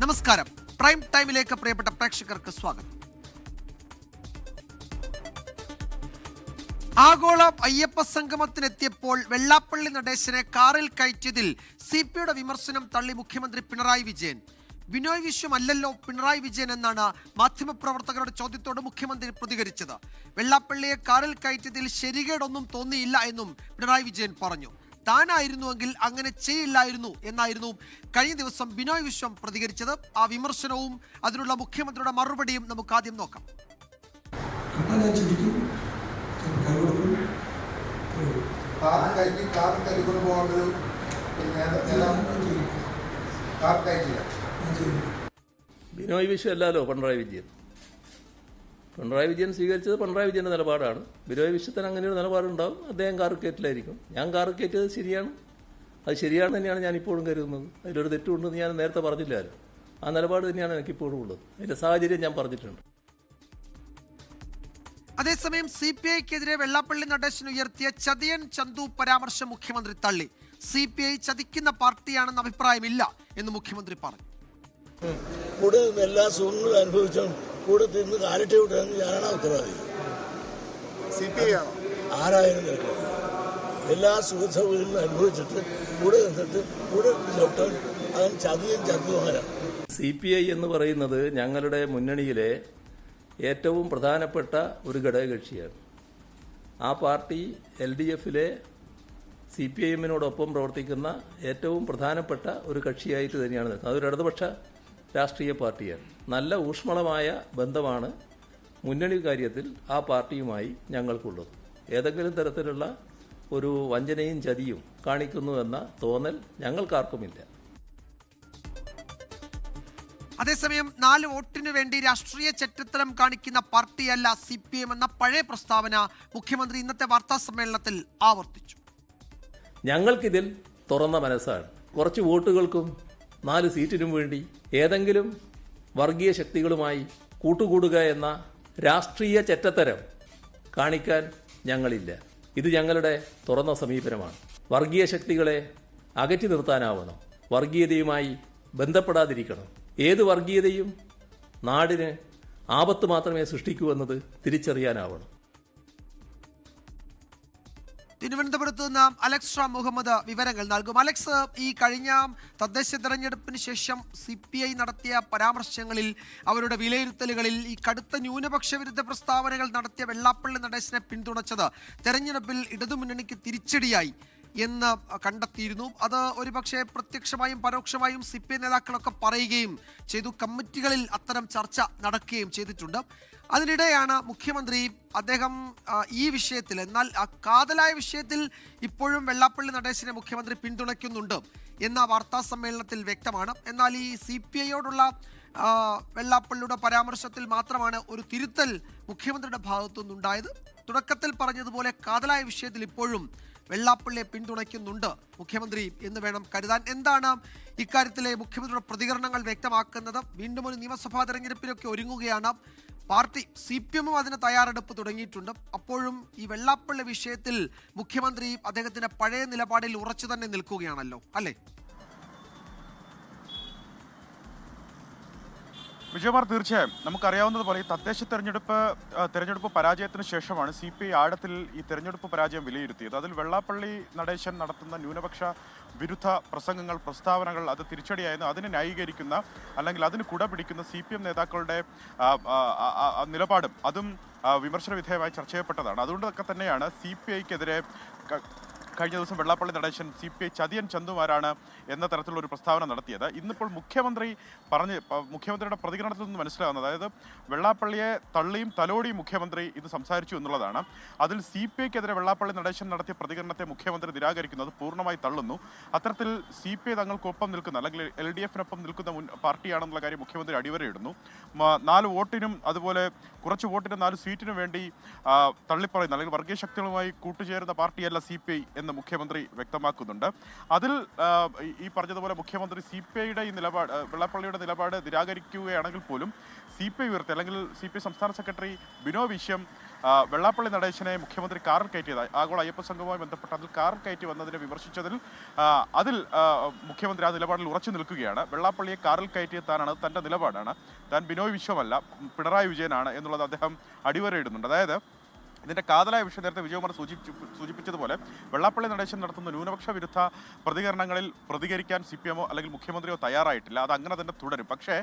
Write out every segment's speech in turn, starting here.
നമസ്കാരം. പ്രൈം ടൈമിലേക്ക് പ്രിയപ്പെട്ട പ്രേക്ഷകർക്ക് സ്വാഗതം. ആഗോള അയ്യപ്പ സംഗമത്തിനെത്തിയപ്പോൾ വെള്ളാപ്പള്ളി നടേശനെ കാറിൽ കയറ്റിയതിൽ സിപിയുടെ വിമർശനം തള്ളി മുഖ്യമന്ത്രി പിണറായി വിജയൻ. ബിനോയ് വിശ്വം അല്ലല്ലോ പിണറായി വിജയൻ എന്നാണ് മാധ്യമപ്രവർത്തകരുടെ ചോദ്യത്തോട് മുഖ്യമന്ത്രി പ്രതികരിച്ചത്. വെള്ളാപ്പള്ളിയെ കാറിൽ കയറ്റിയതിൽ ശരികേടൊന്നും തോന്നിയില്ല എന്നും പിണറായി വിജയൻ പറഞ്ഞു. താനായിരുന്നുവെങ്കിൽ അങ്ങനെ ചെയ്യില്ലായിരുന്നു എന്നായിരുന്നു കഴിഞ്ഞ ദിവസം ബിനോയ് വിശ്വം പ്രതികരിച്ചത്. ആ വിമർശനവും അതിനുള്ള മുഖ്യമന്ത്രിയുടെ മറുപടിയും നമുക്ക് ആദ്യം നോക്കാം. ബിനോയ് വിശ്വം അല്ലല്ലോ പിണറായി വിജയൻ. പിണറായി വിജയൻ സ്വീകരിച്ചത് പിണറായി വിജയന്റെ നിലപാടാണ്. ബിനോയ് വിശ്വത്തിന് അങ്ങനെ ഒരു നിലപാടുണ്ടാവും. അദ്ദേഹം കാറുകയറ്റിലായിരിക്കും. ഞാൻ കാറുകയറ്റിയത് ശരിയാണ്, അത് ശരിയാണ് തന്നെയാണ് ഞാൻ ഇപ്പോഴും കരുതുന്നത്. അതിലൊരു തെറ്റുണ്ടെന്ന് ഞാൻ നേരത്തെ പറഞ്ഞില്ലാലും ആ നിലപാട് തന്നെയാണ് എനിക്കിപ്പോഴും ഉള്ളത്. അതിന്റെ സാഹചര്യം ഞാൻ പറഞ്ഞിട്ടുണ്ട്. അതേസമയം CPI-ക്കെതിരെ വെള്ളാപ്പള്ളി നടേശൻ ഉയർത്തിയ ചതിയൻ ചന്തു പരാമർശം മുഖ്യമന്ത്രി തള്ളി. CPI ചതിക്കുന്ന പാർട്ടിയാണെന്ന അഭിപ്രായമില്ല എന്ന് മുഖ്യമന്ത്രി പറഞ്ഞു. കൂടെ നിന്ന് എല്ലാ സുഖങ്ങളും അനുഭവിച്ചും കൂടെ തിന്ന് കാലട്ടി വിട്ടാൽ ഞാനാണ് ഉത്തരവാദി. ആരായാലും കേൾക്കാം. എല്ലാ സുഖ സൗകര്യങ്ങളും അനുഭവിച്ചിട്ട് കൂടെ നിന്നിട്ട് കൂടെ ചവിട്ടാൻ അവൻ ചതിയും ചന്തുമാരാണ്. CPI എന്ന് പറയുന്നത് ഞങ്ങളുടെ മുന്നണിയിലെ ഏറ്റവും പ്രധാനപ്പെട്ട ഒരു ഘടകകക്ഷിയാണ്. ആ പാർട്ടി LDF-ലെ CPIM-നോടൊപ്പം പ്രവർത്തിക്കുന്ന ഏറ്റവും പ്രധാനപ്പെട്ട ഒരു കക്ഷിയായിട്ട് തന്നെയാണ് നിൽക്കുന്നത്. അതൊരു ഇടതുപക്ഷ രാഷ്ട്രീയ പാർട്ടിയാണ്. നല്ല ഊഷ്മളമായ ബന്ധമാണ് മുന്നണി കാര്യത്തിൽ ആ പാർട്ടിയുമായി ഞങ്ങൾക്കുള്ളത്. ഏതെങ്കിലും തരത്തിലുള്ള ഒരു വഞ്ചനയും ചതിയും കാണിക്കുന്നു എന്ന തോന്നൽ ഞങ്ങൾക്കാർക്കുമില്ല. അതേസമയം 4 വോട്ടിനു വേണ്ടി രാഷ്ട്രീയ ചെറ്റത്തരം കാണിക്കുന്ന പാർട്ടിയല്ല CPM എന്ന പഴയ പ്രസ്താവന മുഖ്യമന്ത്രി ഇന്നത്തെ വാർത്താ സമ്മേളനത്തിൽ ആവർത്തിച്ചു. ഞങ്ങൾക്കിതിൽ തുറന്ന മനസ്സാണ്. കുറച്ച് വോട്ടുകൾക്കും 4 സീറ്റിനും വേണ്ടി ഏതെങ്കിലും വർഗീയ ശക്തികളുമായി കൂട്ടുകൂടുക എന്ന രാഷ്ട്രീയ ചെറ്റത്തരം കാണിക്കാൻ ഞങ്ങളില്ല. ഇത് ഞങ്ങളുടെ തുറന്ന സമീപനമാണ്. വർഗീയ ശക്തികളെ അകറ്റി നിർത്താനാവണം. വർഗീയതയുമായി ബന്ധപ്പെടാതിരിക്കണം. ഏത് വർഗീയതയും നാടിന് ആപത്ത് മാത്രമേ സൃഷ്ടിക്കൂ എന്നത് തിരിച്ചറിയാനാവണം. തിരുവനന്തപുരത്ത് നിന്ന് അലക്സ് റാം മുഹമ്മദ് വിവരങ്ങൾ നൽകും. അലക്സ്, ഈ കഴിഞ്ഞ തദ്ദേശ തെരഞ്ഞെടുപ്പിന് ശേഷം CPI നടത്തിയ പരാമർശങ്ങളിൽ, അവരുടെ വിലയിരുത്തലുകളിൽ ഈ കടുത്ത ന്യൂനപക്ഷ വിരുദ്ധ പ്രസ്താവനകൾ നടത്തിയ വെള്ളാപ്പള്ളി നടേശനെ പിന്തുണച്ചത് തെരഞ്ഞെടുപ്പിൽ ഇടതുമുന്നണിക്ക് തിരിച്ചടിയായി എന്ന് കണ്ടെത്തിയിരുന്നു. അത് ഒരുപക്ഷെ പ്രത്യക്ഷമായും പരോക്ഷമായും CPI നേതാക്കളൊക്കെ പറയുകയും ചെയ്തു. കമ്മിറ്റികളിൽ അത്തരം ചർച്ച നടക്കുകയും ചെയ്തിട്ടുണ്ട്. അതിനിടെയാണ് മുഖ്യമന്ത്രി അദ്ദേഹം ഈ വിഷയത്തിൽ, എന്നാൽ ആ കാതലായ വിഷയത്തിൽ ഇപ്പോഴും വെള്ളാപ്പള്ളി നടേശനെ മുഖ്യമന്ത്രി പിന്തുണയ്ക്കുന്നുണ്ട് എന്ന വാർത്താ സമ്മേളനത്തിൽ വ്യക്തമാണ്. എന്നാൽ ഈ CPI-യോടുള്ള വെള്ളാപ്പള്ളിയുടെ പരാമർശത്തിൽ മാത്രമാണ് ഒരു തിരുത്തൽ മുഖ്യമന്ത്രിയുടെ ഭാഗത്തുനിന്നുണ്ടായത്. തുടക്കത്തിൽ പറഞ്ഞതുപോലെ കാതലായ വിഷയത്തിൽ ഇപ്പോഴും വെള്ളാപ്പള്ളിയെ പിന്തുണയ്ക്കുന്നുണ്ട് മുഖ്യമന്ത്രി എന്ന് വേണം കരുതാൻ. എന്താണ് ഇക്കാര്യത്തിലെ മുഖ്യമന്ത്രിയുടെ പ്രതികരണങ്ങൾ വ്യക്തമാക്കുന്നത്? വീണ്ടും ഒരു നിയമസഭാ തെരഞ്ഞെടുപ്പിലൊക്കെ ഒരുങ്ങുകയാണ് പാർട്ടി. CPM-ഉം അതിന് തയ്യാറെടുപ്പ് തുടങ്ങിയിട്ടുണ്ട്. അപ്പോഴും ഈ വെള്ളാപ്പള്ളി വിഷയത്തിൽ മുഖ്യമന്ത്രി അദ്ദേഹത്തിന്റെ പഴയ നിലപാടിൽ ഉറച്ചു തന്നെ നിൽക്കുകയാണല്ലോ, അല്ലേ? വിജയകുമാർ, തീർച്ചയായും നമുക്കറിയാവുന്നതുപോലെ ഈ തദ്ദേശ തെരഞ്ഞെടുപ്പ് പരാജയത്തിന് ശേഷമാണ് CPI ആഴത്തിൽ ഈ തെരഞ്ഞെടുപ്പ് പരാജയം വിലയിരുത്തിയത്. അതിൽ വെള്ളാപ്പള്ളി നടേശൻ നടത്തുന്ന ന്യൂനപക്ഷ വിരുദ്ധ പ്രസംഗങ്ങൾ, പ്രസ്താവനകൾ അത് തിരിച്ചടിയായിരുന്നു. അതിനെ ന്യായീകരിക്കുന്ന അല്ലെങ്കിൽ അതിന് കുടപിടിക്കുന്ന CPM നേതാക്കളുടെ നിലപാടും അതും വിമർശന വിധേയമായി ചർച്ച ചെയ്യപ്പെട്ടതാണ്. അതുകൊണ്ടൊക്കെ തന്നെയാണ് CPI-ക്കെതിരെ കഴിഞ്ഞ ദിവസം വെള്ളാപ്പള്ളി നടേശൻ CPI ചതിയൻ ചന്തുമാരാണ് എന്ന തരത്തിലുള്ള ഒരു പ്രസ്താവന നടത്തിയത്. ഇന്നിപ്പോൾ മുഖ്യമന്ത്രിയുടെ പ്രതികരണത്തിൽ നിന്ന് മനസ്സിലാകുന്നത്, അതായത് വെള്ളാപ്പള്ളിയെ തള്ളിയും തലോടിയും മുഖ്യമന്ത്രി ഇത് സംസാരിച്ചു എന്നുള്ളതാണ്. അതിൽ CPI-ക്കെതിരെ വെള്ളാപ്പള്ളി നടേശൻ നടത്തിയ പ്രതികരണത്തെ മുഖ്യമന്ത്രി നിരാകരിക്കുന്നത് പൂർണ്ണമായി തള്ളുന്നു. അത്തരത്തിൽ CPI തങ്ങൾക്കൊപ്പം നിൽക്കുന്ന അല്ലെങ്കിൽ LDF-നൊപ്പം നിൽക്കുന്ന പാർട്ടിയാണെന്നുള്ള കാര്യം മുഖ്യമന്ത്രി അടിവരയിടുന്നു. 4 വോട്ടിനും അതുപോലെ കുറച്ച് വോട്ടിനും 4 സീറ്റിനും വേണ്ടി തള്ളിപ്പറയുന്ന അല്ലെങ്കിൽ വർഗീയ ശക്തികളുമായി കൂട്ടുചേരുന്ന പാർട്ടിയല്ല CPI എന്ന് മുഖ്യമന്ത്രി വ്യക്തമാക്കുന്നുണ്ട്. അതിൽ ഈ പറഞ്ഞതുപോലെ മുഖ്യമന്ത്രി CPI-യുടെ ഈ നിലപാട്, വെള്ളാപ്പള്ളിയുടെ നിലപാട് നിരാകരിക്കുകയാണെങ്കിൽ പോലും CPI ഉയർത്തി അല്ലെങ്കിൽ CPI സംസ്ഥാന സെക്രട്ടറി ബിനോയ് വിശ്വം വെള്ളാപ്പള്ളി നടേശനെ മുഖ്യമന്ത്രി കാറിൽ കയറ്റിയത് ആഗോള അയ്യപ്പ സംഘവുമായി ബന്ധപ്പെട്ട് അതിൽ കാറിൽ കയറ്റി വന്നതിനെ വിമർശിച്ചതിൽ അതിൽ മുഖ്യമന്ത്രി ആ നിലപാടിൽ ഉറച്ചു നിൽക്കുകയാണ്. വെള്ളാപ്പള്ളിയെ കാറിൽ കയറ്റിയ താനാണ്, തൻ്റെ നിലപാടാണ്, താൻ ബിനോയ് വിശ്വമല്ല പിണറായി വിജയനാണ് എന്നുള്ളത് അദ്ദേഹം അടിവരയിടുന്നുണ്ട്. അതായത് ഇതിൻ്റെ കാതലായ വിഷയം നേരത്തെ വിജയകുമാർ സൂചിപ്പിച്ചതുപോലെ വെള്ളാപ്പള്ളി നടേശൻ നടത്തുന്ന ന്യൂനപക്ഷ വിരുദ്ധ പ്രതികരണങ്ങളിൽ പ്രതികരിക്കാൻ CPM അല്ലെങ്കിൽ മുഖ്യമന്ത്രിയോ തയ്യാറായിട്ടില്ല. അത് അങ്ങനെ തന്നെ തുടരും. പക്ഷേ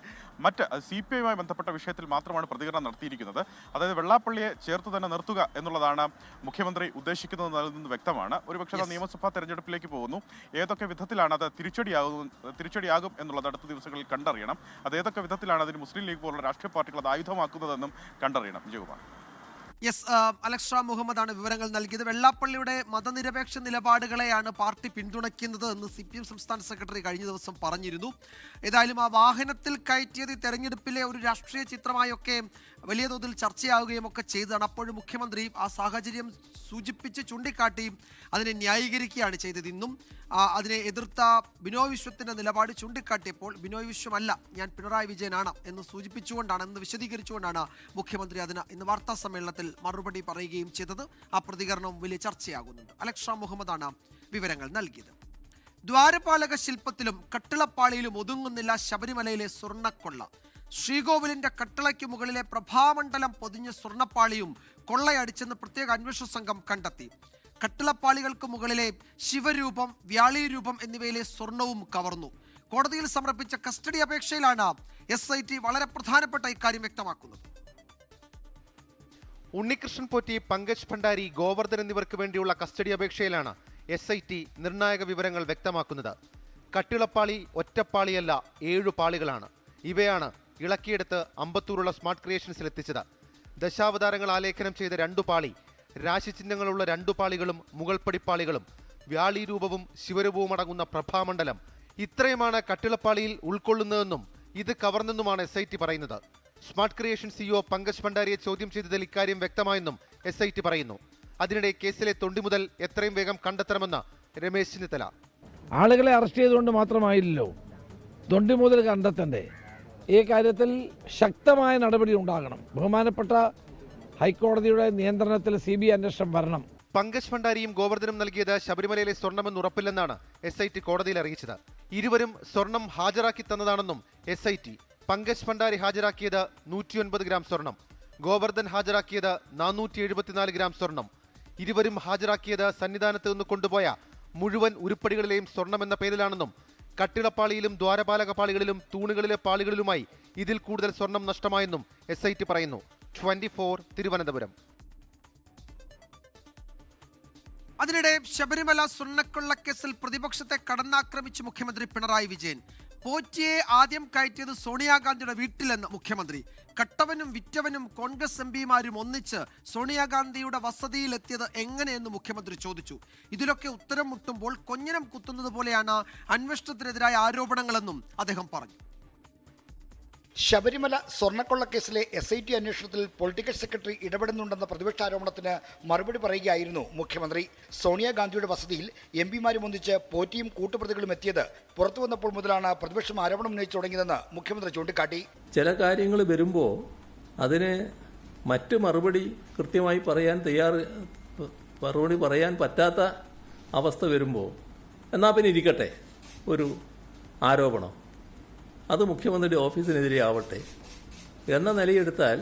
മറ്റ് CPIയുമായി ബന്ധപ്പെട്ട വിഷയത്തിൽ മാത്രമാണ് പ്രതികരണം നടത്തിയിരിക്കുന്നത്. അതായത് വെള്ളാപ്പള്ളിയെ ചേർത്ത് തന്നെ നിർത്തുക എന്നുള്ളതാണ് മുഖ്യമന്ത്രി ഉദ്ദേശിക്കുന്നതെന്നതിൽ നിന്ന് വ്യക്തമാണ്. ഒരുപക്ഷെ അത് നിയമസഭാ തെരഞ്ഞെടുപ്പിലേക്ക് പോകുന്നു. ഏതൊക്കെ വിധത്തിലാണ് അത് തിരിച്ചടിയാകും എന്നുള്ളത് അടുത്ത ദിവസങ്ങളിൽ കണ്ടറിയണം. അത് ഏതൊക്കെ വിധത്തിലാണ് അതിന് മുസ്ലിം ലീഗ് പോലുള്ള രാഷ്ട്രീയ പാർട്ടികൾ അത് ആയുധമാക്കുന്നതെന്നും കണ്ടറിയണം. വിജയകുമാർ. യെസ്, അലക്സ് ഷാ മുഹമ്മദാണ് വിവരങ്ങൾ നൽകിയത്. വെള്ളാപ്പള്ളിയുടെ മതനിരപേക്ഷ നിലപാടുകളെയാണ് പാർട്ടി പിന്തുണയ്ക്കുന്നത് എന്ന് CPM സംസ്ഥാന സെക്രട്ടറി കഴിഞ്ഞ ദിവസം പറഞ്ഞിരുന്നു. ഏതായാലും ആ വാഹനത്തിൽ കയറ്റിയത് തെരഞ്ഞെടുപ്പിലെ ഒരു രാഷ്ട്രീയ ചിത്രമായൊക്കെ വലിയ തോതിൽ ചർച്ചയാവുകയും ഒക്കെ ചെയ്തതാണ്. അപ്പോഴും മുഖ്യമന്ത്രി ആ സാഹചര്യം സൂചിപ്പിച്ച് ചൂണ്ടിക്കാട്ടി അതിനെ ന്യായീകരിക്കുകയാണ് ചെയ്തത്. ഇന്നും അതിനെ എതിർത്ത ബിനോയ് വിശ്വത്തിൻ്റെ നിലപാട് ചൂണ്ടിക്കാട്ടിയപ്പോൾ ബിനോയ് വിശ്വമല്ല, ഞാൻ പിണറായി വിജയനാണ് എന്ന് സൂചിപ്പിച്ചുകൊണ്ടാണ്, എന്ന് വിശദീകരിച്ചുകൊണ്ടാണ് മുഖ്യമന്ത്രി അതിന് ഇന്ന് വാർത്താ സമ്മേളനത്തിൽ മറുപടി പറയുകയും ചെയ്തത്. ആ പ്രതികരണവും വലിയ ചർച്ചയാകുന്നുണ്ട്. അലക്സ് ഷാ മുഹമ്മദാണ് വിവരങ്ങൾ നൽകിയത്. ദ്വാരപാലക ശില്പത്തിലും കട്ടിളപ്പാളിയിലും ഒതുങ്ങുന്നില്ല ശബരിമലയിലെ സ്വർണ്ണക്കൊള്ള. ശ്രീകോവിലിന്റെ കട്ടിളയ്ക്ക് മുകളിലെ പ്രഭാമണ്ഡലം പൊതിഞ്ഞ സ്വർണ്ണപ്പാളിയും കൊള്ളയടിച്ചെന്ന് പ്രത്യേക അന്വേഷണ സംഘം കണ്ടെത്തി. കട്ടിളപ്പാളികൾക്ക് മുകളിലെ ശിവരൂപം, വ്യാളീരൂപം എന്നിവയിലെ സ്വർണവും കവർന്നു. കോടതിയിൽ സമർപ്പിച്ച കസ്റ്റഡി അപേക്ഷയിലാണ് SIT വളരെ പ്രധാനപ്പെട്ട ഇക്കാര്യം വ്യക്തമാക്കുന്നത്. ഉണ്ണികൃഷ്ണൻ പോറ്റി, പങ്കജ് ഭണ്ഡാരി, ഗോവർദ്ധൻ എന്നിവർക്ക് വേണ്ടിയുള്ള കസ്റ്റഡി അപേക്ഷയിലാണ് SIT നിർണായക വിവരങ്ങൾ വ്യക്തമാക്കുന്നത്. കട്ടിളപ്പാളി ഒറ്റപ്പാളിയല്ല, 7 പാളികളാണ്. ഇവയാണ് ഇളക്കിയെടുത്ത് അമ്പത്തൂരുള്ള സ്മാർട്ട് ക്രിയേഷൻസിൽ എത്തിച്ചത്. ദശാവതാരങ്ങൾ ആലേഖനം ചെയ്ത 2 പാളി, രാശിചിഹ്നങ്ങളുള്ള 2 പാളികളും മുകൾ പടിപ്പാളികളും, വ്യാളി രൂപവും ശിവരൂപവും അടങ്ങുന്ന പ്രഭാമണ്ഡലം, ഇത്രയുമാണ് കട്ടിളപ്പാളിയിൽ ഉൾക്കൊള്ളുന്നതെന്നും ഇത് കവർന്നെന്നുമാണ് SIT പറയുന്നത്. സ്മാർട്ട് ക്രിയേഷൻ CEO പങ്കജ് ഭണ്ഡാരിയെ ചോദ്യം ചെയ്തതിൽ ഇക്കാര്യം വ്യക്തമായെന്നും SIT പറയുന്നു. അതിനിടെ കേസിലെ തൊണ്ടി മുതൽ എത്രയും വേഗം കണ്ടെത്തണമെന്ന് രമേശ് ചെന്നിത്തല. ആളുകളെ അറസ്റ്റ് ചെയ്തുകൊണ്ട് മാത്രമായില്ലല്ലോ, തൊണ്ടി മുതൽ കണ്ടെത്തണ്ടേ? ഈ കാര്യത്തിൽ ശക്തമായ നടപടി ഉണ്ടാകണം. ബഹുമാനപ്പെട്ട ഹൈക്കോടതിയുടെ നിയന്ത്രണത്തിൽ CBI അന്വേഷണം വരണം. പങ്കജ് ഭണ്ഡാരിയും ഗോവർദ്ധനും നൽകിയത് ശബരിമലയിലെ സ്വർണമെന്ന് ഉറപ്പില്ലെന്നാണ് SIT കോടതിയിൽ അറിയിച്ചത്. ഇരുവരും സ്വർണം ഹാജരാക്കി തന്നതാണെന്നും SIT. പങ്കജ് ഭണ്ഡാരി ഹാജരാക്കിയത് 109 ഗ്രാം സ്വർണം, ഗോവർദ്ധൻ ഹാജരാക്കിയത് 474 ഗ്രാം സ്വർണം. ഇരുവരും ഹാജരാക്കിയത് സന്നിധാനത്ത് നിന്ന് കൊണ്ടുപോയ മുഴുവൻ ഉരുപ്പടികളിലെയും സ്വർണം എന്ന പേരിലാണെന്നും കട്ടിളപ്പാളിയിലും ദ്വാരപാലക പാളികളിലും തൂണുകളിലെ പാളികളിലുമായി ഇതിൽ കൂടുതൽ സ്വർണം നഷ്ടമായെന്നും SIT പറയുന്നു. 24 തിരുവനന്തപുരം. അതിനിടെ ശബരിമല സ്വർണ്ണക്കൊള്ളക്കേസിൽ പ്രതിപക്ഷത്തെ കടന്നാക്രമിച്ച് മുഖ്യമന്ത്രി പിണറായി വിജയൻ. പോറ്റിയെ ആദ്യം കയറ്റിയത് സോണിയാഗാന്ധിയുടെ വീട്ടിലെന്ന് മുഖ്യമന്ത്രി. കട്ടവനും വിറ്റവനും കോൺഗ്രസ് MPമാരും ഒന്നിച്ച് സോണിയാഗാന്ധിയുടെ വസതിയിലെത്തിയത് എങ്ങനെയെന്ന് മുഖ്യമന്ത്രി ചോദിച്ചു. ഇതിലൊക്കെ ഉത്തരം മുട്ടുമ്പോൾ കൊഞ്ഞനം കുത്തുന്നത് പോലെയാണ് അന്വേഷണത്തിനെതിരായ ആരോപണങ്ങളെന്നും അദ്ദേഹം പറഞ്ഞു. ശബരിമല സ്വർണ്ണക്കൊള്ളക്കേസിലെ SIT അന്വേഷണത്തിൽ പൊളിറ്റിക്കൽ സെക്രട്ടറി ഇടപെടുന്നുണ്ടെന്ന പ്രതിപക്ഷ ആരോപണത്തിന് മറുപടി പറയുകയായിരുന്നു മുഖ്യമന്ത്രി. സോണിയാഗാന്ധിയുടെ വസതിയിൽ MPമാരും ഒന്നിച്ച് പോറ്റിയും കൂട്ടുപ്രതികളും എത്തിയത് പുറത്തു വന്നപ്പോൾ മുതലാണ് പ്രതിപക്ഷം ആരോപണം ഉന്നയിച്ചു തുടങ്ങിയതെന്ന് മുഖ്യമന്ത്രി ചൂണ്ടിക്കാട്ടി. ചില കാര്യങ്ങൾ വരുമ്പോൾ അതിന് മറ്റ് മറുപടി കൃത്യമായി മറുപടി പറയാൻ പറ്റാത്ത അവസ്ഥ വരുമ്പോൾ എന്നാൽ പിന്നെ ഇരിക്കട്ടെ ഒരു ആരോപണം, അത് മുഖ്യമന്ത്രിയുടെ ഓഫീസിനെതിരെ ആവട്ടെ എന്ന നിലയെടുത്താൽ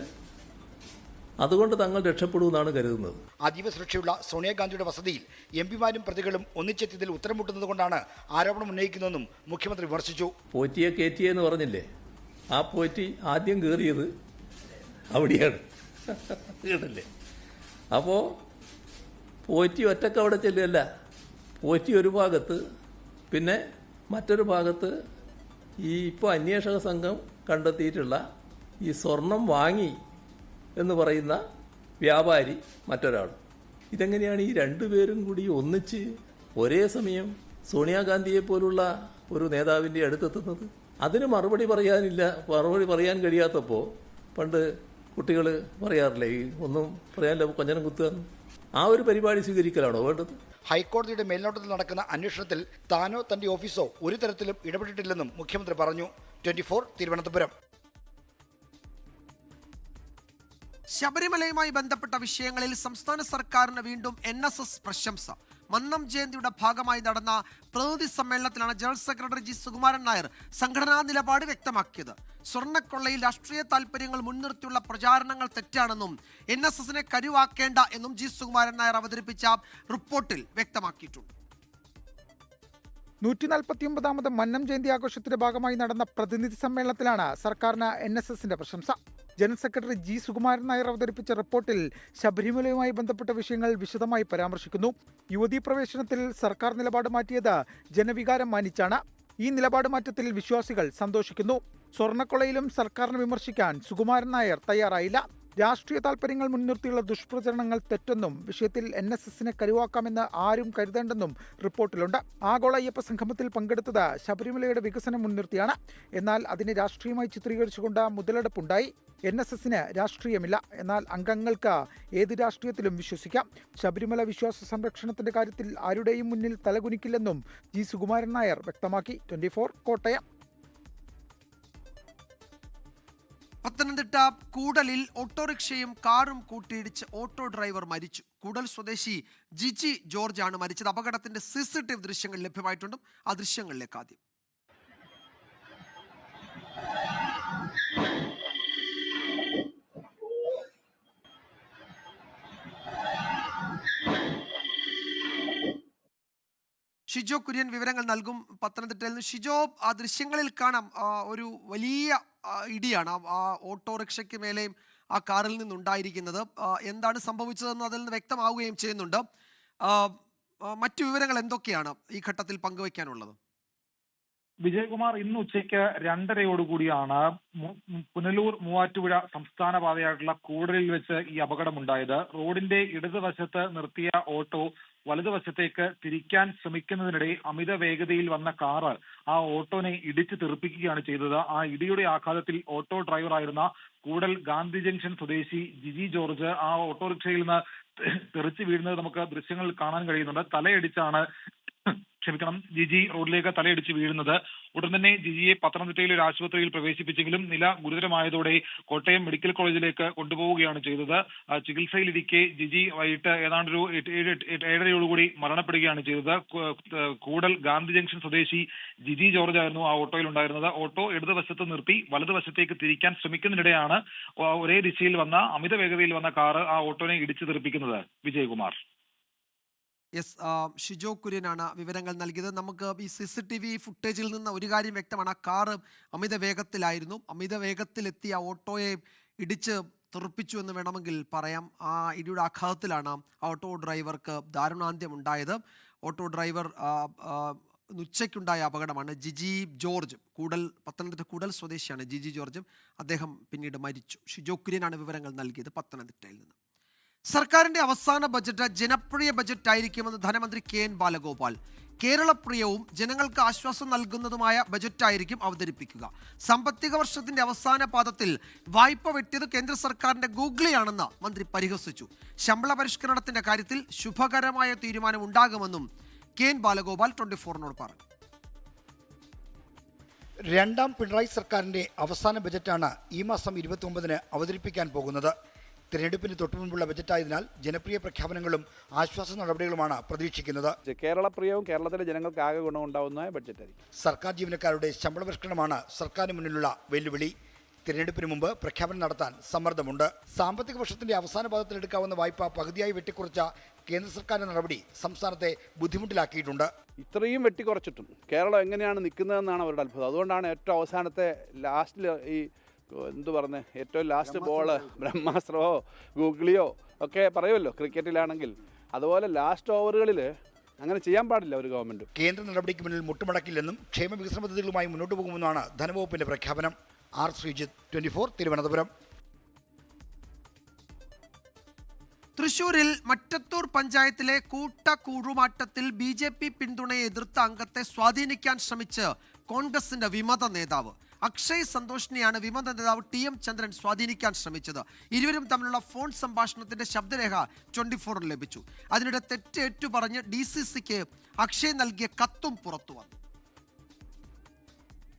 അതുകൊണ്ട് തങ്ങൾ രക്ഷപ്പെടുമെന്നാണ് കരുതുന്നത്. അതീവ സുരക്ഷയുള്ള സോണിയാഗാന്ധിയുടെ വസതിയിൽ MPമാരും പ്രതികളും ഒന്നിച്ചെത്തിയതിൽ ഉത്തരം മുട്ടുന്നത് കൊണ്ടാണ് ആരോപണം ഉന്നയിക്കുന്നതെന്നും മുഖ്യമന്ത്രി വിമർശിച്ചു. പോറ്റിയെ കയറ്റിയെന്ന് പറഞ്ഞില്ലേ, ആ പോറ്റി ആദ്യം കയറിയത് അവിടെയാണ് കേട്ടില്ലേ? അപ്പോൾ പോറ്റി ഒറ്റക്ക് അവിടെ ചെല്ലുകയല്ല, പോറ്റി ഒരു ഭാഗത്ത്, പിന്നെ മറ്റൊരു ഭാഗത്ത് ഇപ്പോൾ അന്വേഷക സംഘം കണ്ടെത്തിയിട്ടുള്ള ഈ സ്വർണം വാങ്ങി എന്ന് പറയുന്ന വ്യാപാരി മറ്റൊരാൾ. ഇതെങ്ങനെയാണ് ഈ രണ്ടുപേരും കൂടി ഒന്നിച്ച് ഒരേ സമയം സോണിയാഗാന്ധിയെ പോലുള്ള ഒരു നേതാവിൻ്റെ അടുത്തെത്തുന്നത്? അതിന് മറുപടി പറയാൻ കഴിയാത്തപ്പോൾ പണ്ട് കുട്ടികൾ പറയാറില്ലേ, ഈ ഒന്നും പറയാനില്ല കൊഞ്ഞനം കുത്തുക, ആ ഒരു പരിപാടി സ്വീകരിക്കലാണോ വേണ്ടത്? ഹൈക്കോടതിയുടെ മേൽനോട്ടത്തിൽ നടക്കുന്ന അന്വേഷണത്തിൽ താനോ തന്റെ ഓഫീസോ ഒരു തരത്തിലും ഇടപെട്ടിട്ടില്ലെന്നും മുഖ്യമന്ത്രി പറഞ്ഞു. 24 തിരുവനന്തപുരം. ശബരിമലയുമായി ബന്ധപ്പെട്ട വിഷയങ്ങളിൽ സംസ്ഥാന സർക്കാരിന് വീണ്ടും NSS പ്രശംസ. മന്നം ജയന്തിയുടെ ഭാഗമായി നടന്ന പ്രതിനിധി സമ്മേളനത്തിലാണ് general secretary G Sukumaran Nair സംഘടനാ നിലപാട് വ്യക്തമാക്കിയത്. സ്വർണ്ണക്കൊള്ളയിൽ രാഷ്ട്രീയ താൽപര്യങ്ങൾ മുൻനിർത്തിയുള്ള പ്രചാരണങ്ങൾ തെറ്റാണെന്നും NSSനെ കരുവാക്കേണ്ട എന്നും ജി സുകുമാരൻ നായർ അവതരിപ്പിച്ച റിപ്പോർട്ടിൽ വ്യക്തമാക്കിയിട്ടുണ്ട്. 149ാമത് മന്നം ജയന്തി ആഘോഷത്തിന്റെ ഭാഗമായി നടന്ന പ്രതിനിധി സമ്മേളനത്തിലാണ് സർക്കാരിന് NSSന്റെ പ്രശംസ. General secretary G Sukumaran Nair അവതരിപ്പിച്ച റിപ്പോർട്ടിൽ ശബരിമലയുമായി ബന്ധപ്പെട്ട വിഷയങ്ങൾ വിശദമായി പരാമർശിക്കുന്നു. യുവതീ പ്രവേശനത്തിൽ സർക്കാർ നിലപാട് മാറ്റിയത് ജനവികാരം മാനിച്ചാണ്. ഈ നിലപാട് മാറ്റത്തിൽ വിശ്വാസികൾ സന്തോഷിക്കുന്നു. സ്വർണ്ണക്കൊള്ളയിലും സർക്കാരിനെ വിമർശിക്കാൻ സുകുമാരൻ നായർ തയ്യാറായില്ല. രാഷ്ട്രീയ താൽപര്യങ്ങൾ മുൻനിർത്തിയുള്ള ദുഷ്പ്രചരണങ്ങൾ തെറ്റെന്നും വിഷയത്തിൽ NSSനെ കരുവാക്കാമെന്ന് ആരും കരുതേണ്ടെന്നും റിപ്പോർട്ടിലുണ്ട്. ആഗോള അയ്യപ്പ സംഗമത്തിൽ പങ്കെടുത്തത് ശബരിമലയുടെ വികസനം മുൻനിർത്തിയാണ്. എന്നാൽ അതിനെ രാഷ്ട്രീയമായി ചിത്രീകരിച്ചുകൊണ്ട് മുതലെടുപ്പുണ്ടായി. NSSന് രാഷ്ട്രീയമില്ല, എന്നാൽ അംഗങ്ങൾക്ക് ഏത് രാഷ്ട്രീയത്തിലും വിശ്വസിക്കാം. ശബരിമല വിശ്വാസ സംരക്ഷണത്തിന്റെ കാര്യത്തിൽ ആരുടെയും മുന്നിൽ തലകുനിക്കില്ലെന്നും ജി സുകുമാരൻ നായർ വ്യക്തമാക്കി. 24 കോട്ടയം. പത്തനംതിട്ട കൂടലിൽ ഓട്ടോറിക്ഷയും കാറും കൂട്ടിയിടിച്ച് ഓട്ടോ ഡ്രൈവർ മരിച്ചു. കൂടൽ സ്വദേശി ജിജി ജോർജ് ആണ് മരിച്ചത്. അപകടത്തിന്റെ CCTV ദൃശ്യങ്ങൾ ലഭ്യമായിട്ടുണ്ട്. ആ ദൃശ്യങ്ങളിലേക്ക് ആദ്യം. ഷിജോ കുര്യൻ വിവരങ്ങൾ നൽകും പത്തനംതിട്ടയിൽ നിന്ന്. ഷിജോ, ആ ദൃശ്യങ്ങളിൽ കാണാം ഒരു വലിയ ഇടിയാണ് ആ ഓട്ടോറിക്ഷയ്ക്ക് മേലെയും ആ കാറിൽ നിന്നുണ്ടായിരിക്കുന്നത്. എന്താണ് സംഭവിച്ചതെന്ന് അതിൽ നിന്ന് വ്യക്തമാവുകയും ചെയ്യുന്നുണ്ട്. മറ്റു വിവരങ്ങൾ എന്തൊക്കെയാണ് ഈ ഘട്ടത്തിൽ പങ്കുവയ്ക്കാനുള്ളത്? വിജയകുമാർ, ഇന്ന് ഉച്ചയ്ക്ക് 2:30 പുനലൂർ മൂവാറ്റുപുഴ സംസ്ഥാന പാതയായിട്ടുള്ള കൂടലിൽ വെച്ച് ഈ അപകടമുണ്ടായത്. റോഡിന്റെ ഇടതുവശത്ത് നിർത്തിയ ഓട്ടോ വലതുവശത്തേക്ക് തിരിക്കാൻ ശ്രമിക്കുന്നതിനിടെ അമിത വേഗതയിൽ വന്ന കാറ് ആ ഓട്ടോനെ ഇടിച്ചു തെറിപ്പിക്കുകയാണ് ചെയ്തത്. ആ ഇടിയുടെ ആഘാതത്തിൽ ഓട്ടോ ഡ്രൈവറായിരുന്ന കൂടൽ ഗാന്ധി ജംഗ്ഷൻ സ്വദേശി ജിജി ജോർജ് ആ ഓട്ടോറിക്ഷയിൽ നിന്ന് തെറിച്ചു വീഴുന്നത് നമുക്ക് ദൃശ്യങ്ങളിൽ കാണാൻ കഴിയുന്നുണ്ട്. തലയടിച്ചാണ് ജിജി റോഡിലേക്ക് തലയിടിച്ച് വീഴുന്നത്. ഉടൻ തന്നെ ജിജിയെ പത്തനംതിട്ടയിലെ ഒരു ആശുപത്രിയിൽ പ്രവേശിപ്പിച്ചെങ്കിലും നില ഗുരുതരമായതോടെ കോട്ടയം മെഡിക്കൽ കോളേജിലേക്ക് കൊണ്ടുപോവുകയാണ് ചെയ്തത്. ചികിത്സയിലിരിക്കെ ജിജി വൈകിട്ട് ഏതാണ്ടൊരു 7:30 മരണപ്പെടുകയാണ് ചെയ്തത്. കൂടൽ ഗാന്ധി ജംഗ്ഷൻ സ്വദേശി ജിജി ജോർജ് ആയിരുന്നു ആ ഓട്ടോയിൽ ഉണ്ടായിരുന്നത്. ഓട്ടോ ഇടതുവശത്ത് നിർത്തി വലതുവശത്തേക്ക് തിരിക്കാൻ ശ്രമിക്കുന്നതിനിടെയാണ് ഒരേ ദിശയിൽ വന്ന അമിത വേഗതയിൽ വന്ന കാറ് ആ ഓട്ടോനെ ഇടിച്ചു തെറിപ്പിക്കുന്നത്. വിജയകുമാർ. യെസ്, ഷിജോ കുര്യനാണ് വിവരങ്ങൾ നൽകിയത്. നമുക്ക് ഈ CCTV ഫുട്ടേജിൽ നിന്ന് ഒരു കാര്യം വ്യക്തമാണ്. ആ കാറ് അമിത വേഗത്തിലായിരുന്നു. അമിത വേഗത്തിലെത്തിയ ഓട്ടോയെ ഇടിച്ച് തെറിപ്പിച്ചു എന്ന് വേണമെങ്കിൽ പറയാം. ആ ഇടിയുടെ ആഘാതത്തിലാണ് ആ ഓട്ടോ ഡ്രൈവർക്ക് ദാരുണാന്ത്യം ഉണ്ടായത്. ഓട്ടോ ഡ്രൈവർ ഉച്ചയ്ക്കുണ്ടായ അപകടമാണ്. ജിജി ജോർജ് പത്തനംതിട്ട കൂടൽ സ്വദേശിയാണ് ജിജി ജോർജ്. അദ്ദേഹം പിന്നീട് മരിച്ചു. ഷിജോ കുര്യനാണ് വിവരങ്ങൾ നൽകിയത് പത്തനംതിട്ടയിൽ നിന്ന്. സർക്കാരിന്റെ അവസാന ബജറ്റ് ജനപ്രിയ ബജറ്റ് ആയിരിക്കുമെന്ന് ധനമന്ത്രി KN ബാലഗോപാൽ. കേരളപ്രിയവും ജനങ്ങൾക്ക് ആശ്വാസം നൽകുന്നതുമായ ബജറ്റായിരിക്കും അവതരിപ്പിക്കുക. സാമ്പത്തിക വർഷത്തിന്റെ അവസാന പാദത്തിൽ വായ്പ വെട്ടിയത് കേന്ദ്ര സർക്കാരിന്റെ ഗൂഗ്ലിയാണെന്ന് മന്ത്രി പരിഹസിച്ചു. ശമ്പള പരിഷ്കരണത്തിന്റെ കാര്യത്തിൽ ശുഭകരമായ തീരുമാനം ഉണ്ടാകുമെന്നും KN ബാലഗോപാൽ 24നോട് പറഞ്ഞു. രണ്ടാം പിണറായി സർക്കാരിന്റെ അവസാന ബജറ്റാണ് ഈ മാസം 29-ന് അവതരിപ്പിക്കാൻ പോകുന്നത്. തിരഞ്ഞെടുപ്പിന് തൊട്ടുമുൻപുള്ള ബജറ്റായതിനാൽ ജനപ്രിയ പ്രഖ്യാപനങ്ങളും ആശ്വാസ നടപടികളുമാണ് പ്രതീക്ഷിക്കുന്നത്. കേരളപ്രിയവും കേരളത്തിലെ ജനങ്ങൾക്ക് ആകെ ഗുണമുണ്ടാവുന്ന ബഡ്ജറ്റായിരിക്കും. സർക്കാർ ജീവനക്കാരുടെ ശമ്പള പരിഷ്കരണമാണ് സർക്കാരിന് മുന്നിലുള്ള വെല്ലുവിളി. തിരഞ്ഞെടുപ്പിന് മുമ്പ് പ്രഖ്യാപനം നടത്താൻ സമ്മർദ്ദമുണ്ട്. സാമ്പത്തിക വർഷത്തിന്റെ അവസാന പാദത്തിൽ എടുക്കാവുന്ന വായ്പ പകുതിയായി വെട്ടിക്കുറച്ച കേന്ദ്ര സർക്കാരിന്റെ നടപടി സംസ്ഥാനത്തെ ബുദ്ധിമുട്ടിലാക്കിയിട്ടുണ്ട്. ഇത്രയും വെട്ടിക്കുറച്ചിട്ടും കേരളം എങ്ങനെയാണ് നിൽക്കുന്നതെന്നാണ് അവരുടെ അത്ഭുതം. അതുകൊണ്ടാണ് ഏറ്റവും അവസാനത്തെ ലാസ്റ്റിൽ ഈ ഏറ്റവും ലാസ്റ്റ് ബോള് ബ്രഹ്മാസ്ത്രമോ ഗൂഗിളിയോ ഒക്കെ പറയുമല്ലോ ക്രിക്കറ്റിലാണെങ്കിൽ, അതുപോലെ ലാസ്റ്റ് ഓവറുകളിൽ അങ്ങനെ ചെയ്യാൻ പാടില്ല ഒരു ഗവൺമെന്റ്. കേന്ദ്ര നടപടിക്ക് മുന്നിൽ മുട്ടുമടക്കില്ലെന്നും ക്ഷേമ വികസന പദ്ധതികളുമായി മുന്നോട്ട് പോകുമെന്നാണ് ധനവകുപ്പിന്റെ പ്രഖ്യാപനം. ആർ ശ്രീജിത്ത്, 24 തിരുവനന്തപുരം. തൃശൂരിൽ മറ്റത്തൂർ പഞ്ചായത്തിലെ കൂട്ടക്കൂറുമാട്ടത്തിൽ BJP പിന്തുണയെ എതിർത്ത അംഗത്തെ സ്വാധീനിക്കാൻ ശ്രമിച്ച് കോൺഗ്രസിന്റെ വിമത നേതാവ് അക്ഷയ് സന്തോഷിനെയാണ് വിമത നേതാവ് TM ചന്ദ്രൻ സ്വാധീനിക്കാൻ ശ്രമിച്ചത്. ഇരുവരും തമ്മിലുള്ള ഫോൺ സംഭാഷണത്തിന്റെ ശബ്ദരേഖ 24 ലഭിച്ചു. അതിനിടെ തെറ്റ് ഏറ്റുപറഞ്ഞ് DCCക്ക് അക്ഷയ് നൽകിയ കത്തും പുറത്തു വന്നു.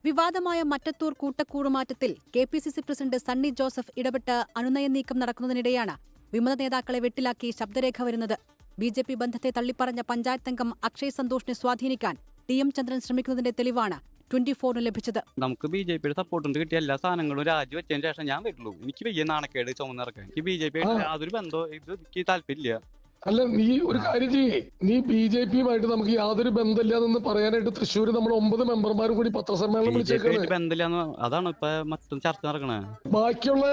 വിവാദമായ മറ്റത്തൂർ കൂട്ടക്കൂറുമാറ്റത്തിൽ KPCC പ്രസിഡന്റ് സണ്ണി ജോസഫ് ഇടപെട്ട് അനുനയ നീക്കം നടക്കുന്നതിനിടെയാണ് വിമത നേതാക്കളെ വെട്ടിലാക്കി ശബ്ദരേഖ വരുന്നത്. BJP ബന്ധത്തെ തള്ളിപ്പറഞ്ഞ പഞ്ചായത്തംഗം അക്ഷയ് സന്തോഷിനെ സ്വാധീനിക്കാൻ TM ചന്ദ്രൻ ശ്രമിക്കുന്നതിന്റെ തെളിവാണ് 24 ലഭിച്ചത്. നമുക്ക് BJPയുടെ സപ്പോർട്ടുണ്ട് കിട്ടിയ എല്ലാ സാധനങ്ങളും രാജിവെച്ചതിന് ശേഷം ഞാൻ വരുള്ളൂ. എനിക്ക് വലിയ നാണക്കേട് ചുമന്നിറക്കാൻ. എനിക്ക് BJP യാതൊരു ബന്ധവും എനിക്ക് താല്പര്യമില്ല. അല്ല, നീ ഒരു കാര്യം ചെയ്യേ, നീ BJPയുമായിട്ട് നമുക്ക് യാതൊരു ബന്ധമില്ലാന്ന് പറയാനായിട്ട് തൃശ്ശൂർ നമ്മൾ 9 മെമ്പർമാരും കൂടി പത്രസമ്മേളനം വിളിച്ചേക്കാണ്. ബന്ധമില്ലാന്ന് അതാണ് ഇപ്പൊ മൊത്തം ചർച്ച നടക്കണേ. ബാക്കിയുള്ള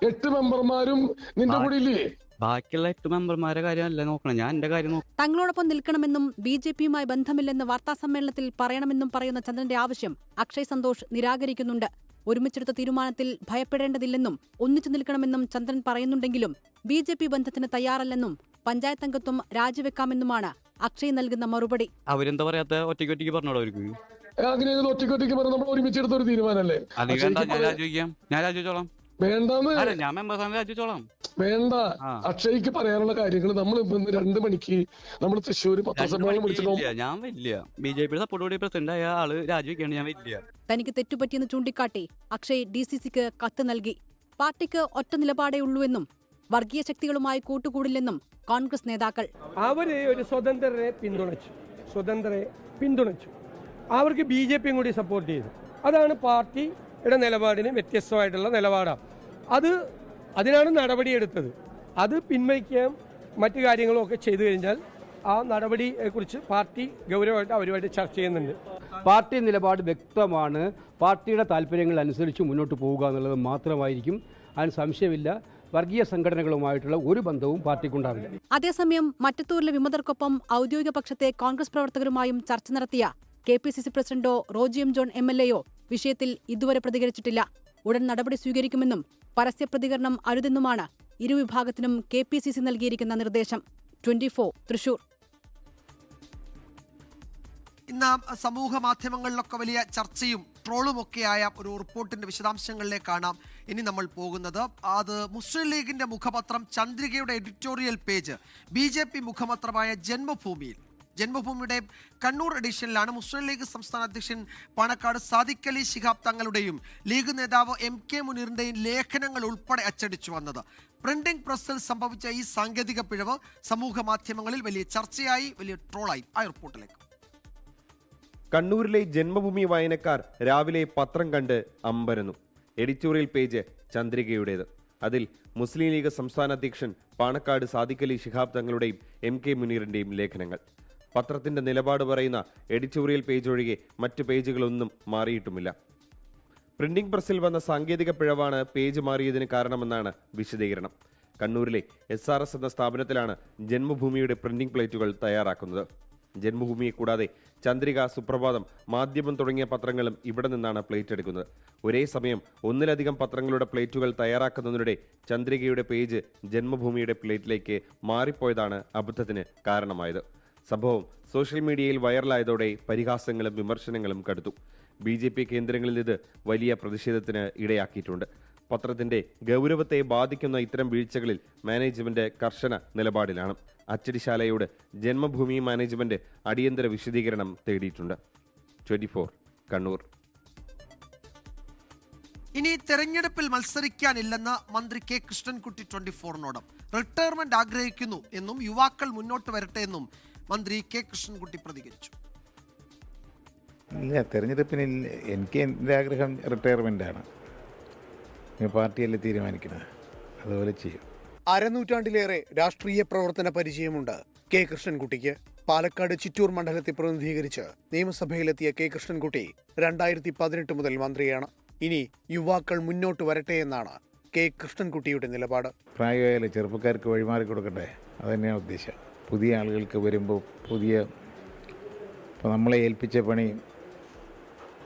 8 മെമ്പർമാരും നിന്റെ കൂടെ ഇല്ലേ? ബാക്കിയുള്ള 8 മെമ്പർമാരുടെ കാര്യമല്ല നോക്കണം, ഞാൻ എന്റെ കാര്യം നോക്കണം. തങ്ങളോടൊപ്പം നിൽക്കണമെന്നും BJPയുമായി ബന്ധമില്ലെന്ന് വാർത്താസമ്മേളനത്തിൽ പറയണമെന്നും പറയുന്ന ചന്ദ്രന്റെ ആവശ്യം അക്ഷയ് സന്തോഷ് നിരാകരിക്കുന്നുണ്ട്. ഒരുമിച്ചെടുത്ത തീരുമാനത്തിൽ ഭയപ്പെടേണ്ടതില്ലെന്നും ഒന്നിച്ചു നിൽക്കണമെന്നും ചന്ദ്രൻ പറയുന്നുണ്ടെങ്കിലും BJP ബന്ധത്തിന് തയ്യാറല്ലെന്നും പഞ്ചായത്തംഗത്വം രാജിവെക്കാമെന്നുമാണ് അക്ഷയ് നൽകുന്ന മറുപടി. അവരെന്താ പറയാത്ത ഒറ്റയ്ക്ക് പറഞ്ഞോളൂ അവർക്ക്. അങ്ങനെ ഒറ്റയ്ക്ക് പറഞ്ഞ നമ്മൾ ഒരുമിച്ചെടുത്ത ഒരു തീരുമാനമല്ലേ? ഞാൻ രാജിവെച്ചോളാം. വേണ്ടെന്ന് ഞാൻ മെമ്പേഴ്സാണ് രാജിവെച്ചോളാം. വേണ്ട, അക്ഷയ്ക്ക് പറയാനുള്ള കാര്യങ്ങൾ നമ്മൾ 2 മണിക്ക് നമ്മൾ തൃശ്ശൂർ പത്രസമ്മേളനം വിളിച്ചിട്ടുണ്ടോ? ഞാൻ വലിയ BJPയുടെ സപ്പോർട്ടോടെ പ്രസിഡന്റ് ആയ ആള് രാജിവെക്കാണ്. ഞാൻ വലിയ തനിക്ക് തെറ്റുപറ്റിയെന്ന് ചൂണ്ടിക്കാട്ടി അക്ഷയ് DCCക്ക് കത്ത് നൽകി. പാർട്ടിക്ക് ഒറ്റ നിലപാടേ ഉള്ളൂവെന്നും വർഗീയ ശക്തികളുമായി കൂട്ടുകൂടില്ലെന്നും കോൺഗ്രസ് നേതാക്കൾ. അവര് ഒരു സ്വതന്ത്രരെ പിന്തുണച്ചു. അവർക്ക് BJPയും കൂടി സപ്പോർട്ട് ചെയ്തു. അതാണ് പാർട്ടിയുടെ നിലപാടിന് വ്യത്യസ്തമായിട്ടുള്ള നിലപാടാണ്. അതിനാണ് നടപടിയെടുത്തത്. അത് പിൻവയ്ക്കുകയും മറ്റു കാര്യങ്ങളും ഒക്കെ ചെയ്തു കഴിഞ്ഞാൽ ആ നടപടിയെക്കുറിച്ച് പാർട്ടി ഗൗരവമായിട്ട് അവരുമായിട്ട് ചർച്ച ചെയ്യുന്നുണ്ട്. പാർട്ടി നിലപാട് വ്യക്തമാണ്. പാർട്ടിയുടെ താല്പര്യങ്ങൾ അനുസരിച്ച് മുന്നോട്ട് പോവുക എന്നുള്ളത് മാത്രമായിരിക്കും. അതിന് സംശയമില്ല. വർഗീയ സംഘടനകളുമായിട്ടുള്ള ഒരു ബന്ധവും പാർട്ടിക്കുണ്ടാവില്ല. അതേസമയം മറ്റത്തൂരിലെ വിമതർക്കൊപ്പം ഔദ്യോഗിക പക്ഷത്തെ കോൺഗ്രസ് പ്രവർത്തകരുമായും ചർച്ച നടത്തിയ KPCC പ്രസിഡന്റോ റോജി M. ജോൺ MLAയോ വിഷയത്തിൽ ഇതുവരെ പ്രതികരിച്ചിട്ടില്ല. ഉടൻ നടപടി സ്വീകരിക്കുമെന്നും പരസ്യ പ്രതികരണം അരുതെന്നുമാണ് ഇരുവിഭാഗത്തിനും KPCC നൽകിയിരിക്കുന്ന നിർദ്ദേശം. 24 തൃശൂർ. ഇന്ന് സമൂഹ മാധ്യമങ്ങളിലൊക്കെ വലിയ ചർച്ചയും ട്രോളുമൊക്കെയായ ഒരു റിപ്പോർട്ടിന്റെ വിശദാംശങ്ങളിലേക്കാണ് ഇനി നമ്മൾ പോകുന്നത്. അത് മുസ്ലിം ലീഗിന്റെ മുഖപത്രം ചന്ദ്രികയുടെ എഡിറ്റോറിയൽ പേജ് BJP മുഖപത്രമായ ജന്മഭൂമിയുടെ കണ്ണൂർ എഡിഷനിലാണ് മുസ്ലിം ലീഗ് സംസ്ഥാന അധ്യക്ഷൻ പാണക്കാട് സാദിഖ് അലി ശിഹാബ് തങ്ങളുടെയും ലീഗ് നേതാവ് MK മുനീറിന്റെയും ലേഖനങ്ങൾ ഉൾപ്പെടെ അച്ചടിച്ചു വന്നത്. പ്രിന്റിംഗ് പ്രസ്സിൽ സംഭവിച്ച ഈ സാങ്കേതിക പിഴവ് സമൂഹ മാധ്യമങ്ങളിൽ വലിയ ചർച്ചയായി, വലിയ ട്രോളായി. ആ റിപ്പോർട്ടിലേക്ക്. കണ്ണൂരിലെ ജന്മഭൂമി വായനക്കാർ രാവിലെ പത്രം കണ്ട് അമ്പരന്നു. എഡിറ്റോറിയൽ പേജ് ചന്ദ്രികയുടേത്. അതിൽ മുസ്ലിം ലീഗ് സംസ്ഥാന അധ്യക്ഷൻ പാണക്കാട് സാദിഖ് അലി ശിഹാബ് തങ്ങളുടെയും MK മുനീറിന്റെയും ലേഖനങ്ങൾ. പത്രത്തിന്റെ നിലപാട് പറയുന്ന എഡിറ്റോറിയൽ പേജ് ഒഴികെ മറ്റു പേജുകളൊന്നും മാറിയിട്ടുമില്ല. പ്രിന്റിംഗ് പ്രസ്സിൽ വന്ന സാങ്കേതിക പിഴവാണ് പേജ് മാറിയതിന് കാരണമെന്നാണ് വിശദീകരണം. കണ്ണൂരിലെ SRS എന്ന സ്ഥാപനത്തിലാണ് ജന്മഭൂമിയുടെ പ്രിന്റിംഗ് പ്ലേറ്റുകൾ തയ്യാറാക്കുന്നത്. ജന്മഭൂമിയെ കൂടാതെ ചന്ദ്രിക, സുപ്രഭാതം, മാധ്യമം തുടങ്ങിയ പത്രങ്ങളും ഇവിടെ നിന്നാണ് പ്ലേറ്റ് എടുക്കുന്നത്. ഒരേ സമയം ഒന്നിലധികം പത്രങ്ങളുടെ പ്ലേറ്റുകൾ തയ്യാറാക്കുന്നതിനിടെ ചന്ദ്രികയുടെ പേജ് ജന്മഭൂമിയുടെ പ്ലേറ്റിലേക്ക് മാറിപ്പോയതാണ് അബദ്ധത്തിന് കാരണമായത്. സംഭവം സോഷ്യൽ മീഡിയയിൽ വൈറലായതോടെ പരിഹാസങ്ങളും വിമർശനങ്ങളും കടുത്തു. BJP കേന്ദ്രങ്ങളിൽ ഇത് വലിയ പ്രതിഷേധത്തിന് ഇടയാക്കിയിട്ടുണ്ട്. പത്രത്തിന്റെ ഗൗരവത്തെ ബാധിക്കുന്ന ഇത്തരം വീഴ്ചകളിൽ മാനേജ്മെന്റ് കർശന നിലപാടിലാണ്. അച്ചടിശാലയോട് ജന്മഭൂമി മാനേജ്മെന്റ് അടിയന്തര വിശദീകരണം തേടിയിട്ടുണ്ട്. 24 കണ്ണൂർ. ഇനി തെരഞ്ഞെടുപ്പിൽ മത്സരിക്കാനില്ലെന്ന് മന്ത്രി K. കൃഷ്ണൻകുട്ടി 24നോട്. റിട്ടയർമെന്റ് ആഗ്രഹിക്കുന്നു എന്നും യുവാക്കൾ മുന്നോട്ട് വരട്ടെ എന്നും മന്ത്രി K. കൃഷ്ണൻകുട്ടി പ്രതികരിച്ചു. ഇല്ല, തെരഞ്ഞെടുപ്പിന് എനിക്ക് എൻ്റെ ആഗ്രഹം റിട്ടയർമെൻ്റാണ്. പാർട്ടിയല്ലേ തീരുമാനിക്കുന്നത്, അതുപോലെ ചെയ്യും. അരനൂറ്റാണ്ടിലേറെ രാഷ്ട്രീയ പ്രവർത്തന പരിചയമുണ്ട് K. കൃഷ്ണൻകുട്ടിക്ക്. പാലക്കാട് ചിറ്റൂർ മണ്ഡലത്തെ പ്രതിനിധീകരിച്ച് നിയമസഭയിലെത്തിയ K. കൃഷ്ണൻകുട്ടി 2018 മുതൽ മന്ത്രിയാണ്. ഇനി യുവാക്കൾ മുന്നോട്ട് വരട്ടെ എന്നാണ് K. കൃഷ്ണൻകുട്ടിയുടെ നിലപാട്. പ്രായമായാലും ചെറുപ്പക്കാർക്ക് വഴിമാറി കൊടുക്കട്ടെ, അതുതന്നെയാണ് ഉദ്ദേശം. പുതിയ ആളുകൾക്ക് വരുമ്പോൾ ഇപ്പോൾ നമ്മളെ ഏൽപ്പിച്ച പണി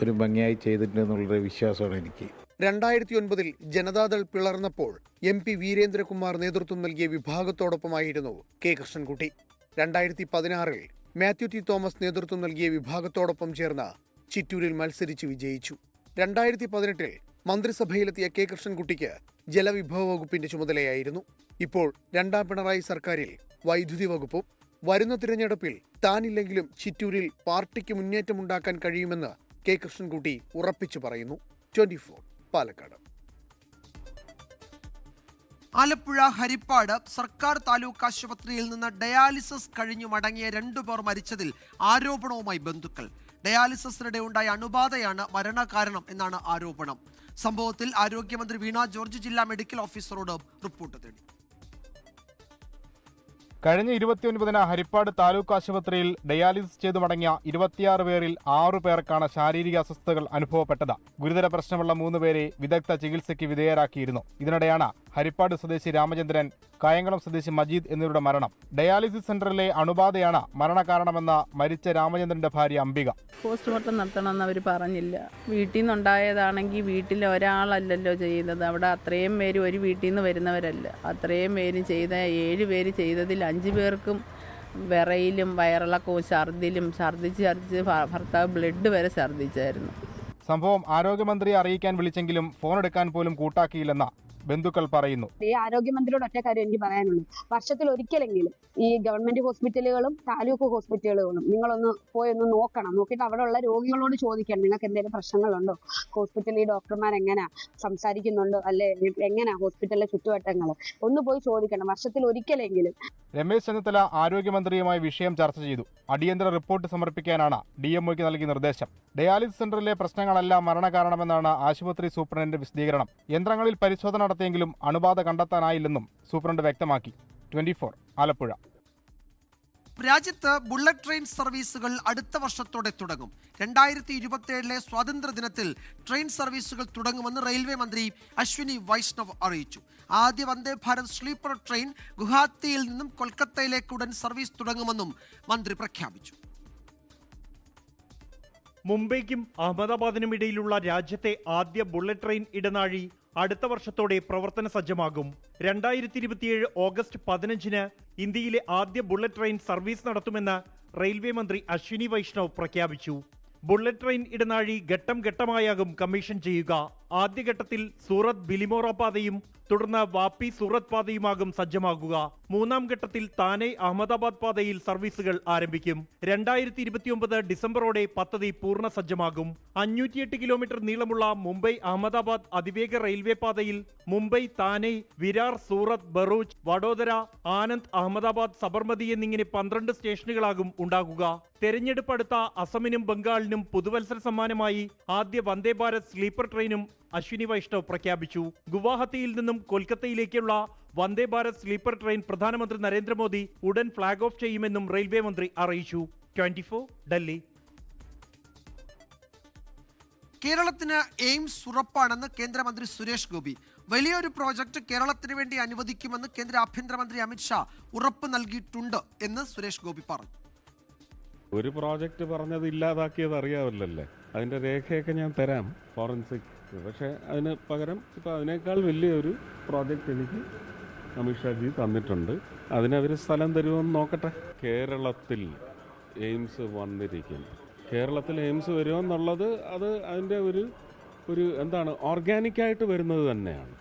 ഒരു ഭംഗിയായി ചെയ്തിട്ടുണ്ടെന്നുള്ളൊരു വിശ്വാസമാണ് എനിക്ക്. 2009 ജനതാദൾ പിളർന്നപ്പോൾ MP വീരേന്ദ്രകുമാർ നേതൃത്വം നൽകിയ വിഭാഗത്തോടൊപ്പമായിരുന്നു K. Krishnankutty. 2016 Mathew T. Thomas നേതൃത്വം നൽകിയ വിഭാഗത്തോടൊപ്പം ചേർന്ന് ചിറ്റൂരിൽ മത്സരിച്ച് വിജയിച്ചു. 2018 മന്ത്രിസഭയിലെത്തിയ K. കൃഷ്ണൻകുട്ടിക്ക് ജലവിഭവ വകുപ്പിന്റെ ചുമതലയായിരുന്നു. ഇപ്പോൾ 2ാം പിണറായി സർക്കാരിൽ വൈദ്യുതി വകുപ്പും. വരുന്ന തിരഞ്ഞെടുപ്പിൽ താനില്ലെങ്കിലും ചിറ്റൂരിൽ പാർട്ടിക്ക് മുന്നേറ്റമുണ്ടാക്കാൻ കഴിയുമെന്ന് കെ കൃഷ്ണൻകുട്ടി ഉറപ്പിച്ചു പറയുന്നു. 24 പാലക്കാട്. ആലപ്പുഴ ഹരിപ്പാട് സർക്കാർ താലൂക്ക് ആശുപത്രിയിൽ നിന്ന് ഡയാലിസിസ് കഴിഞ്ഞു മടങ്ങിയ 2 പേർ മരിച്ചതിൽ ആരോപണവുമായി ബന്ധുക്കൾ. ഡയാലിസിസിനിടെ ഉണ്ടായ അണുബാധയാണ് മരണകാരണം എന്നാണ് ആരോപണം. സംഭവത്തിൽ ആരോഗ്യമന്ത്രി വീണ ജോർജ് ജില്ലാ മെഡിക്കൽ ഓഫീസറോട് റിപ്പോർട്ട് തേടി. കഴിഞ്ഞ 29-ന് ഹരിപ്പാട് താലൂക്ക് ആശുപത്രിയിൽ ഡയാലിസിസ് ചെയ്തു മടങ്ങിയ 26 പേരിൽ 6 പേർക്കാണ് ശാരീരിക അസ്വസ്ഥതകൾ അനുഭവപ്പെട്ടത്. ഗുരുതര പ്രശ്നമുള്ള 3 പേരെ വിദഗ്ധ ചികിത്സയ്ക്ക് വിധേയരാക്കിയിരുന്നു. ഇതിനിടെയാണ് ഹരിപ്പാട് സ്വദേശി രാമചന്ദ്രൻ, കായംകുളം സ്വദേശി മജീദ് എന്നിവരുടെ മരണം. ഡയാലിസിസ് സെന്ററിലെ അണുബാധയാണ് മരണകാരണമെന്ന മരിച്ച രാമചന്ദ്രന്റെ ഭാര്യ അംബിക. പോസ്റ്റ്മോർട്ടം നടത്തണമെന്ന് അവർ പറഞ്ഞില്ല. വീട്ടിൽ നിന്നുണ്ടായതാണെങ്കിൽ വീട്ടിൽ ഒരാളല്ലല്ലോ ചെയ്തത്. അവിടെ അത്രയും പേര് ഒരു വീട്ടിൽ നിന്ന് വരുന്നവരല്ല. അത്രയും പേര് ചെയ്ത 7 പേര് ചെയ്തതിൽ 5 പേർക്കും വിറയിലും വയറിളക്കവും ഛർദ്ദിച്ച് ഭർത്താവ് ബ്ലഡ് വരെ ഛർദ്ദിച്ചായിരുന്നു. സംഭവം ആരോഗ്യമന്ത്രിയെ അറിയിക്കാൻ വിളിച്ചെങ്കിലും ഫോൺ എടുക്കാൻ പോലും കൂട്ടാക്കിയില്ലെന്ന് ബന്ധുക്കൾ പറയുന്നു. ഈ ആരോഗ്യമന്ത്രിയോട് ഒറ്റ കാര്യം എനിക്ക് പറയാനുള്ളൂ. വർഷത്തിൽ ഒരിക്കലെങ്കിലും ഈ ഗവൺമെന്റ് ഹോസ്പിറ്റലുകളും താലൂക്ക് ഹോസ്പിറ്റലുകളും നിങ്ങളൊന്ന് പോയൊന്ന് നോക്കണം. നോക്കിയിട്ട് അവിടെ ഉള്ള രോഗികളോട് ചോദിക്കണം, നിങ്ങൾക്ക് എന്തെങ്കിലും പ്രശ്നങ്ങളുണ്ടോ, ഹോസ്പിറ്റലിൽ ഡോക്ടർമാർ എങ്ങനെയാ സംസാരിക്കുന്നുണ്ടോ, അല്ലെ എങ്ങനെയാ ഹോസ്പിറ്റലിലെ ചുറ്റുവട്ടങ്ങൾ ഒന്ന് പോയി ചോദിക്കണം, വർഷത്തിൽ ഒരിക്കലെങ്കിലും. രമേശ് ചെന്നിത്തല ആരോഗ്യമന്ത്രിയുമായി വിഷയം ചർച്ച ചെയ്തു. അടിയന്തര റിപ്പോർട്ട് സമർപ്പിക്കാനാണ് DMOയ്ക്ക് നൽകിയ നിർദ്ദേശം. ഡയാലിസിസ് സെന്ററിലെ പ്രശ്നങ്ങളല്ല മരണകാരണമെന്നാണ് ആശുപത്രി സൂപ്രണ്ടിന്റെ വിശദീകരണം. യന്ത്രങ്ങളിൽ പരിശോധന നടത്തിയെങ്കിലും അണുബാധ കണ്ടെത്താനായില്ലെന്നും സൂപ്രണ്ട് വ്യക്തമാക്കി. 24 ആലപ്പുഴ. രാജ്യത്ത് ബുള്ളറ്റ് ട്രെയിൻ സർവീസുകൾ അടുത്ത വർഷത്തോടെ തുടങ്ങും. 2027 സ്വാതന്ത്ര്യദിനത്തിൽ ട്രെയിൻ സർവീസുകൾ തുടങ്ങുമെന്ന് റെയിൽവേ മന്ത്രി അശ്വിനി വൈഷ്ണവ് അറിയിച്ചു. ആദ്യ വന്ദേ ഭാരത് സ്ലീപ്പർ ട്രെയിൻ ഗുവാഹത്തിയിൽ നിന്നും കൊൽക്കത്തയിലേക്ക് ഉടൻ സർവീസ് തുടങ്ങുമെന്നും മന്ത്രി പ്രഖ്യാപിച്ചു. മുംബൈക്കും അഹമ്മദാബാദിനും ഇടയിലുള്ള രാജ്യത്തെ ആദ്യ ബുള്ളറ്റ് ട്രെയിൻ ഇടനാഴി അടുത്ത വർഷത്തോടെ പ്രവർത്തന സജ്ജമാകും. 2027 ഓഗസ്റ്റ് 15-ന് ഇന്ത്യയിലെ ആദ്യ ബുള്ളറ്റ് ട്രെയിൻ സർവീസ് നടത്തുമെന്ന് റെയിൽവേ മന്ത്രി അശ്വിനി വൈഷ്ണവ് പ്രഖ്യാപിച്ചു. ബുള്ളറ്റ് ട്രെയിൻ ഇടനാഴി ഘട്ടം ഘട്ടമായാകും കമ്മീഷൻ ചെയ്യുക. ആദ്യഘട്ടത്തിൽ സൂറത്ത് ബിലിമോറ പാതയും തുടർന്ന് വാപ്പി സൂറത്ത് പാതയുമാകും സജ്ജമാകുക. 3-ാം ഘട്ടത്തിൽ താനെ അഹമ്മദാബാദ് പാതയിൽ സർവീസുകൾ ആരംഭിക്കും. 2029 ഡിസംബറോടെ പദ്ധതി പൂർണ്ണ സജ്ജമാകും. 508 കിലോമീറ്റർ നീളമുള്ള മുംബൈ അഹമ്മദാബാദ് അതിവേഗ റെയിൽവേ പാതയിൽ മുംബൈ, താനെ, വിരാർ, സൂറത്ത്, ബറൂച്ച്, വഡോദര, ആനന്ദ്, അഹമ്മദാബാദ്, സബർമതി എന്നിങ്ങനെ 12 സ്റ്റേഷനുകളാകും ഉണ്ടാകുക. തെരഞ്ഞെടുപ്പ് അടുത്ത അസമിനും ബംഗാളിനും പുതുവത്സര സമ്മാനമായി ആദ്യ വന്ദേ ഭാരത് സ്ലീപ്പർ ട്രെയിനും അശ്വിനി വൈഷ്ണവ് പ്രഖ്യാപിച്ചു. ഗുവാഹത്തിയിൽ നിന്നും കൊൽക്കത്തയിലേക്കുള്ള വന്ദേ ഭാരത് സ്ലീപ്പർ ട്രെയിൻ പ്രധാനമന്ത്രി നരേന്ദ്രമോദി ഉടൻ ഫ്ളാഗ് ഓഫ് ചെയ്യുമെന്നും റെയിൽവേ മന്ത്രി അറിയിച്ചു. 24 ഡൽഹി. കേരളത്തിന് എയിംസ് ഉറപ്പാണെന്ന് കേന്ദ്രമന്ത്രി സുരേഷ് ഗോപി. വലിയൊരു പ്രോജക്റ്റ് കേരളത്തിന് വേണ്ടി അനുവദിക്കുമെന്ന് കേന്ദ്ര ആഭ്യന്തരമന്ത്രി അമിത്ഷാ ഉറപ്പ് നൽകിയിട്ടുണ്ട് എന്ന് സുരേഷ് ഗോപി പറഞ്ഞു. ഒരു പ്രോജക്റ്റ് പറഞ്ഞത് ഇല്ലാതാക്കിയത് അറിയാവില്ലല്ലേ, അതിൻ്റെ രേഖയൊക്കെ ഞാൻ തരാം, ഫോറൻസിക്. പക്ഷേ അതിന് പകരം ഇപ്പോൾ അതിനേക്കാൾ വലിയൊരു പ്രോജക്റ്റ് എനിക്ക് അമിത്ഷാജി തന്നിട്ടുണ്ട്. അതിനവർ സ്ഥലം തരുമെന്ന് നോക്കട്ടെ. കേരളത്തിൽ എയിംസ് വന്നിരിക്കും. കേരളത്തിൽ എയിംസ് വരുമെന്നുള്ളത് അത് അതിൻ്റെ ഒരു എന്താണ് ഓർഗാനിക്കായിട്ട് വരുന്നത് തന്നെയാണ്.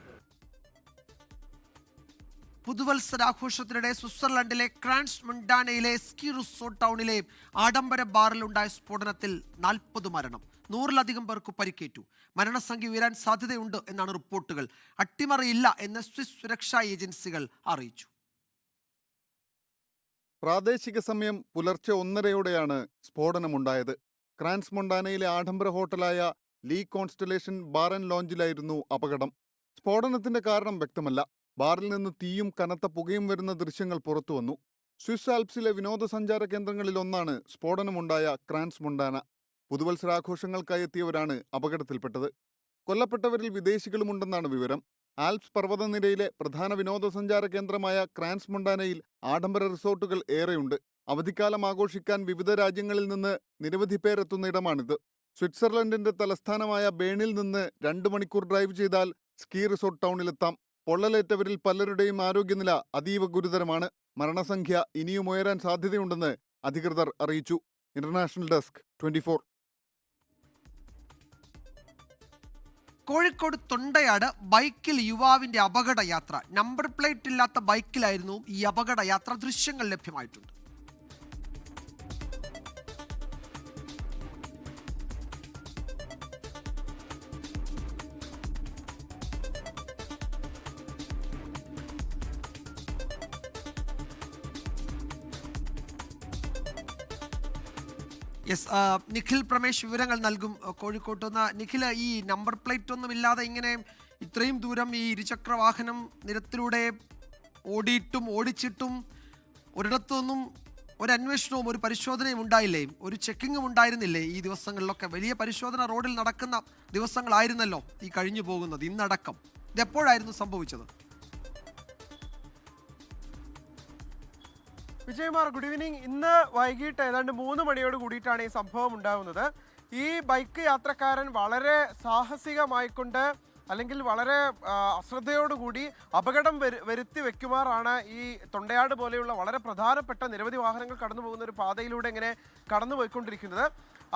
പുതുവത്സരാഘോഷത്തിനിടെ സ്വിറ്റ്സർലൻഡിലെ ക്രാൻസ് മൊണ്ടാനയിലെ സ്കീ റിസോർട്ട് ടൗണിലെ ആഡംബര ബാറിലുണ്ടായ സ്ഫോടനത്തിൽ 40 മരണം, 100-ലധികം പേർക്ക് പരിക്കേറ്റു. മരണസംഖ്യ ഉയരാൻ സാധ്യതയുണ്ട് എന്നാണ് റിപ്പോർട്ടുകൾ. അട്ടിമറിയില്ല എന്ന് സ്വിസ് സുരക്ഷാ ഏജൻസികൾ അറിയിച്ചു. പ്രാദേശിക സമയം പുലർച്ചെ 1:30-യോടെയാണ് സ്ഫോടനമുണ്ടായത്. ക്രാൻസ് മൊണ്ടാനയിലെ ആഡംബര ഹോട്ടലായ ലീ കോൺസ്റ്റലേഷൻ ബാർ ആൻഡ് ലോഞ്ചിലായിരുന്നു അപകടം. സ്ഫോടനത്തിന്റെ കാരണം വ്യക്തമല്ല. ബാറിൽ നിന്ന് തീയും കനത്ത പുകയും വരുന്ന ദൃശ്യങ്ങൾ പുറത്തുവന്നു. സ്വിസ് ആൽപ്സിലെ വിനോദസഞ്ചാര കേന്ദ്രങ്ങളിലൊന്നാണ് സ്ഫോടനമുണ്ടായ ക്രാൻസ് മൊണ്ടാന. പുതുവത്സരാഘോഷങ്ങൾക്കായി എത്തിയവരാണ് അപകടത്തിൽപ്പെട്ടത്. കൊല്ലപ്പെട്ടവരിൽ വിദേശികളുമുണ്ടെന്നാണ് വിവരം. ആൽപ്സ് പർവ്വതനിരയിലെ പ്രധാന വിനോദസഞ്ചാര കേന്ദ്രമായ ക്രാൻസ് മൊണ്ടാനയിൽ ആഡംബര റിസോർട്ടുകൾ ഏറെയുണ്ട്. അവധിക്കാലം ആഘോഷിക്കാൻ വിവിധ രാജ്യങ്ങളിൽ നിന്ന് നിരവധി പേരെത്തുന്ന ഇടമാണിത്. സ്വിറ്റ്സർലൻഡിന്റെ തലസ്ഥാനമായ ബേണിൽ നിന്ന് 2 മണിക്കൂർ ഡ്രൈവ് ചെയ്താൽ സ്കീ റിസോർട്ട് ടൗണിലെത്താം. പൊള്ളലേറ്റവരിൽ പലരുടെയും ആരോഗ്യനില അതീവ ഗുരുതരമാണ്. മരണസംഖ്യ ഇനിയും ഉയരാൻ സാധ്യതയുണ്ടെന്ന് അധികൃതർ അറിയിച്ചു. International desk 24. കോഴിക്കോട് തൊണ്ടയാട് ബൈക്കിൽ യുവാവിന്റെ അപകടയാത്ര. നമ്പർ പ്ലേറ്റ് ഇല്ലാത്ത ബൈക്കിലായിരുന്നു ഈ അപകടയാത്ര. ദൃശ്യങ്ങൾ ലഭ്യമായിട്ടുണ്ട്. യെസ്, നിഖിൽ പ്രമേഷ് വിവരങ്ങൾ നൽകും കോഴിക്കോട്ട് നിന്ന്. നിഖിൽ, ഈ നമ്പർ പ്ലേറ്റ് ഒന്നും ഇല്ലാതെ ഇങ്ങനെ ഇത്രയും ദൂരം ഈ ഇരുചക്ര വാഹനം നിരത്തിലൂടെ ഓടിയിട്ടും ഓടിച്ചിട്ടും ഒരിടത്തൊന്നും ഒരു അന്വേഷണവും ഒരു പരിശോധനയും ഉണ്ടായില്ലേ? ഒരു ചെക്കിങ്ങും ഉണ്ടായിരുന്നില്ലേ? ഈ ദിവസങ്ങളിലൊക്കെ വലിയ പരിശോധന റോഡിൽ നടക്കുന്ന ദിവസങ്ങളായിരുന്നല്ലോ ഈ കഴിഞ്ഞു പോകുന്നത്, ഇന്നടക്കം. ഇതെപ്പോഴായിരുന്നു സംഭവിച്ചത്? Vijayakumar, good evening. ഇന്ന് വൈകിട്ട് ഏതാണ്ട് 3 മണിയോട് കൂടിയിട്ടാണ് ഈ സംഭവം ഉണ്ടാകുന്നത്. ഈ ബൈക്ക് യാത്രക്കാരൻ വളരെ സാഹസികമായിക്കൊണ്ട് അല്ലെങ്കിൽ വളരെ അശ്രദ്ധയോടുകൂടി അപകടം വരുത്തി വെക്കുമാറാണ് ഈ തൊണ്ടയാട് പോലെയുള്ള വളരെ പ്രധാനപ്പെട്ട നിരവധി വാഹനങ്ങൾ കടന്നു പോകുന്ന ഒരു പാതയിലൂടെ ഇങ്ങനെ കടന്നു പോയിക്കൊണ്ടിരിക്കുന്നത്.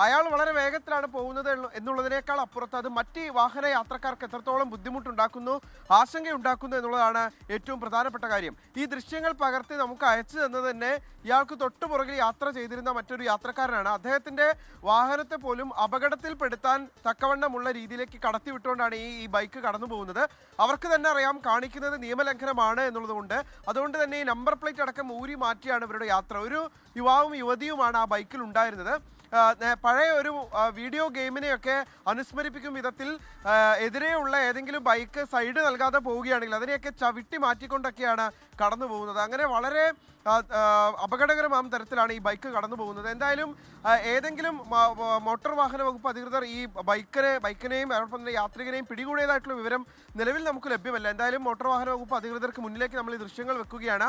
അയാൾ വളരെ വേഗത്തിലാണ് പോകുന്നത് എന്നുള്ളതിനേക്കാൾ അപ്പുറത്ത് അത് മറ്റ് വാഹന യാത്രക്കാർക്ക് എത്രത്തോളം ബുദ്ധിമുട്ടുണ്ടാക്കുന്നു, ആശങ്കയുണ്ടാക്കുന്നു എന്നുള്ളതാണ് ഏറ്റവും പ്രധാനപ്പെട്ട കാര്യം. ഈ ദൃശ്യങ്ങൾ പകർത്തി നമുക്ക് അയച്ചു തന്നത് തന്നെ ഇയാൾക്ക് തൊട്ടുപുറകിൽ യാത്ര ചെയ്തിരുന്ന മറ്റൊരു യാത്രക്കാരനാണ്. അദ്ദേഹത്തിൻ്റെ വാഹനത്തെ പോലും അപകടത്തിൽപ്പെടുത്താൻ തക്കവണ്ണമുള്ള രീതിയിലേക്ക് കടത്തിവിട്ടുകൊണ്ടാണ് ഈ ബൈക്ക് കടന്നു പോകുന്നത്. അവർക്ക് തന്നെ അറിയാം കാണിക്കുന്നത് നിയമലംഘനമാണ് എന്നുള്ളതുകൊണ്ട്. അതുകൊണ്ട് തന്നെ ഈ നമ്പർ പ്ലേറ്റ് അടക്കം ഊരി മാറ്റിയാണ് ഇവരുടെ യാത്ര. ഒരു യുവാവും യുവതിയുമാണ് ആ ബൈക്കിൽ ഉണ്ടായിരുന്നത്. പഴയ ഒരു വീഡിയോ ഗെയിമിനെയൊക്കെ അനുസ്മരിപ്പിക്കും വിധത്തിൽ എതിരെയുള്ള ഏതെങ്കിലും ബൈക്ക് സൈഡ് നൽകാതെ പോവുകയാണെങ്കിൽ അതിനെയൊക്കെ ചവിട്ടി മാറ്റിക്കൊണ്ടൊക്കെയാണ് കടന്നു പോകുന്നത്. അങ്ങനെ വളരെ അപകടകരമായ തരത്തിലാണ് ഈ ബൈക്ക് കടന്നു പോകുന്നത്. എന്തായാലും ഏതെങ്കിലും മോട്ടോർ വാഹന വകുപ്പ് അധികൃതർ ഈ ബൈക്കിനെയും അതോടൊപ്പം തന്നെ യാത്രികനെയും പിടികൂടിയതായിട്ടുള്ള വിവരം നിലവിൽ നമുക്ക് ലഭ്യമല്ല. എന്തായാലും മോട്ടോർ വാഹന വകുപ്പ് അധികൃതർക്ക് മുന്നിലേക്ക് നമ്മൾ ഈ ദൃശ്യങ്ങൾ വെക്കുകയാണ്.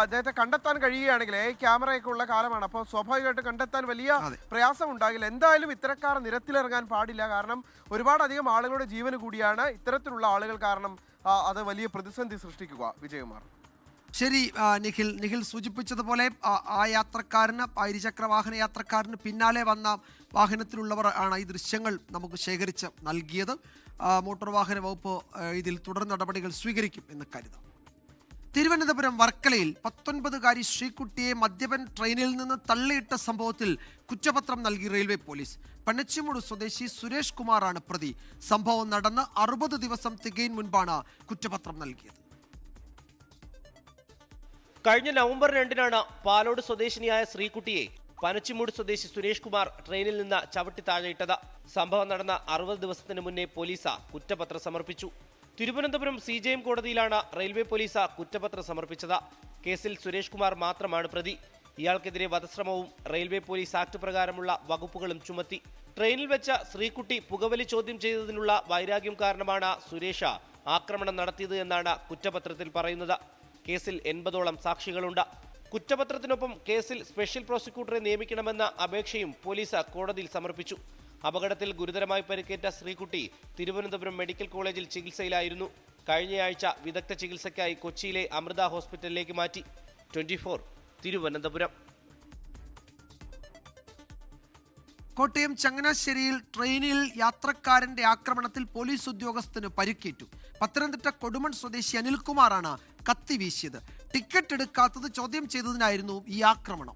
അദ്ദേഹത്തെ കണ്ടെത്താൻ കഴിയുകയാണെങ്കിൽ ക്യാമറയൊക്കെ ഉള്ള കാലമാണ്, അപ്പോൾ സ്വാഭാവികമായിട്ട് കണ്ടെത്താൻ വലിയ പ്രയാസം ഉണ്ടാകില്ല. എന്തായാലും ഇത്തരക്കാർ നിരത്തിലിറങ്ങാൻ പാടില്ല. കാരണം ഒരുപാടധികം ആളുകളുടെ ജീവന് കൂടിയാണ് ഇത്തരത്തിലുള്ള ആളുകൾ കാരണം അത് വലിയ പ്രതിസന്ധി സൃഷ്ടിക്കുക. വിജയകുമാർ. ശരി നിഖിൽ സൂചിപ്പിച്ചതുപോലെ ആ യാത്രക്കാരന്, ആ ഇരുചക്ര വാഹന യാത്രക്കാരന് പിന്നാലെ വന്ന വാഹനത്തിലുള്ളവർ ആണ് ഈ ദൃശ്യങ്ങൾ നമുക്ക് ശേഖരിച്ച് നൽകിയത്. മോട്ടോർ വാഹന വകുപ്പ് ഇതിൽ തുടർ നടപടികൾ സ്വീകരിക്കും എന്ന് കരുതാം. തിരുവനന്തപുരം വർക്കലയിൽ 19-കാരി ശ്രീകുട്ടിയെ മദ്യപൻ ട്രെയിനിൽ നിന്ന് തള്ളിയിട്ട സംഭവത്തിൽ കുറ്റപത്രം നൽകി റെയിൽവേ പോലീസ്. പനച്ചിമൂട് സ്വദേശി സുരേഷ് കുമാറാണ് പ്രതി. സംഭവം നടന്ന് 60 ദിവസം തികയും മുൻപാണ് കുറ്റപത്രം നൽകിയത്. കഴിഞ്ഞ നവംബർ 2-നാണ് പാലോട് സ്വദേശിനിയായ ശ്രീകുട്ടിയെ പനച്ചിമൂട് സ്വദേശി സുരേഷ് കുമാർ ട്രെയിനിൽ നിന്ന് ചവിട്ടി താഴെയിട്ടത്. സംഭവം നടന്ന 60 ദിവസത്തിന് മുന്നേ പോലീസ് കുറ്റപത്രം സമർപ്പിച്ചു. തിരുവനന്തപുരം CJM കോടതിയിലാണ് റെയിൽവേ പോലീസ് കുറ്റപത്രം സമർപ്പിച്ചത്. കേസിൽ സുരേഷ് കുമാർ മാത്രമാണ് പ്രതി. ഇയാൾക്കെതിരെ വധശ്രമവും റെയിൽവേ പോലീസ് ആക്ട് പ്രകാരമുള്ള വകുപ്പുകളും ചുമത്തി. ട്രെയിനിൽ വെച്ച ശ്രീകുട്ടി പുകവലി ചോദ്യം ചെയ്തതിനുള്ള വൈരാഗ്യം കാരണമാണ് സുരേഷ് ആക്രമണം നടത്തിയത് എന്നാണ് കുറ്റപത്രത്തിൽ പറയുന്നത്. കേസിൽ 80ഓളം സാക്ഷികളുണ്ട്. കുറ്റപത്രത്തിനൊപ്പം കേസിൽ സ്പെഷ്യൽ പ്രോസിക്യൂട്ടറെ നിയമിക്കണമെന്ന അപേക്ഷയും പോലീസ് കോടതിയിൽ സമർപ്പിച്ചു. അപകടത്തിൽ ഗുരുതരമായി പരിക്കേറ്റ ശ്രീകുട്ടി തിരുവനന്തപുരം മെഡിക്കൽ കോളേജിൽ ചികിത്സയിലായിരുന്നു. കഴിഞ്ഞയാഴ്ച വിദഗ്ധ ചികിത്സയ്ക്കായി കൊച്ചിയിലെ അമൃത ഹോസ്പിറ്റലിലേക്ക് മാറ്റി. 24 തിരുവനന്തപുരം. കോട്ടയം ചങ്ങനാശ്ശേരിയിൽ ട്രെയിനിൽ യാത്രക്കാരന്റെ ആക്രമണത്തിൽ പോലീസ് ഉദ്യോഗസ്ഥന് പരിക്കേറ്റു. പത്തനംതിട്ട കൊടുമൺ സ്വദേശി അനിൽകുമാറാണ് കത്തി വീശിയത്. ടിക്കറ്റ് എടുക്കാത്തത് ചോദ്യം ചെയ്തതിനായിരുന്നു ഈ ആക്രമണം.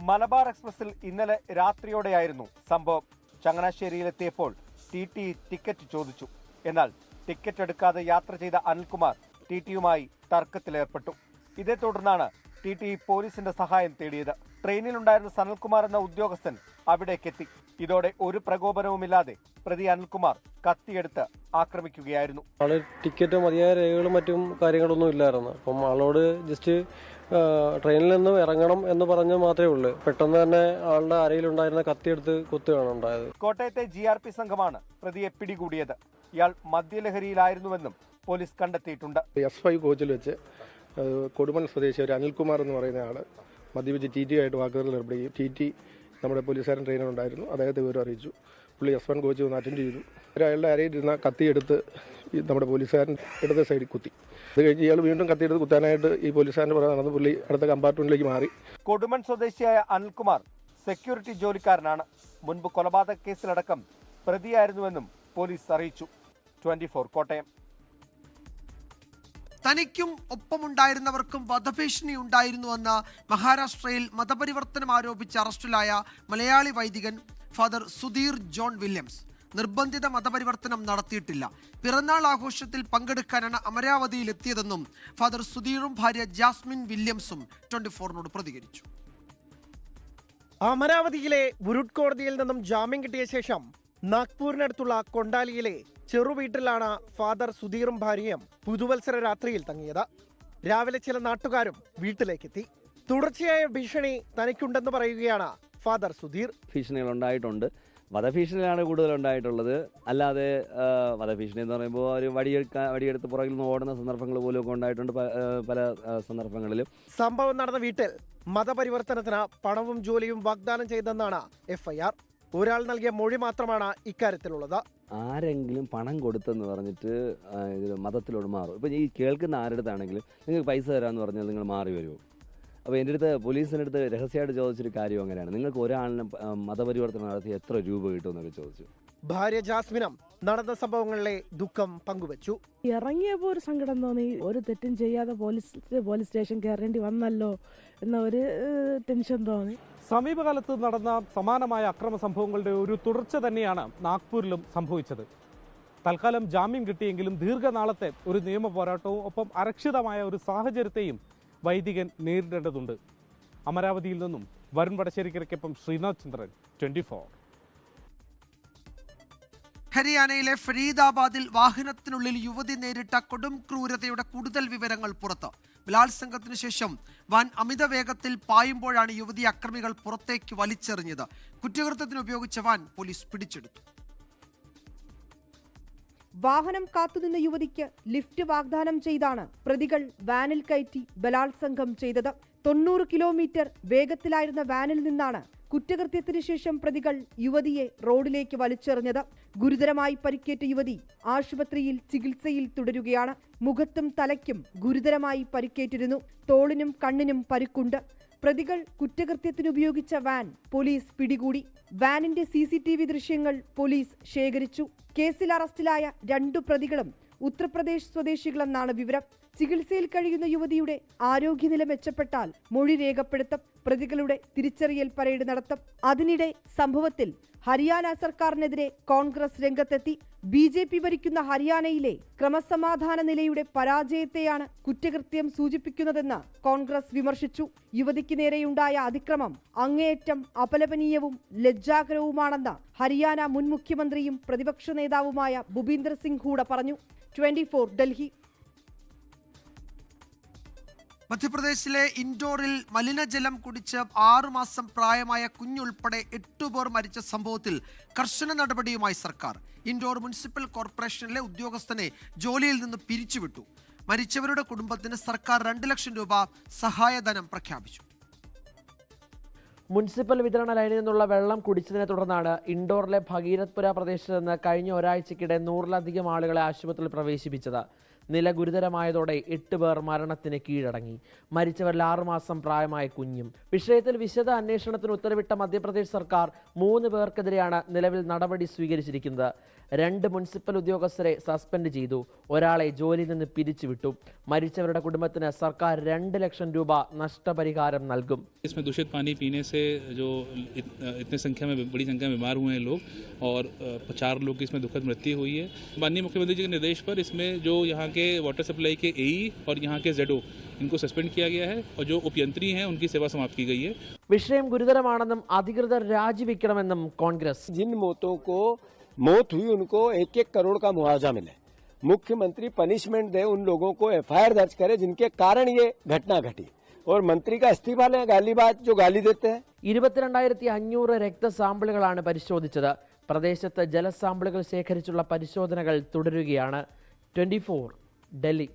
മലബാർ എക്സ്പ്രസിൽ ഇന്നലെ രാത്രിയോടെയായിരുന്നു സംഭവം. ചങ്ങനാശ്ശേരിയിലെത്തിയപ്പോൾ TT ടിക്കറ്റ് ചോദിച്ചു. എന്നാൽ ടിക്കറ്റ് എടുക്കാതെ യാത്ര ചെയ്ത അനിൽകുമാർ TTയുമായി തർക്കത്തിലേർപ്പെട്ടു. ഇതേ തുടർന്നാണ് TT പോലീസിന്റെ സഹായം തേടിയത്. ട്രെയിനിലുണ്ടായിരുന്ന സനൽകുമാർ എന്ന ഉദ്യോഗസ്ഥൻ അവിടേക്കെത്തി. ഇതോടെ ഒരു പ്രകോപനവുമില്ലാതെ പ്രതി അനിൽകുമാർ കത്തിയെടുത്ത് ആക്രമിക്കുകയായിരുന്നു. ആള് ടിക്കറ്റ് മതിയായ രേഖകളും മറ്റും കാര്യങ്ങളൊന്നും ഇല്ലായിരുന്നു. അപ്പം ആളോട് ജസ്റ്റ് ട്രെയിനിൽ നിന്നും ഇറങ്ങണം എന്ന് പറഞ്ഞ് മാത്രമേ ഉള്ളൂ. പെട്ടെന്ന് തന്നെ ആളുടെ അരയിലുണ്ടായിരുന്ന കത്തിയെടുത്ത് കുത്തുകയാണ് ഉണ്ടായത്. കോട്ടയത്തെ GRP സംഘമാണ് പ്രതിയെ പിടികൂടിയത്. ഇയാൾ മദ്യലഹരിയിലായിരുന്നുവെന്നും പോലീസ് കണ്ടെത്തിയിട്ടുണ്ട്. S5 കോച്ചിൽ വെച്ച് കൊടുമൺ സ്വദേശി ഒരു അനിൽകുമാർ എന്ന് പറയുന്ന ആള് മദ്യപിച്ച് TT ആയിട്ട് വാക്കുകളിൽ ഏർപ്പെടുകയും TT നമ്മുടെ പോലീസുകാരൻ ട്രെയിനർ ഉണ്ടായിരുന്നു, അദ്ദേഹത്തെ വിവരം അറിയിച്ചു. പുള്ളി S1 കോച്ച് വന്ന് അറ്റൻഡ് ചെയ്തു. അയാളുടെ അരയിലിരുന്ന കത്തിയെടുത്ത് നമ്മുടെ പോലീസുകാരൻ ഇടത്തെ സൈഡിൽ കുത്തി. അത് കഴിഞ്ഞ് ഇയാൾ വീണ്ടും കത്തിയെടുത്ത് കുത്താനായിട്ട് ഈ പോലീസുകാരൻ്റെ പുറകെ നടന്ന് പുള്ളി അടുത്ത കമ്പാർട്ട്മെന്റിലേക്ക് മാറി. കൊടുമൺ സ്വദേശിയായ അനിൽകുമാർ സെക്യൂരിറ്റി ജോലിക്കാരനാണ്. മുൻപ് കൊലപാതക കേസിലടക്കം പ്രതിയായിരുന്നുവെന്നും പോലീസ് അറിയിച്ചു. 24 കോട്ടയം. തനിക്കും ഒപ്പമുണ്ടായിരുന്നവർക്കും വധഭീഷണി ഉണ്ടായിരുന്നുവെന്ന് മഹാരാഷ്ട്രയിൽ മതപരിവർത്തനം ആരോപിച്ച് അറസ്റ്റിലായ മലയാളി വൈദികൻ ഫാദർ സുധീർ ജോൺ വില്യംസ്. നിർബന്ധിത മതപരിവർത്തനം നടത്തിയിട്ടില്ല. പിറന്നാൾ ആഘോഷത്തിൽ പങ്കെടുക്കാനാണ് അമരാവതിയിൽ എത്തിയതെന്നും ഫാദർ സുധീറും ഭാര്യ ജാസ്മിൻ വില്യംസും 24നോട് പ്രതികരിച്ചു. അമരാവതിയിലെ വുരുഡ് കോടതിയിൽ നിന്നും ജാമ്യം കിട്ടിയ ശേഷം നാഗ്പൂരിനടുത്തുള്ള കൊണ്ടാലിയിലെ ചെറുവീട്ടിലാണ് ഫാദർ സുധീറും ഭാര്യയും പുതുവത്സര രാത്രിയിൽ തങ്ങിയത്. രാവിലെ ചില നാട്ടുകാരും വീട്ടിലേക്കെത്തി. തുടർച്ചയായ ഭീഷണി തനിക്കുണ്ടെന്ന് പറയുകയാണ് ഫാദർ സുധീർ. ഭീഷണികൾ ഉണ്ടായിട്ടുണ്ട്. വധഭീഷണിയാണ് കൂടുതലുണ്ടായിട്ടുള്ളത്. അല്ലാതെ വധഭീഷണി എന്ന് പറയുമ്പോൾ ഒരു വടിയെടുത്ത് പുറകിൽ നിന്ന് ഓടുന്ന സന്ദർഭങ്ങൾ പോലും ഒക്കെ ഉണ്ടായിട്ടുണ്ട് പല സന്ദർഭങ്ങളിലും. സംഭവം നടന്ന വീട്ടിൽ മതപരിവർത്തനത്തിന് പണവും ജോലിയും വാഗ്ദാനം ചെയ്തെന്നാണ് FIR. ഒരാൾ നൽകിയ മൊഴി മാത്രമാണ് ഇക്കാര്യത്തിലുള്ളത്. ആരെങ്കിലും പണം കൊടുത്തെന്ന് പറഞ്ഞിട്ട് മതത്തിലോട് മാറും. ഇപ്പം ഈ കേൾക്കുന്ന ആരുടെടുത്താണെങ്കിലും നിങ്ങൾക്ക് പൈസ തരാമെന്ന് പറഞ്ഞാൽ നിങ്ങൾ മാറി വരുമോ? അപ്പോൾ എൻ്റെ അടുത്ത് പോലീസിൻ്റെ അടുത്ത് രഹസ്യമായിട്ട് ചോദിച്ചൊരു കാര്യം അങ്ങനെയാണ്. നിങ്ങൾക്ക് ഒരാളിന് മതപരിവർത്തനം നടത്തി എത്ര രൂപ കിട്ടുമെന്നൊക്കെ ചോദിച്ചു. ഭാര്യ ജാസ്മിനും നടന്ന സംഭവങ്ങളിലെ ദുഃഖം പങ്കുവച്ചു. ഇറങ്ങിയപ്പോൾ ഒരു സങ്കടം തോന്നി. ഒരു തെറ്റും ചെയ്യാതെ പോലീസ് സ്റ്റേഷൻ കയറേണ്ടി വന്നല്ലോ എന്ന ഒരു ടെൻഷൻ തോന്നി. സമീപകാലത്ത് നടന്ന സമാനമായ അക്രമ സംഭവങ്ങളുടെ ഒരു തുടർച്ച തന്നെയാണ് നാഗ്പൂരിലും സംഭവിച്ചത്. തൽക്കാലം ജാമ്യം കിട്ടിയെങ്കിലും ദീർഘനാളത്തെ ഒരു നിയമ പോരാട്ടവും ഒപ്പം അരക്ഷിതമായ ഒരു സാഹചര്യത്തെയും വൈദികൻ നേരിടേണ്ടതുണ്ട്. അമരാവതിയിൽ നിന്നും വരുൺ വടശ്ശേരിക്കരയ്ക്കൊപ്പം ശ്രീനാഥ് ചന്ദ്രൻ, 24. ഹരിയാനയിലെ ഫരീദാബാദിൽ വാഹനത്തിനുള്ളിൽ യുവതി നേരിട്ട കൊടും ക്രൂരതയുടെ കൂടുതൽ വിവരങ്ങൾ പുറത്ത്. ബലാത്സംഗത്തിന് ശേഷം വൻ അമിത വേഗത്തിൽ പായുമ്പോഴാണ് യുവതി അക്രമികൾ പുറത്തേക്ക് വലിച്ചെറിഞ്ഞത്. കുറ്റകൃത്യത്തിന് ഉപയോഗിച്ച വാൻ പോലീസ് പിടിച്ചെടുത്തു. വാഹനം കാത്തുനിന്ന യുവതിക്ക് ലിഫ്റ്റ് വാഗ്ദാനം ചെയ്താണ് പ്രതികൾ വാനിൽ കയറ്റി ബലാത്സംഗം ചെയ്തത്. 90 കിലോമീറ്റർ വേഗത്തിലായിരുന്ന വാനിൽ നിന്നാണ് കുറ്റകൃത്യത്തിന് ശേഷം പ്രതികൾ യുവതിയെ റോഡിലേക്ക് വലിച്ചെറിഞ്ഞത്. ഗുരുതരമായി പരിക്കേറ്റ യുവതി ആശുപത്രിയിൽ ചികിത്സയിൽ തുടരുകയാണ്. മുഖത്തും തലയ്ക്കും ഗുരുതരമായി പരിക്കേറ്റിരുന്നു. തോളിനും കണ്ണിനും പരിക്കുണ്ട്. പ്രതികൾ കുറ്റകൃത്യത്തിന് ഉപയോഗിച്ച വാൻ പോലീസ് പിടികൂടി. വാനിന്റെ CCTV ദൃശ്യങ്ങൾ പോലീസ് ശേഖരിച്ചു. കേസിൽ അറസ്റ്റിലായ 2 പ്രതികളും ഉത്തർപ്രദേശ് സ്വദേശികളെന്നാണ് വിവരം. ചികിത്സയിൽ കഴിയുന്ന യുവതിയുടെ ആരോഗ്യനില മെച്ചപ്പെട്ടാൽ മൊഴി രേഖപ്പെടുത്തും. പ്രതികളുടെ തിരിച്ചറിയൽ പരേഡ് നടത്തും. അതിനിടെ സംഭവത്തിൽ ഹരിയാന സർക്കാരിനെതിരെ കോൺഗ്രസ് രംഗത്തെത്തി. BJP ഭരിക്കുന്ന ഹരിയാനയിലെ ക്രമസമാധാന നിലയുടെ പരാജയത്തെയാണ് കുറ്റകൃത്യം സൂചിപ്പിക്കുന്നതെന്ന് കോൺഗ്രസ് വിമർശിച്ചു. യുവതിക്ക് നേരെയുണ്ടായ അതിക്രമം അങ്ങേയറ്റം അപലപനീയവും ലജ്ജാകരവുമാണെന്ന് ഹരിയാന മുൻ മുഖ്യമന്ത്രിയും പ്രതിപക്ഷ നേതാവുമായ ഭൂപീന്ദർ സിംഗ് ഹൂഡ പറഞ്ഞു. 24 ഡൽഹി. മധ്യപ്രദേശിലെ ഇൻഡോറിൽ മലിനജലം കുടിച്ച് 6 മാസം പ്രായമായ കുഞ്ഞുൾപ്പെടെ 8 പേർ മരിച്ച സംഭവത്തിൽ കർശന നടപടിയുമായി സർക്കാർ. ഇൻഡോർ മുനിസിപ്പൽ കോർപ്പറേഷനിലെ ഉദ്യോഗസ്ഥനെ ജോലിയിൽ നിന്ന് പിരിച്ചുവിട്ടു. മരിച്ചവരുടെ കുടുംബത്തിന് സർക്കാർ 2 ലക്ഷം രൂപ സഹായധനം പ്രഖ്യാപിച്ചു. മുനിസിപ്പൽ വിതരണ ലൈനിൽ നിന്നുള്ള വെള്ളം കുടിച്ചതിനെ തുടർന്നാണ് ഇൻഡോറിലെ ഭഗീരഥ്പുര പ്രദേശത്ത് നിന്ന് കഴിഞ്ഞ ഒരാഴ്ചക്കിടെ 100-ലധികം ആളുകളെ ആശുപത്രിയിൽ പ്രവേശിപ്പിച്ചത്. നില ഗുരുതരമായതോടെ 8 പേർ മരണത്തിന് കീഴടങ്ങി. മരിച്ചവരിൽ 6 മാസം പ്രായമായ കുഞ്ഞും. വിഷയത്തിൽ വിശദ അന്വേഷണത്തിന് ഉത്തരവിട്ട മധ്യപ്രദേശ് സർക്കാർ 3 പേർക്കെതിരെയാണ് നിലവിൽ നടപടി സ്വീകരിച്ചിരിക്കുന്നത്. 2 മുനിസിപ്പൽ ഉദ്യോഗസ്ഥരെ സസ്പെൻഡ് ചെയ്തു. ഒരാളെ ജോലിയിൽ നിന്ന് പിരിച്ചുവിട്ടു. മരിച്ചവരുടെ കുടുംബത്തിന് സർക്കാർ 2 ലക്ഷം രൂപ നഷ്ടപരിഹാരം നൽകും. इसमें दूषित पानी पीने से जो इतने संख्या में बड़ी संख्या में बीमार हुए हैं लोग और 4 लोग की इसमें दुखद मृत्यु हुई है. माननीय मुख्यमंत्री जी के निर्देश पर इसमें जो यहाँ के वाटर सप्लाई के AE और यहाँ के ZO इनको सस्पेंड किया गया है और जो उपयंत्री हैं उनकी सेवा समाप्त की गई है. വിഷയം ഗുരുതരമാണെന്നും അധികൃതർ രാജിവെക്കണമെന്നും കോൺഗ്രസ്. जिन मौत हुई उनको 1-1 करोड़ का मुआवजा मिले. मुख्यमंत्री पनिशमेंट दे, उन लोगों को FIR दर्ज करे जिनके कारण ये घटना घटी और मंत्री का इस्तीफा लें. गालीबाज जो गाली देते हैं. 22,500 രക്തസാമ്പിളുകളാണ് പരിശോധിച്ചത്. പ്രദേശത്ത് ജലസാമ്പിളുകൾ ശേഖരിച്ചുള്ള പരിശോധനകൾ തുടരുകയാണ്. 24 ഡൽഹി.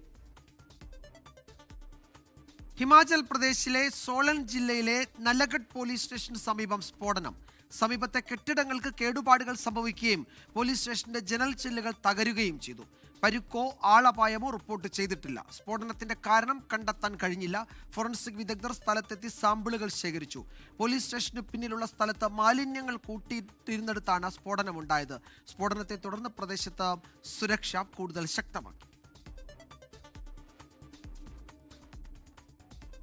ഹിമാചൽ പ്രദേശിലെ സോളൻ ജില്ലയിലെ നലഗഡ് പോലീസ് സ്റ്റേഷന് സമീപം സ്ഫോടനം. സമീപത്തെ കെട്ടിടങ്ങൾക്ക് കേടുപാടുകൾ സംഭവിക്കുകയും പോലീസ് സ്റ്റേഷന്റെ ജനൽ ചില്ലുകൾ തകരുകയും ചെയ്തു. പരുക്കോ ആളപായമോ റിപ്പോർട്ട് ചെയ്തിട്ടില്ല. സ്ഫോടനത്തിന്റെ കാരണം കണ്ടെത്താൻ കഴിഞ്ഞില്ല. ഫോറൻസിക് വിദഗ്ധർ സ്ഥലത്തെത്തി സാമ്പിളുകൾ ശേഖരിച്ചു. പോലീസ് സ്റ്റേഷന് പിന്നിലുള്ള സ്ഥലത്ത് മാലിന്യങ്ങൾ കൂട്ടിയിട്ടിരുന്നിടത്താണ് സ്ഫോടനമുണ്ടായത്. സ്ഫോടനത്തെ തുടർന്ന് പ്രദേശത്ത് സുരക്ഷ കൂടുതൽ ശക്തമാക്കി.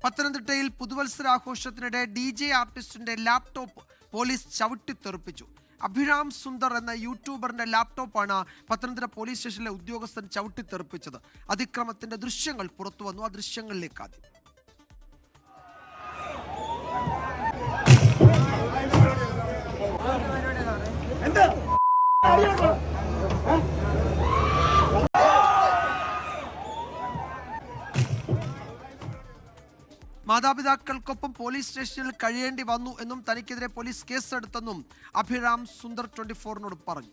പത്തനംതിട്ടയിൽ പുതുവത്സരാഘോഷത്തിനിടെ DJ ആർട്ടിസ്റ്റിന്റെ ലാപ്ടോപ്പ് പോലീസ് ചവിട്ടിത്തെറിപ്പിച്ചു. അഭിരാം സുന്ദർ എന്ന യൂട്യൂബറിന്റെ ലാപ്ടോപ്പാണ് പത്തനംതിട്ട പോലീസ് സ്റ്റേഷനിലെ ഉദ്യോഗസ്ഥൻ ചവിട്ടിത്തെറിപ്പിച്ചത്. അതിക്രമത്തിന്റെ ദൃശ്യങ്ങൾ പുറത്തു വന്നു. ആ ദൃശ്യങ്ങളിലേക്ക് ആദ്യം. മാതാപിതാക്കൾക്കൊപ്പം പോലീസ് സ്റ്റേഷനിൽ കഴിയേണ്ടി വന്നു എന്നും തനിക്കെതിരെ പോലീസ് കേസെടുത്തെന്നും അഭിരാം സുന്ദർ 24-നോട് പറഞ്ഞു.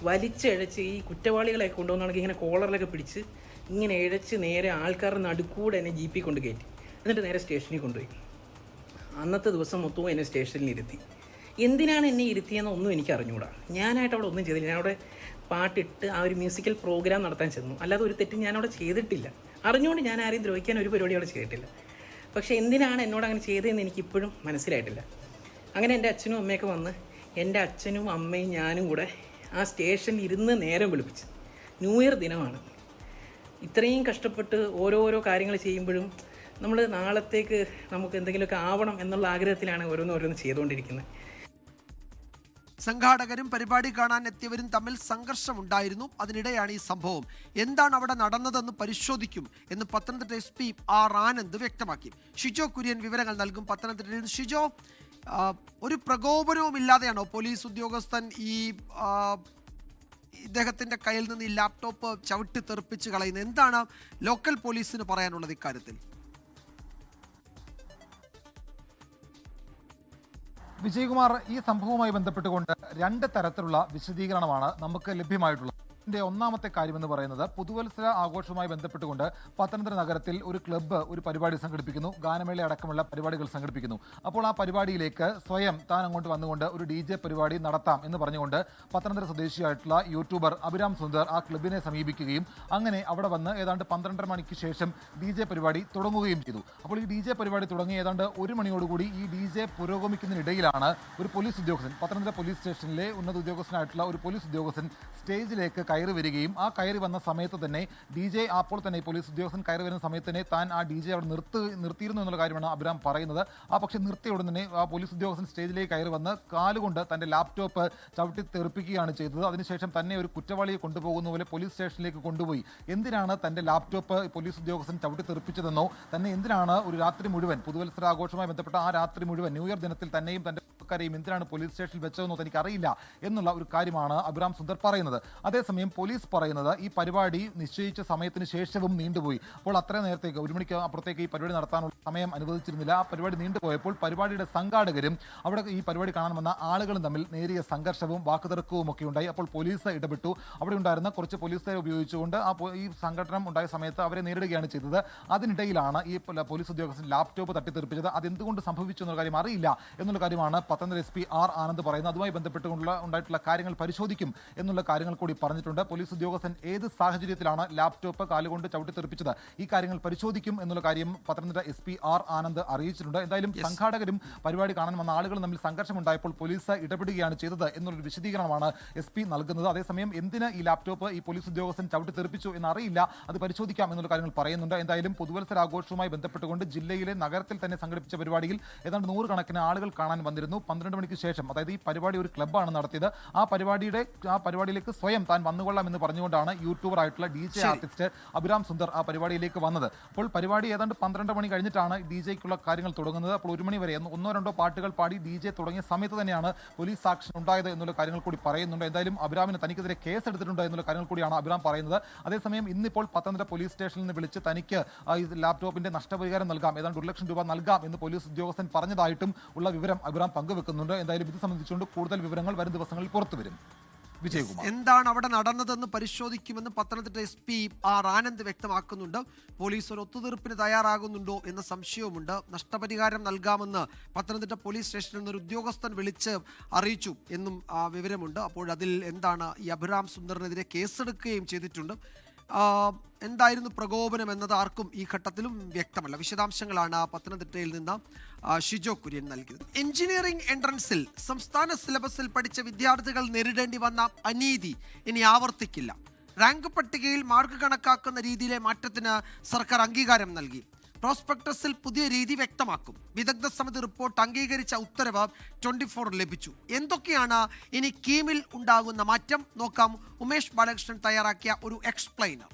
വലിച്ചഴച്ച് ഈ കുറ്റവാളികളെ കൊണ്ടുവന്നാണെങ്കിൽ ഇങ്ങനെ കോളറിലൊക്കെ പിടിച്ച് ഇങ്ങനെ ഇഴച്ച് നേരെ ആൾക്കാരുടെ നടുക്കൂടെ എന്നെ ജീപ്പിൽ കൊണ്ട് കയറ്റി, എന്നിട്ട് നേരെ സ്റ്റേഷനിൽ കൊണ്ടുപോയി. അന്നത്തെ ദിവസം മൊത്തവും എന്നെ സ്റ്റേഷനിൽ ഇരുത്തി. എന്തിനാണ് എന്നെ ഇരുത്തിയെന്ന് ഒന്നും എനിക്ക് അറിഞ്ഞുകൂടാ. ഞാനായിട്ട് അവിടെ ഒന്നും ചെയ്തില്ല. ഞാൻ അവിടെ പാട്ടിട്ട് ആ ഒരു മ്യൂസിക്കൽ പ്രോഗ്രാം നടത്താൻ ചെന്നു. അല്ലാതെ ഒരു തെറ്റും ഞാനവിടെ ചെയ്തിട്ടില്ല. അറിഞ്ഞുകൊണ്ട് ഞാൻ ആരെയും ദ്രോഹിക്കാൻ ഒരു പരിപാടി അവിടെ ചെയ്തിട്ടില്ല. പക്ഷേ എന്തിനാണ് എന്നോട് അങ്ങനെ ചെയ്തതെന്ന് എനിക്കിപ്പോഴും മനസ്സിലായിട്ടില്ല. അങ്ങനെ എൻ്റെ അച്ഛനും അമ്മയൊക്കെ വന്ന് എൻ്റെ അച്ഛനും അമ്മയും ഞാനും കൂടെ ആ സ്റ്റേഷനിൽ ഇരുന്ന് നേരം വെളുപ്പിച്ച്. ന്യൂ ഇയർ ദിനമാണ്. ഇത്രയും കഷ്ടപ്പെട്ട് ഓരോരോ കാര്യങ്ങൾ ചെയ്യുമ്പോഴും നമ്മൾ നാളത്തേക്ക് നമുക്ക് എന്തെങ്കിലുമൊക്കെ ആവണം എന്നുള്ള ആഗ്രഹത്തിലാണ് ഓരോന്ന് ചെയ്തുകൊണ്ടിരിക്കുന്നത്. സംഘാടകരും പരിപാടി കാണാൻ എത്തിയവരും തമ്മിൽ സംഘർഷമുണ്ടായിരുന്നു. അതിനിടെയാണ് ഈ സംഭവം. എന്താണ് അവിടെ നടന്നതെന്ന് പരിശോധിക്കും എന്ന് പത്തനംതിട്ട SP R ആനന്ദ് വ്യക്തമാക്കി. ഷിജോ കുര്യൻ വിവരങ്ങൾ നൽകും. പത്തനംതിട്ടയിൽ ഷിജോ, ഒരു പ്രകോപനവും ഇല്ലാതെയാണോ പോലീസ് ഉദ്യോഗസ്ഥൻ ഇദ്ദേഹത്തിന്റെ കയ്യിൽ നിന്ന് ഈ ലാപ്ടോപ്പ് ചവിട്ടി തെറിപ്പിച്ച് കളയുന്നത്? എന്താണ് ലോക്കൽ പോലീസിന് പറയാനുള്ളത് ഇക്കാര്യത്തിൽ? വിജയകുമാർ, ഈ സംഭവവുമായി ബന്ധപ്പെട്ടുകൊണ്ട് രണ്ട് തരത്തിലുള്ള വിശദീകരണമാണ് നമുക്ക് ലഭ്യമായിട്ടുള്ളത്. ഇതിന്റെ ഒന്നാമത്തെ കാര്യമെന്ന് പറയുന്നത്, പുതുവത്സര ആഘോഷവുമായി ബന്ധപ്പെട്ടുകൊണ്ട് പത്തനംതിട്ട നഗരത്തിൽ ഒരു ക്ലബ്ബ് ഒരു പരിപാടി സംഘടിപ്പിക്കുന്നു. ഗാനമേള അടക്കമുള്ള പരിപാടികൾ സംഘടിപ്പിക്കുന്നു. അപ്പോൾ ആ പരിപാടിയിലേക്ക് സ്വയം താൻ അങ്ങോട്ട് വന്നുകൊണ്ട് ഒരു DJ പരിപാടി നടത്താം എന്ന് പറഞ്ഞുകൊണ്ട് പത്തനംതിട്ട സ്വദേശിയായിട്ടുള്ള യൂട്യൂബർ അഭിരാം സുന്ദർ ആ ക്ലബിനെ സമീപിക്കുകയും അങ്ങനെ അവിടെ വന്ന് ഏതാണ്ട് 12:30 മണിക്ക് ശേഷം DJ പരിപാടി തുടങ്ങുകയും ചെയ്തു. അപ്പോൾ ഈ DJ പരിപാടി തുടങ്ങി ഏതാണ്ട് 1 മണിയോടുകൂടി ഈ DJ പുരോഗമിക്കുന്നതിനിടയിലാണ് ഒരു പോലീസ് ഉദ്യോഗസ്ഥൻ, പത്തനംതിട്ട പോലീസ് സ്റ്റേഷനിലെ ഉന്നത ഉദ്യോഗസ്ഥനായിട്ടുള്ള ഒരു പോലീസ് ഉദ്യോഗസ്ഥൻ സ്റ്റേജിലേക്ക് കയറി വരികയും ആ കയറി വന്ന സമയത്ത് തന്നെ DJ അപ്പോൾ തന്നെ പോലീസ് ഉദ്യോഗസ്ഥൻ കയറി വരുന്ന സമയത്ത് തന്നെ താൻ ആ DJ അവിടെ നിർത്തിയിരുന്നു എന്നുള്ള കാര്യമാണ് അഭിരാം പറയുന്നത്. ആ പക്ഷേ നിർത്തിയ ഉടൻ തന്നെ ആ പോലീസ് ഉദ്യോഗസ്ഥൻ സ്റ്റേജിലേക്ക് കയറി വന്ന് കാലുകൊണ്ട് തൻ്റെ ലാപ്ടോപ്പ് ചവിട്ടി തെറിപ്പിക്കുകയാണ് ചെയ്തത്. അതിനുശേഷം തന്നെ ഒരു കുറ്റവാളിയെ കൊണ്ടുപോകുന്ന പോലെ പോലീസ് സ്റ്റേഷനിലേക്ക് കൊണ്ടുപോയി. എന്തിനാണ് തൻ്റെ ലാപ്ടോപ്പ് പോലീസ് ഉദ്യോഗസ്ഥൻ ചവിട്ടി തെറിപ്പിച്ചതെന്നോ തന്നെ എന്തിനാണ് ഒരു രാത്രി മുഴുവൻ പുതുവത്സര ആഘോഷവുമായി ബന്ധപ്പെട്ട ആ രാത്രി മുഴുവൻ ന്യൂ ഇയർ ദിനത്തിൽ തന്നെയും തൻ്റെ കാരെയും എന്തിനാണ് പോലീസ് സ്റ്റേഷനിൽ വെച്ചതെന്നോ തനിക്കറിയില്ല എന്നുള്ള ഒരു കാര്യമാണ് അഭിരാം സുന്ദർ പറയുന്നത്. അതേസമയം പോലീസ് പറയുന്നത് ഈ പരിപാടി നിശ്ചയിച്ച സമയത്തിന് ശേഷവും നീണ്ടുപോയി. അപ്പോൾ അത്ര നേരത്തേക്ക് 1 മണിക്ക് അപ്പുറത്തേക്ക് ഈ പരിപാടി നടത്താനുള്ള സമയം അനുവദിച്ചിരുന്നില്ല. ആ പരിപാടി നീണ്ടുപോയപ്പോൾ പരിപാടിയുടെ സംഘാടകരും അവിടെ ഈ പരിപാടി കാണാൻ വന്ന ആളുകളും തമ്മിൽ നേരിയ സംഘർഷവും വാക്കുതർക്കവും ഒക്കെ ഉണ്ടായി. അപ്പോൾ പോലീസ് ഇടപെട്ടു. അവിടെ ഉണ്ടായിരുന്ന കുറച്ച് പോലീസുകാരെ ഉപയോഗിച്ചുകൊണ്ട് ഈ സംഘടനം ഉണ്ടായ സമയത്ത് അവരെ നേരിടുകയാണ് ചെയ്തത്. അതിനിടയിലാണ് ഈ പോലീസ് ഉദ്യോഗസ്ഥൻ ലാപ്ടോപ്പ് തട്ടിത്തെറിപ്പിച്ചത്. അതെന്തുകൊണ്ട് സംഭവിച്ചു എന്നുള്ള കാര്യം അറിയില്ല എന്നുള്ള കാര്യമാണ് പത്തനംതിട്ട SP R ആനന്ദ് പറയുന്നത്. അതുമായി ബന്ധപ്പെട്ടുകൊണ്ടുള്ള ഉണ്ടായിട്ടുള്ള കാര്യങ്ങൾ പരിശോധിക്കും എന്നുള്ള കാര്യങ്ങൾ കൂടി പറഞ്ഞിട്ടുണ്ട്. പോലീസ് ഉദ്യോഗസ്ഥൻ ഏത് സാഹചര്യത്തിലാണ് ലാപ്ടോപ്പ് കാലുകൊണ്ട് ചവിട്ടി തെറിപ്പിച്ചത്, ഈ കാര്യങ്ങൾ പരിശോധിക്കും എന്നുള്ള കാര്യം പത്തനംതിട്ട SP R ആനന്ദ് അറിയിച്ചിട്ടുണ്ട്. എന്തായാലും സംഘാടകരും പരിപാടി കാണാൻ വന്ന ആളുകളും തമ്മിൽ സംഘർഷമുണ്ടായപ്പോൾ പോലീസ് ഇടപെടുകയാണ് ചെയ്തത് എന്നുള്ളൊരു വിശദീകരണമാണ് SP നൽകുന്നത്. അതേസമയം എന്തിന് ഈ ലാപ്ടോപ്പ് ഈ പോലീസ് ഉദ്യോഗസ്ഥൻ ചവിട്ടി തെറിപ്പിച്ചു എന്നറിയില്ല, അത് പരിശോധിക്കാം എന്നുള്ള കാര്യങ്ങൾ പറയുന്നുണ്ട്. എന്തായാലും പുതുവത്സരാഘോഷവുമായി ബന്ധപ്പെട്ടുകൊണ്ട് ജില്ലയിലെ നഗരത്തിൽ തന്നെ സംഘടിപ്പിച്ച പരിപാടിയിൽ ഏതാണ്ട് 100 കണക്കിന് ആളുകൾ കാണാൻ വന്നിരുന്നു. 12 മണിക്ക് ശേഷം, അതായത് ഈ പരിപാടി ഒരു ക്ലബ്ബാണ് നടത്തിയത്. ആ പരിപാടിയിലേക്ക് സ്വയം താൻ വന്നുകൊള്ളാം എന്ന് പറഞ്ഞുകൊണ്ടാണ് യൂട്യൂബർ ആയിട്ടുള്ള DJ ആർട്ടിസ്റ്റ് അഭിരാം സുന്ദർ ആ പരിപാടിയിലേക്ക് വന്നത്. അപ്പോൾ പരിപാടി ഏതാണ്ട് 12 മണി കഴിഞ്ഞിട്ടാണ് DJക്കുള്ള കാര്യങ്ങൾ തുടങ്ങുന്നത്. അപ്പോൾ 1 മണി വരെ 1-2 പാട്ടുകൾ പാടി DJ തുടങ്ങിയ സമയത്ത് തന്നെയാണ് പോലീസ് ആക്ഷൻ ഉണ്ടായത് എന്നുള്ള കാര്യങ്ങൾ കൂടി പറയുന്നുണ്ട്. എന്തായാലും അഭിരാമിന് തനിക്കെതിരെ കേസ് എടുത്തിട്ടുണ്ട് എന്നുള്ള കാര്യങ്ങൾ കൂടിയാണ് അഭിരാം പറയുന്നത്. അതേസമയം ഇന്നിപ്പോൾ പത്തനംതിട്ട പോലീസ് സ്റ്റേഷനിൽ നിന്ന് വിളിച്ച് തനിക്ക് ഈ ലാപ്ടോപ്പിന്റെ നഷ്ടപരിഹാരം നൽകാം, ഏതാണ്ട് 1 ലക്ഷം രൂപ നൽകാം എന്ന് പോലീസ് ഉദ്യോഗസ്ഥൻ പറഞ്ഞതായിട്ടും ഉള്ള വിവരം അഭിരാം പങ്കുവെക്കുന്നുണ്ട്. എന്തായാലും ഇത് സംബന്ധിച്ചുകൊണ്ട് കൂടുതൽ വിവരങ്ങൾ വരും ദിവസങ്ങളിൽ പുറത്തുവരും. വിജയകുമാർ, എന്താണ് അവിടെ നടന്നതെന്ന് പരിശോധിക്കുമെന്ന് പത്തനംതിട്ട SP R ആനന്ദ് വ്യക്തമാക്കുന്നുണ്ട്. പോലീസ് ഒരു ഒത്തുതീർപ്പിന് തയ്യാറാകുന്നുണ്ടോ എന്ന സംശയവുമുണ്ട്. നഷ്ടപരിഹാരം നൽകാമെന്ന് പത്തനംതിട്ട പോലീസ് സ്റ്റേഷനിൽ നിന്നൊരു ഉദ്യോഗസ്ഥൻ വിളിച്ച് അറിയിച്ചു എന്നും വിവരമുണ്ട്. അപ്പോൾ അതിൽ എന്താണ്, ഈ അഭിരാം സുന്ദറിനെതിരെ കേസെടുക്കുകയും ചെയ്തിട്ടുണ്ട്. എന്തായിരുന്നു പ്രകോപനം എന്നത് ആർക്കും ഈ ഘട്ടത്തിലും വ്യക്തമല്ല. വിശദാംശങ്ങളാണ് പത്തനംതിട്ടയിൽ നിന്ന് ഷിജോ കുര്യൻ നൽകിയത്. എഞ്ചിനീയറിംഗ് എൻട്രൻസിൽ സംസ്ഥാന സിലബസിൽ പഠിച്ച വിദ്യാർത്ഥികൾ നേരിടേണ്ടി വന്ന അനീതി ഇനി ആവർത്തിക്കില്ല. റാങ്ക് പട്ടികയിൽ മാർക്ക് കണക്കാക്കുന്ന രീതിയിലെ മാറ്റത്തിന് സർക്കാർ അംഗീകാരം നൽകി. പ്രോസ്പെക്ടസിൽ പുതിയ രീതി വ്യക്തമാക്കും. വിദഗ്ധ സമിതി റിപ്പോർട്ട് അംഗീകരിച്ച ഉത്തരവ് 24 ലഭിച്ചു. എന്തൊക്കെയാണ് ഇനി കീമിൽ ഉണ്ടാകുന്ന മാറ്റം നോക്കാം. ഉമേഷ് ബാലകൃഷ്ണൻ തയ്യാറാക്കിയ ഒരു എക്സ്പ്ലെയിനർ.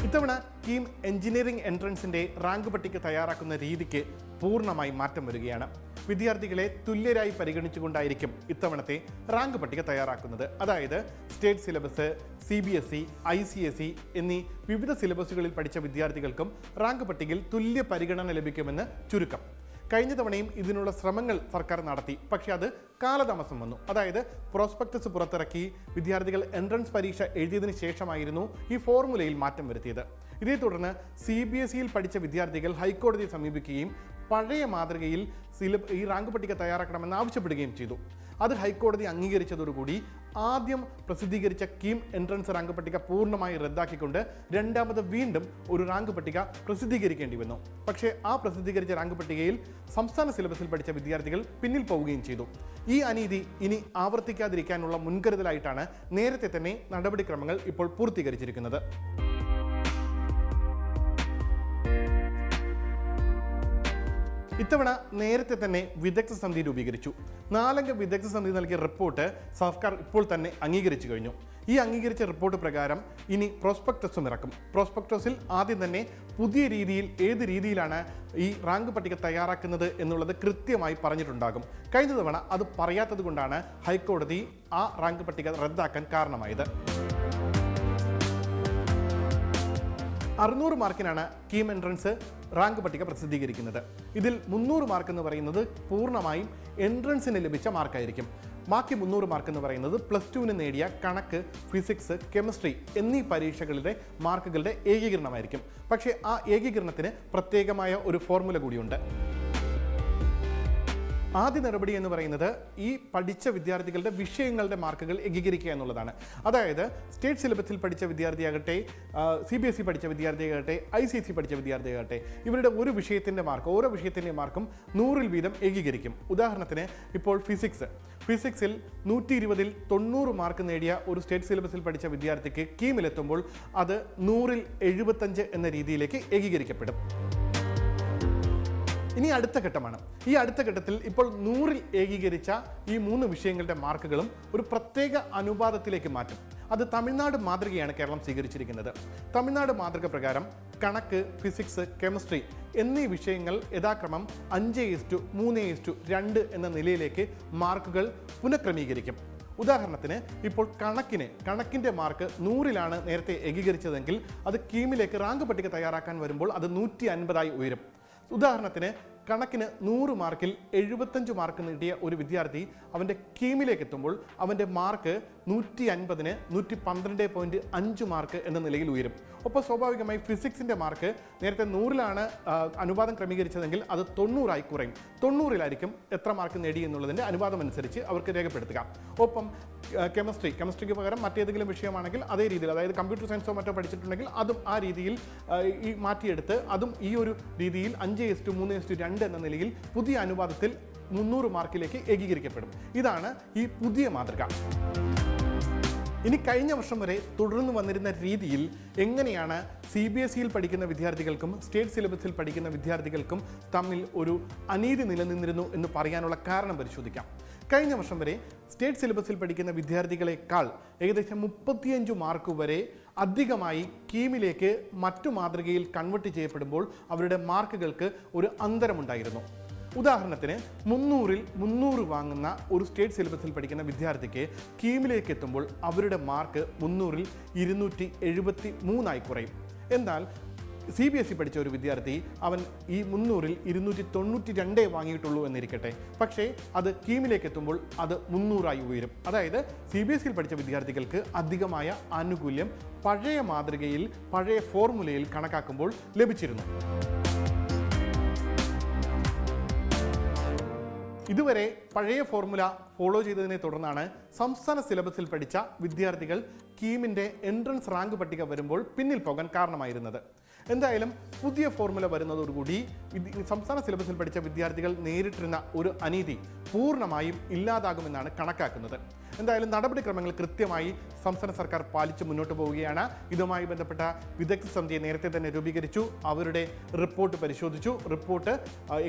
ഇത്തവണ കീം എഞ്ചിനീയറിംഗ് എൻട്രൻസിന്റെ റാങ്ക് പട്ടിക തയ്യാറാക്കുന്ന രീതിക്ക് പൂർണ്ണമായി മാറ്റം വരികയാണ്. വിദ്യാർത്ഥികളെ തുല്യരായി പരിഗണിച്ചുകൊണ്ടായിരിക്കും ഇത്തവണത്തെ റാങ്ക് പട്ടിക തയ്യാറാക്കുന്നത്. അതായത് സ്റ്റേറ്റ് സിലബസ്, CBSE, ICSE എന്നീ വിവിധ സിലബസുകളിൽ പഠിച്ച വിദ്യാർത്ഥികൾക്കും റാങ്ക് പട്ടികയിൽ തുല്യ പരിഗണന ലഭിക്കുമെന്ന് ചുരുക്കം. കഴിഞ്ഞ തവണയും ഇതിനുള്ള ശ്രമങ്ങൾ സർക്കാർ നടത്തി, പക്ഷേ അത് കാലതാമസം വന്നു. അതായത് പ്രോസ്പെക്ടസ് പുറത്തിറക്കി വിദ്യാർത്ഥികൾ എൻട്രൻസ് പരീക്ഷ എഴുതിയതിനു ശേഷമായിരുന്നു ഈ ഫോർമുലയിൽ മാറ്റം വരുത്തിയത്. ഇതേ തുടർന്ന് CBSEയിൽ പഠിച്ച വിദ്യാർത്ഥികൾ ഹൈക്കോടതിയെ സമീപിക്കുകയും പഴയ മാതൃകയിൽ ഈ റാങ്ക് പട്ടിക തയ്യാറാക്കണമെന്ന് ആവശ്യപ്പെടുകയും ചെയ്തു. അത് ഹൈക്കോടതി അംഗീകരിച്ചതോടുകൂടി ആദ്യം പ്രസിദ്ധീകരിച്ച കീം എൻട്രൻസ് റാങ്ക് പട്ടിക പൂർണ്ണമായി റദ്ദാക്കിക്കൊണ്ട് രണ്ടാമത് വീണ്ടും ഒരു റാങ്ക് പട്ടിക പ്രസിദ്ധീകരിക്കേണ്ടി വന്നു. പക്ഷേ ആ പ്രസിദ്ധീകരിച്ച റാങ്ക് പട്ടികയിൽ സംസ്ഥാന സിലബസിൽ പഠിച്ച വിദ്യാർത്ഥികൾ പിന്നിൽ പോവുകയും ചെയ്തു. ഈ അനീതി ഇനി ആവർത്തിക്കാതിരിക്കാനുള്ള മുൻകരുതലായിട്ടാണ് നേരത്തെ തന്നെ നടപടിക്രമങ്ങൾ ഇപ്പോൾ പൂർത്തീകരിച്ചിരിക്കുന്നത്. ഇത്തവണ നേരത്തെ തന്നെ വിദഗ്ധ സമിതി രൂപീകരിച്ചു. 4 അംഗ വിദഗ്ധ സമിതി നൽകിയ റിപ്പോർട്ട് സർക്കാർ ഇപ്പോൾ തന്നെ അംഗീകരിച്ചു കഴിഞ്ഞു. ഈ അംഗീകരിച്ച റിപ്പോർട്ട് പ്രകാരം ഇനി പ്രോസ്പെക്ടസും ഇറക്കും. പ്രോസ്പെക്ടസിൽ ആദ്യം തന്നെ പുതിയ രീതിയിൽ ഏത് രീതിയിലാണ് ഈ റാങ്ക് പട്ടിക തയ്യാറാക്കുന്നത് എന്നുള്ളത് കൃത്യമായി പറഞ്ഞിട്ടുണ്ടാകും. കഴിഞ്ഞ തവണ അത് പറയാത്തത് കൊണ്ടാണ് ഹൈക്കോടതി ആ റാങ്ക് പട്ടിക റദ്ദാക്കാൻ കാരണമായത്. 600 മാർക്കിനാണ് കീം എൻട്രൻസ് റാങ്ക് പട്ടിക പ്രസിദ്ധീകരിക്കുന്നത്. ഇതിൽ 300 മാർക്ക് എന്ന് പറയുന്നത് പൂർണ്ണമായും എൻട്രൻസിന് ലഭിച്ച മാർക്കായിരിക്കും. ബാക്കി 300 മാർക്ക് എന്ന് പറയുന്നത് +2 നേടിയ കണക്ക്, ഫിസിക്സ്, കെമിസ്ട്രി എന്നീ പരീക്ഷകളിലെ മാർക്കുകളുടെ ഏകീകരണമായിരിക്കും. പക്ഷേ ആ ഏകീകരണത്തിന് പ്രത്യേകമായ ഒരു ഫോർമുല കൂടിയുണ്ട്. ആദ്യ നടപടി എന്ന് പറയുന്നത് ഈ പഠിച്ച വിദ്യാർത്ഥികളുടെ വിഷയങ്ങളുടെ മാർക്കുകൾ ഏകീകരിക്കുക എന്നുള്ളതാണ്. അതായത് സ്റ്റേറ്റ് സിലബസിൽ പഠിച്ച വിദ്യാർത്ഥിയാകട്ടെ, CBSE പഠിച്ച വിദ്യാർത്ഥിയാകട്ടെ, ICSE പഠിച്ച വിദ്യാർത്ഥിയാകട്ടെ, ഇവരുടെ ഒരു വിഷയത്തിൻ്റെ മാർക്ക്, ഓരോ വിഷയത്തിൻ്റെ മാർക്കും 100-ൽ വീതം ഏകീകരിക്കും. ഉദാഹരണത്തിന് ഇപ്പോൾ ഫിസിക്സിൽ 120-ൽ 90 മാർക്ക് നേടിയ ഒരു സ്റ്റേറ്റ് സിലബസിൽ പഠിച്ച വിദ്യാർത്ഥിക്ക് കീമിലെത്തുമ്പോൾ അത് 100-ൽ 75 എന്ന രീതിയിലേക്ക് ഏകീകരിക്കപ്പെടും. ഇനി അടുത്ത ഘട്ടമാണ്. ഈ അടുത്ത ഘട്ടത്തിൽ ഇപ്പോൾ 100-ൽ ഏകീകരിച്ച ഈ 3 വിഷയങ്ങളുടെ മാർക്കുകളും ഒരു പ്രത്യേക അനുപാതത്തിലേക്ക് മാറ്റും. അത് തമിഴ്നാട് മാതൃകയാണ് കേരളം സ്വീകരിച്ചിരിക്കുന്നത്. തമിഴ്നാട് മാതൃക പ്രകാരം കണക്ക്, ഫിസിക്സ്, കെമിസ്ട്രി എന്നീ വിഷയങ്ങൾ യഥാക്രമം 5:3:2 എന്ന നിലയിലേക്ക് മാർക്കുകൾ പുനഃക്രമീകരിക്കും. ഉദാഹരണത്തിന് ഇപ്പോൾ കണക്കിൻ്റെ മാർക്ക് 100-ലാണ് നേരത്തെ ഏകീകരിച്ചതെങ്കിൽ അത് കീമിലേക്ക് റാങ്ക് പട്ടിക തയ്യാറാക്കാൻ വരുമ്പോൾ അത് 150-ആയി ഉയരും. ഉദാഹരണത്തിന് കണക്കിന് 100 മാർക്കിൽ 75 മാർക്ക് നേടിയ ഒരു വിദ്യാർത്ഥി അവൻ്റെ കീമിലേക്ക് എത്തുമ്പോൾ അവൻ്റെ മാർക്ക് 150-ന് 112.5 മാർക്ക് എന്ന നിലയിൽ ഉയരും. ഒപ്പം സ്വാഭാവികമായി ഫിസിക്സിൻ്റെ മാർക്ക് നേരത്തെ 100-ലാണ് അനുപാതം ക്രമീകരിച്ചതെങ്കിൽ അത് 90-ആയി കുറയും. 90-ലായിരിക്കും എത്ര മാർക്ക് നേടി എന്നുള്ളതിൻ്റെ അനുപാതം അനുസരിച്ച് അവർക്ക് രേഖപ്പെടുത്തുക. ഒപ്പം കെമിസ്ട്രിക്ക് പകരം മറ്റേതെങ്കിലും വിഷയമാണെങ്കിൽ അതേ രീതിയിൽ, അതായത് കമ്പ്യൂട്ടർ സയൻസോ മറ്റോ പഠിച്ചിട്ടുണ്ടെങ്കിൽ അതും ആ രീതിയിൽ ഈ മാറ്റിയെടുത്ത് അതും ഈ ഒരു രീതിയിൽ 5:3:2 എന്ന നിലയിൽ പുതിയ അനുപാതത്തിൽ 300 മാർക്കിലേക്ക് ഏകീകരിക്കപ്പെടും. ഇതാണ് ഈ പുതിയ മാതൃക. ഇനി കഴിഞ്ഞ വർഷം വരെ തുടർന്ന് വന്നിരുന്ന രീതിയിൽ എങ്ങനെയാണ് CBSEയിൽ പഠിക്കുന്ന വിദ്യാർത്ഥികൾക്കും സ്റ്റേറ്റ് സിലബസിൽ പഠിക്കുന്ന വിദ്യാർത്ഥികൾക്കും തമ്മിൽ ഒരു അനീതി നിലനിന്നിരുന്നു എന്ന് പറയാനുള്ള കാരണം പരിശോധിക്കാം. കഴിഞ്ഞ വർഷം വരെ സ്റ്റേറ്റ് സിലബസിൽ പഠിക്കുന്ന വിദ്യാർത്ഥികളെക്കാൾ ഏകദേശം 35 മാർക്ക് വരെ അധികമായി കീമിലേക്ക് മറ്റു മാതൃകയിൽ കൺവെർട്ട് ചെയ്യപ്പെടുമ്പോൾ അവരുടെ മാർക്കുകൾക്ക് ഒരു അന്തരമുണ്ടായിരുന്നു. ഉദാഹരണത്തിന് 300-ൽ 300 വാങ്ങുന്ന ഒരു സ്റ്റേറ്റ് സിലബസിൽ പഠിക്കുന്ന വിദ്യാർത്ഥിക്ക് കീമിലേക്ക് എത്തുമ്പോൾ അവരുടെ മാർക്ക് 300-ൽ 273-ആയി കുറയും. എന്നാൽ CBSE പഠിച്ച ഒരു വിദ്യാർത്ഥി അവൻ ഈ 300-ൽ 292 വാങ്ങിയിട്ടുള്ളൂ എന്നിരിക്കട്ടെ, പക്ഷേ അത് കീമിലേക്ക് എത്തുമ്പോൾ അത് 300-ആയി ഉയരും. അതായത് CBSEയിൽ പഠിച്ച വിദ്യാർത്ഥികൾക്ക് അധികമായ ആനുകൂല്യം പഴയ മാതൃകയിൽ, പഴയ ഫോർമുലയിൽ കണക്കാക്കുമ്പോൾ ലഭിച്ചിരുന്നു. ഇതുവരെ പഴയ ഫോർമുല ഫോളോ ചെയ്തതിനെ തുടർന്നാണ് സംസ്ഥാന സിലബസിൽ പഠിച്ച വിദ്യാർത്ഥികൾ കീമിൻ്റെ എൻട്രൻസ് റാങ്ക് പട്ടിക വരുമ്പോൾ പിന്നിൽ പോകാൻ കാരണമായിരുന്നത്. എന്തായാലും പുതിയ ഫോർമുല വരുന്നതോടുകൂടി സംസ്ഥാന സിലബസിൽ പഠിച്ച വിദ്യാർത്ഥികൾ നേരിട്ടിരുന്ന ഒരു അനീതി പൂർണ്ണമായും ഇല്ലാതാകുമെന്നാണ് കണക്കാക്കുന്നത്. എന്തായാലും നടപടിക്രമങ്ങൾ കൃത്യമായി സംസ്ഥാന സർക്കാർ പാലിച്ച് മുന്നോട്ട് പോവുകയാണ്. ഇതുമായി ബന്ധപ്പെട്ട വിദഗ്ധ സമിതിയെ നേരത്തെ തന്നെ രൂപീകരിച്ചു. അവരുടെ റിപ്പോർട്ട് പരിശോധിച്ചു. റിപ്പോർട്ട്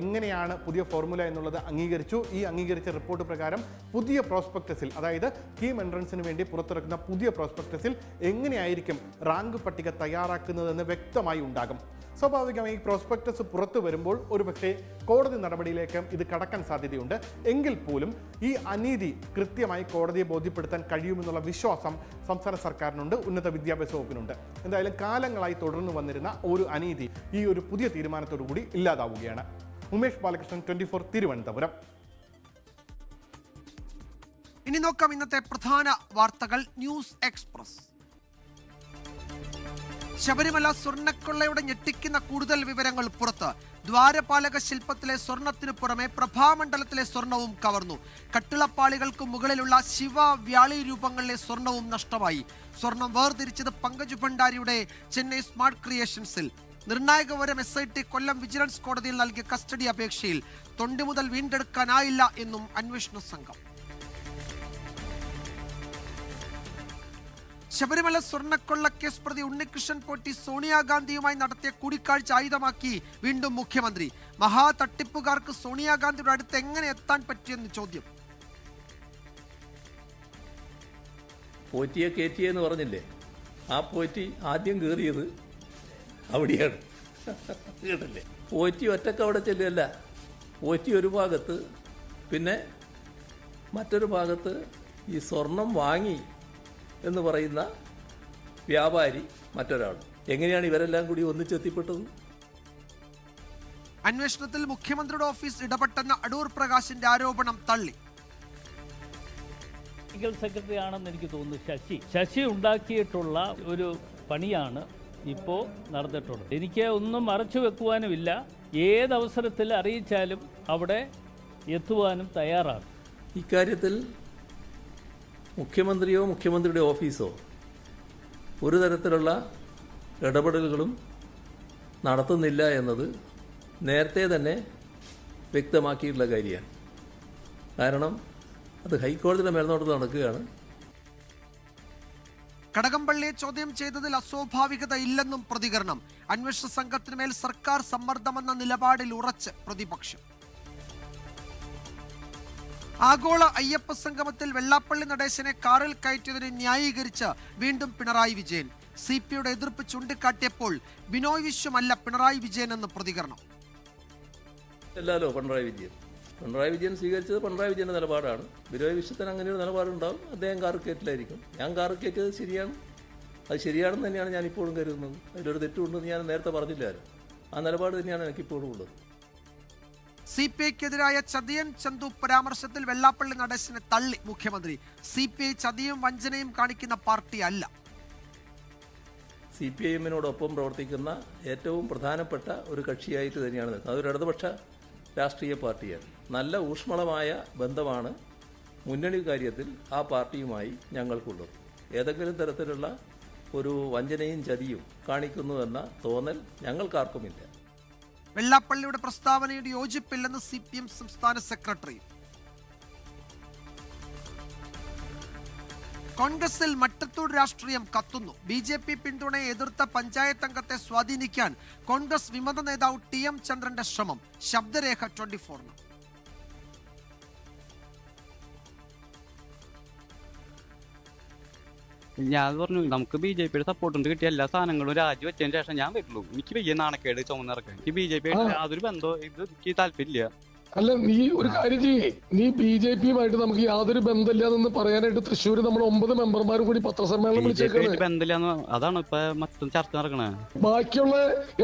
എങ്ങനെയാണ് പുതിയ ഫോർമുല എന്നുള്ളത് അംഗീകരിച്ചു. ഈ അംഗീകരിച്ച റിപ്പോർട്ട് പ്രകാരം പുതിയ പ്രോസ്പെക്ടസിൽ, അതായത് കീം എൻട്രൻസിന് വേണ്ടി പുറത്തിറക്കുന്ന പുതിയ പ്രോസ്പെക്ടസിൽ എങ്ങനെയായിരിക്കും റാങ്ക് പട്ടിക തയ്യാറാക്കുന്നതെന്ന് വ്യക്തമായി ഉണ്ടാകും. സ്വാഭാവികമായി പ്രോസ്പെക്ടസ് പുറത്തു വരുമ്പോൾ ഒരുപക്ഷെ കോടതി നടപടിയിലേക്ക് ഇത് കടക്കാൻ സാധ്യതയുണ്ട്. എങ്കിൽ പോലും ഈ അനീതി കൃത്യമായി കോടതിയെ ബോധ്യപ്പെടുത്താൻ കഴിയുമെന്നുള്ള വിശ്വാസം സംസ്ഥാന സർക്കാരിനുണ്ട്, ഉന്നത വിദ്യാഭ്യാസ വകുപ്പിനുണ്ട്. എന്തായാലും കാലങ്ങളായി തുടർന്നു വന്നിരുന്ന ഒരു അനീതി ഈ ഒരു പുതിയ തീരുമാനത്തോടു കൂടി ഇല്ലാതാവുകയാണ്. ഉമേഷ് ബാലകൃഷ്ണൻ, 24 തിരുവനന്തപുരം. ഇനി നോക്കാം ഇന്നത്തെ പ്രധാന വാർത്തകൾ. News express. ശബരിമല സ്വർണ്ണക്കൊള്ളയുടെ ഞെട്ടിക്കുന്ന കൂടുതൽ വിവരങ്ങൾ പുറത്ത്. ദ്വാരപാലക ശില്പത്തിലെ സ്വർണത്തിനു പുറമെ പ്രഭാമണ്ഡലത്തിലെ സ്വർണവും കവർന്നു. കട്ടിളപ്പാളികൾക്ക് മുകളിലുള്ള ശിവ വ്യാളി രൂപങ്ങളിലെ സ്വർണവും നഷ്ടമായി. സ്വർണം വേർതിരിച്ചത് പങ്കജ് ഭണ്ഡാരിയുടെ ചെന്നൈ സ്മാർട്ട് ക്രിയേഷൻസിൽ. നിർണായക വിവരം SIT കൊല്ലം വിജിലൻസ് കോടതിയിൽ നൽകിയ കസ്റ്റഡി അപേക്ഷയിൽ തൊണ്ടി മുതൽ വീണ്ടെടുക്കാനായില്ല എന്നും അന്വേഷണ സംഘം. ശബരിമല സ്വർണ്ണക്കൊള്ളക്കേസ് പ്രതി ഉണ്ണികൃഷ്ണൻ പോറ്റി സോണിയാഗാന്ധിയുമായി നടത്തിയ കൂടിക്കാഴ്ച ആയുധമാക്കി വീണ്ടും മുഖ്യമന്ത്രി. മഹാ തട്ടിപ്പുകാർക്ക് സോണിയാഗാന്ധിയുടെ അടുത്ത് എങ്ങനെ എത്താൻ പറ്റിയെന്ന് ചോദ്യം. പോറ്റിയെ കയറ്റിയെന്ന് പറഞ്ഞില്ലേ, ആ പോറ്റി ആദ്യം കയറിയത് അവിടെയാണ്. കേട്ടല്ലേ, പോറ്റി ഒറ്റക്ക് അവിടെ ചെല്ലുകയല്ല. പോറ്റി ഒരു ഭാഗത്ത്, പിന്നെ മറ്റൊരു ഭാഗത്ത് ഈ സ്വർണം വാങ്ങി എന്ന് പറയുന്ന വ്യാപാരി മറ്റൊരാൾ. എങ്ങനെയാണ് ഇവരെല്ലാം കൂടി ഒന്നിച്ചെത്തിപ്പെട്ടത്? അന്വേഷണത്തിൽ മുഖ്യമന്ത്രിയുടെ ഓഫീസ് ഇടപെട്ടെന്ന അടൂർ പ്രകാശിന്റെ ആരോപണം തള്ളി. ലീഗൽ സെക്രട്ടറി ആണെന്ന് എനിക്ക് തോന്നുന്നു ശശി ഉണ്ടാക്കിയിട്ടുള്ള ഒരു പണിയാണ് ഇപ്പോൾ നടന്നിട്ടുള്ളത്. എനിക്ക് ഒന്നും മറച്ചു വെക്കുവാനുമില്ല. ഏതവസരത്തിൽ അറിയിച്ചാലും അവിടെ എത്തുവാനും തയ്യാറാണ്. ഇക്കാര്യത്തിൽ മുഖ്യമന്ത്രിയോ മുഖ്യമന്ത്രിയുടെ ഓഫീസോ ഒരു തരത്തിലുള്ള ഇടപെടലുകളും നടത്തുന്നില്ല എന്നത് നേരത്തെ തന്നെ വ്യക്തമാക്കിയിട്ടുള്ള കാര്യമാണ്. കാരണം അത് ഹൈക്കോടതിയുടെ മേൽനോട്ടത്തിൽ നടക്കുകയാണ്. കടകംപള്ളിയെ ചോദ്യം ചെയ്തതിൽ അസ്വാഭാവികത ഇല്ലെന്നും പ്രതികരണം. അന്വേഷണ സംഘത്തിന് മേൽ സർക്കാർ സമ്മർദ്ദമെന്ന നിലപാടിൽ ഉറച്ച് പ്രതിപക്ഷം. ആഗോള അയ്യപ്പ സംഗമത്തിൽ വെള്ളാപ്പള്ളി നടേശനെ കാറിൽ കയറ്റിയതിനെ ന്യായീകരിച്ച് വീണ്ടും പിണറായി വിജയൻ. CPയുടെ എതിർപ്പ് ചൂണ്ടിക്കാട്ടിയപ്പോൾ ബിനോയ് വിശ്വമല്ല പിണറായി വിജയൻ എന്ന് പ്രതികരണം. അല്ലല്ലോ പിണറായി വിജയൻ സ്വീകരിച്ചത് പിണറായി വിജയന്റെ നിലപാടാണ്. ബിനോയ് വിശ്വത്തിന് അങ്ങനെ ഒരു നിലപാടുണ്ടാവും. അദ്ദേഹം കാറ് കയറ്റിലായിരിക്കും. ഞാൻ കാറ് കയറ്റിയത് ശരിയാണ്, അത് ശരിയാണെന്ന് തന്നെയാണ് ഞാൻ ഇപ്പോഴും കരുതുന്നത്. അതിലൊരു തെറ്റുണ്ടെന്ന് ഞാൻ നേരത്തെ പറഞ്ഞില്ലായിരുന്നു. ആ നിലപാട് തന്നെയാണ് എനിക്കിപ്പോഴും ഉള്ളത്. CPIക്കെതിരായ ചതിയൻ ചന്തു പരാമർശത്തിൽ വെള്ളാപ്പള്ളി നടേശനെ തള്ളി മുഖ്യമന്ത്രി. CPI ചതിയും വഞ്ചനയും കാണിക്കുന്ന പാർട്ടി അല്ല. CPIഎമ്മിനോടൊപ്പം പ്രവർത്തിക്കുന്ന ഏറ്റവും പ്രധാനപ്പെട്ട ഒരു കക്ഷിയായിട്ട് തന്നെയാണ് നിൽക്കുന്നത്. അതൊരു ഇടതുപക്ഷ രാഷ്ട്രീയ പാർട്ടിയാണ്. നല്ല ഊഷ്മളമായ ബന്ധമാണ് മുന്നണി കാര്യത്തിൽ ആ പാർട്ടിയുമായി ഞങ്ങൾക്കുള്ളത്. ഏതെങ്കിലും തരത്തിലുള്ള ഒരു വഞ്ചനയും ചതിയും കാണിക്കുന്നുവെന്ന തോന്നൽ ഞങ്ങൾക്കാർക്കുമില്ല. വെള്ളാപ്പള്ളിയുടെ പ്രസ്താവനയുടെ യോജിപ്പില്ലെന്ന് CPM സംസ്ഥാന സെക്രട്ടറി. കോൺഗ്രസിൽ മട്ടത്തൂർ രാഷ്ട്രീയം കത്തുന്നു. BJP പിന്തുണയെ എതിർത്ത പഞ്ചായത്ത് അംഗത്തെ സ്വാധീനിക്കാൻ കോൺഗ്രസ് വിമത നേതാവ് TM ചന്ദ്രന്റെ ശ്രമം. ശബ്ദരേഖ 24. ഞാൻ പറഞ്ഞു നമുക്ക് BJPയുടെ സപ്പോർട്ടുണ്ട് കിട്ടിയ എല്ലാ സാധനങ്ങളും രാജിവെച്ചതിന് ശേഷം ഞാൻ വരുള്ളൂ. എനിക്ക് വലിയ നാണക്കേട് ചുമന്നിറക്കാൻ. എനിക്ക് BJP യാതൊരു ബന്ധവും ഇത് എനിക്ക് താല്പര്യമില്ല. അല്ല, നീ ഒരു കാര്യം ചെയ്യേ, നീ BJPയുമായിട്ട് നമുക്ക് യാതൊരു ബന്ധമില്ലാന്ന് പറയാനായിട്ട് തൃശ്ശൂർ നമ്മൾ 9 മെമ്പർമാരും കൂടി പത്രസമ്മേളനം വിളിച്ചേക്കാണ്. ബന്ധമില്ലാന്ന് അതാണ് ഇപ്പൊ മൊത്തം ചർച്ച നടക്കണേ. ബാക്കിയുള്ള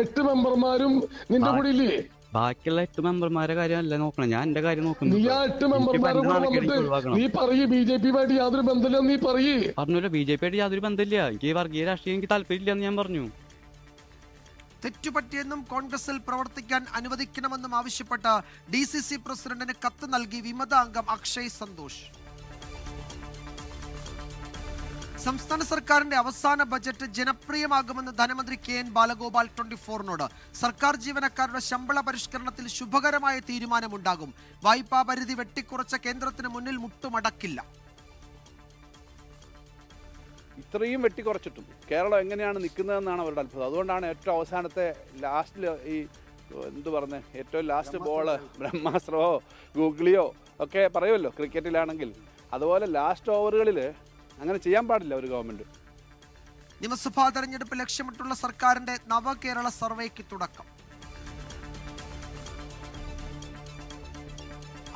8 മെമ്പർമാരും നിന്റെ കൂടെ ഇല്ലേ? ബാക്കിയുള്ള 8 മെമ്പർമാരുടെ കാര്യമല്ല നോക്കണം, ഞാൻ എന്റെ കാര്യം നോക്കുന്നു. നീ ആ 8 മെമ്പർമാരും കൂടെ വന്നിട്ട് നീ പറയേ BJPയുമായിട്ട് യാതൊരു ബന്ധമില്ലെന്ന് നീ പറയേ. പറഞ്ഞല്ലോ BJPയായിട്ട് യാതൊരു ബന്ധമില്ല, എനിക്ക് വർഗീയ രാഷ്ട്രീയം എനിക്ക് താല്പര്യമില്ല എന്ന് ഞാൻ പറഞ്ഞു. തെറ്റുപറ്റിയെന്നും കോൺഗ്രസിൽ പ്രവർത്തിക്കാൻ അനുവദിക്കണമെന്നും ആവശ്യപ്പെട്ട DCC പ്രസിഡന്റിന് കത്ത് നൽകി വിമത അംഗം അക്ഷയ് സന്തോഷ്. സംസ്ഥാന സർക്കാരിന്റെ അവസാന ബജറ്റ് ജനപ്രിയമാകുമെന്ന് ധനമന്ത്രി കെ.എൻ. ബാലഗോപാൽ 24-നോട്. സർക്കാർ ജീവനക്കാരുടെ ശമ്പള പരിഷ്കരണത്തിൽ ശുഭകരമായ തീരുമാനമുണ്ടാകും. വായ്പാ പരിധി വെട്ടിക്കുറച്ച കേന്ദ്രത്തിന് മുന്നിൽ മുട്ടുമടക്കില്ല. ഇത്രയും വെട്ടിക്കുറച്ചിട്ടും കേരളം എങ്ങനെയാണ് നിൽക്കുന്നതെന്നാണ് അവരുടെ അത്ഭുതം. അതുകൊണ്ടാണ് ഏറ്റവും അവസാനത്തെ ലാസ്റ്റിൽ ഈ ഏറ്റവും ലാസ്റ്റ് ബോള് ബ്രഹ്മാസ്ത്രമോ ഗൂഗിളിയോ ഒക്കെ പറയുമല്ലോ ക്രിക്കറ്റിലാണെങ്കിൽ, അതുപോലെ ലാസ്റ്റ് ഓവറുകളിൽ അങ്ങനെ ചെയ്യാൻ പാടില്ല ഒരു ഗവൺമെന്റ്. നിയമസഭാ തെരഞ്ഞെടുപ്പ് ലക്ഷ്യമിട്ടുള്ള സർക്കാരിന്റെ നവകേരള സർവേക്ക് തുടക്കം.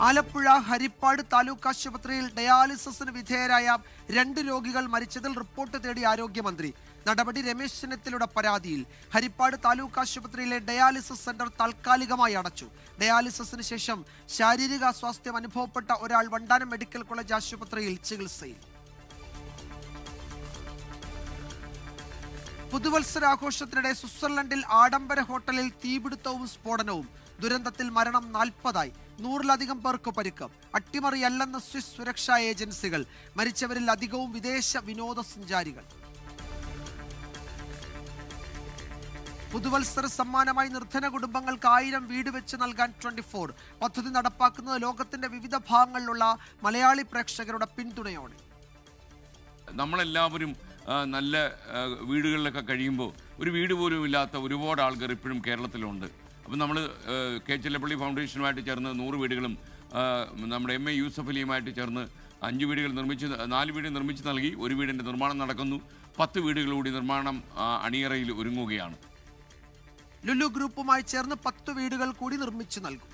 ആലപ്പുഴ ഹരിപ്പാട് താലൂക്ക് ആശുപത്രിയിൽ ഡയാലിസിസിന് വിധേയരായ 2 രോഗികൾ മരിച്ചതിൽ റിപ്പോർട്ട് തേടി ആരോഗ്യമന്ത്രി. നടപടി രമേശ് ചെന്നിത്തലയുടെ പരാതിയിൽ. ഹരിപ്പാട് താലൂക്ക് ആശുപത്രിയിലെ ഡയാലിസിസ് സെന്റർ താൽക്കാലികമായി അടച്ചു. ഡയാലിസിസിന് ശേഷം ശാരീരിക അസ്വാസ്ഥ്യം അനുഭവപ്പെട്ട ഒരാൾ വണ്ടാനം മെഡിക്കൽ കോളേജ് ആശുപത്രിയിൽ ചികിത്സയിൽ. പുതുവത്സരാഘോഷത്തിനിടെ സ്വിറ്റ്സർലൻഡിൽ ആഡംബര ഹോട്ടലിൽ തീപിടുത്തവും സ്ഫോടനവും. ദുരന്തത്തിൽ മരണം 40-ആയി. 100-ലധികം പേർക്ക് പരിക്ക്. അട്ടിമറിയല്ലെന്ന് സ്വിസ് സുരക്ഷാ ഏജൻസികൾ. മരിച്ചവരിൽ അധികവും വിദേശ വിനോദസഞ്ചാരികൾ. പുതുവത്സര സമ്മാനമായി നിർധന കുടുംബങ്ങൾക്ക് 1000 വീട് വെച്ച് നൽകാൻ 24. പദ്ധതി നടപ്പാക്കുന്നത് ലോകത്തിന്റെ വിവിധ ഭാഗങ്ങളിലുള്ള മലയാളി പ്രേക്ഷകരുടെ പിന്തുണയോടെ. നമ്മളെല്ലാവരും നല്ല വീടുകളിലൊക്കെ കഴിയുമ്പോൾ ഒരു വീട് പോലും ഇല്ലാത്ത ഒരുപാട് ആൾക്കാർ ഇപ്പോഴും കേരളത്തിലുണ്ട്. അപ്പം നമ്മൾ കെ ചെല്ലപ്പള്ളി ഫൗണ്ടേഷനുമായിട്ട് ചേർന്ന് 100 വീടുകളും നമ്മുടെ MA യൂസഫ് അലിയുമായിട്ട് ചേർന്ന് 4 വീട് നിർമ്മിച്ച് നൽകി. ഒരു വീടിൻ്റെ നിർമ്മാണം നടക്കുന്നു. 10 വീടുകൾ കൂടി നിർമ്മാണം അണിയറയിൽ ഒരുങ്ങുകയാണ്. ലുലു ഗ്രൂപ്പുമായി ചേർന്ന് 10 വീടുകൾ കൂടി നിർമ്മിച്ചു നൽകും.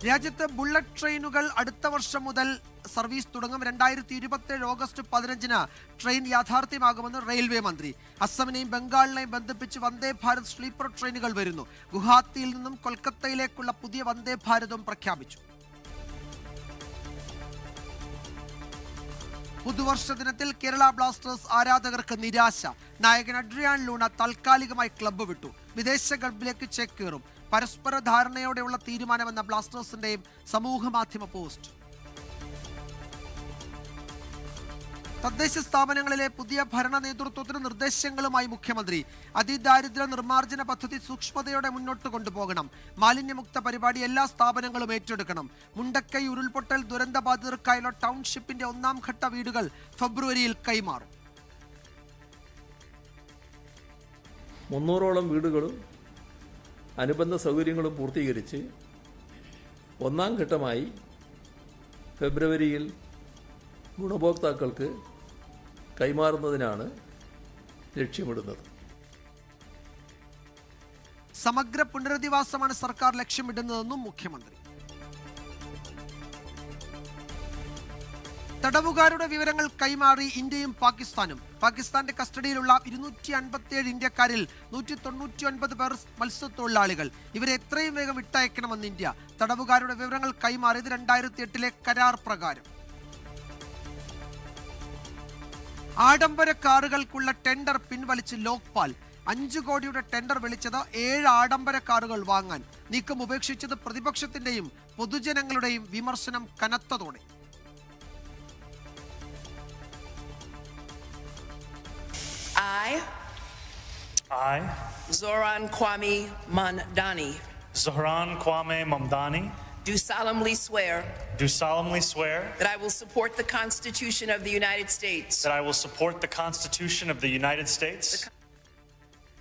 രാജ്യത്ത് ബുള്ളറ്റ് ട്രെയിനുകൾ അടുത്ത വർഷം മുതൽ സർവീസ് തുടങ്ങും. 2027 ഓഗസ്റ്റ് 15-ന് ട്രെയിൻ യാഥാർത്ഥ്യമാകുമെന്ന് റെയിൽവേ മന്ത്രി. അസമിനെയും ബംഗാളിനെയും ബന്ധിപ്പിച്ച് വന്ദേ ഭാരത് സ്ലീപ്പർ ട്രെയിനുകൾ വരുന്നു. ഗുവാഹത്തിയിൽ നിന്നും കൊൽക്കത്തയിലേക്കുള്ള പുതിയ വന്ദേ ഭാരതും പ്രഖ്യാപിച്ചു. പുതുവർഷ ദിനത്തിൽ കേരള ബ്ലാസ്റ്റേഴ്സ് ആരാധകർക്ക് നിരാശ. നായകൻ അഡ്രിയാൻ ലൂണ താൽക്കാലികമായി ക്ലബ്ബ് വിട്ടു. വിദേശ ക്ലബിലേക്ക് ചേക്കേറും. പരസ്പര ധാരണയോടെയുള്ള തീരുമാനമെന്ന ബ്ലാസ്റ്റേഴ്സിന്റെയും സമൂഹ മാധ്യമ പോസ്റ്റ്. തദ്ദേശ സ്ഥാപനങ്ങളിലെ പുതിയ ഭരണ നേതൃത്വത്തിന് നിർദ്ദേശങ്ങളുമായി മുഖ്യമന്ത്രി. അതിദാരിദ്ര്യ നിർമ്മാർജ്ജന പദ്ധതി സൂക്ഷ്മതയോടെ മുന്നോട്ട് കൊണ്ടുപോകണം. മാലിന്യമുക്ത പരിപാടി എല്ലാ സ്ഥാപനങ്ങളും ഏറ്റെടുക്കണം. മുണ്ടക്കൈ ഉരുൾപൊട്ടൽ ദുരന്തബാധിതർക്കായുള്ള ടൗൺഷിപ്പിന്റെ 1-ാം ഘട്ട വീടുകൾ ഫെബ്രുവരിയിൽ കൈമാറും. 300ഓളം വീടുകളും അനുബന്ധ സൗകര്യങ്ങളും പൂർത്തീകരിച്ച് 1-ാം ഘട്ടമായി ഫെബ്രുവരിയിൽ ഗുണഭോക്താക്കൾക്ക് കൈമാറുന്നതിനാണ് ലക്ഷ്യമിടുന്നത്. സമഗ്ര പുനരധിവാസമാണ് സർക്കാർ ലക്ഷ്യമിടുന്നതെന്നും മുഖ്യമന്ത്രി. തടവുകാരുടെ വിവരങ്ങൾ കൈമാറി ഇന്ത്യയും പാകിസ്ഥാനും. പാകിസ്ഥാന്റെ കസ്റ്റഡിയിലുള്ള 257 ഇന്ത്യക്കാരിൽ 199 പേർ മത്സ്യത്തൊഴിലാളികൾ. ഇവരെ എത്രയും വേഗം വിട്ടയക്കണമെന്ന് ഇന്ത്യ. തടവുകാരുടെ വിവരങ്ങൾ കൈമാറിയത് 2008-ലെ കരാർ പ്രകാരം. ആഡംബര കാറുകൾക്കുള്ള ടെൻഡർ പിൻവലിച്ച് ലോക്പാൽ. 5 കോടിയുടെ ടെൻഡർ വിളിച്ചത് 7 ആഡംബര കാറുകൾ വാങ്ങാൻ. നീക്കം ഉപേക്ഷിച്ചത് പ്രതിപക്ഷത്തിന്റെയും പൊതുജനങ്ങളുടെയും വിമർശനം കനത്തതോടെ. I, Zohran Kwame Mamdani, do solemnly swear that I will support the Constitution of the United States.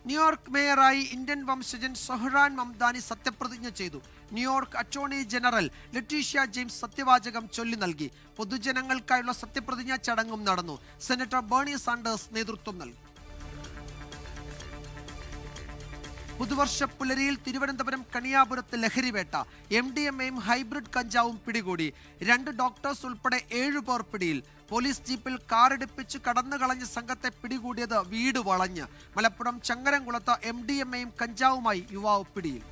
New York മേയറായി ഇന്ത്യൻ വംശജൻ സൊഹ്റാൻ മംദാനി സത്യപ്രതിജ്ഞ ചെയ്തു. New York attorney general Letitia James സത്യവാചകം ചൊല്ലി നൽകി. പൊതുജനങ്ങൾക്കായുള്ള സത്യപ്രതിജ്ഞാ ചടങ്ങും നടന്നു. സെനറ്റർ ബേണി സാൻഡേഴ്സ് നേതൃത്വം നൽകി. പുതുവർഷ പുലരിയിൽ തിരുവനന്തപുരം കണിയാപുരത്ത് ലഹരിവേട്ട. MDMAയും ഹൈബ്രിഡ് കഞ്ചാവും പിടികൂടി. 2 ഡോക്ടേഴ്സ് ഉൾപ്പെടെ 7 പേർ പിടിയിൽ. പോലീസ് ജീപ്പിൽ കാറിടിപ്പിച്ച് കടന്നുകളഞ്ഞ സംഘത്തെ പിടികൂടിയത് വീട് വളഞ്ഞ്. മലപ്പുറം ചങ്ങരംകുളത്ത് MDMAയും കഞ്ചാവുമായി യുവാവ് പിടിയിൽ.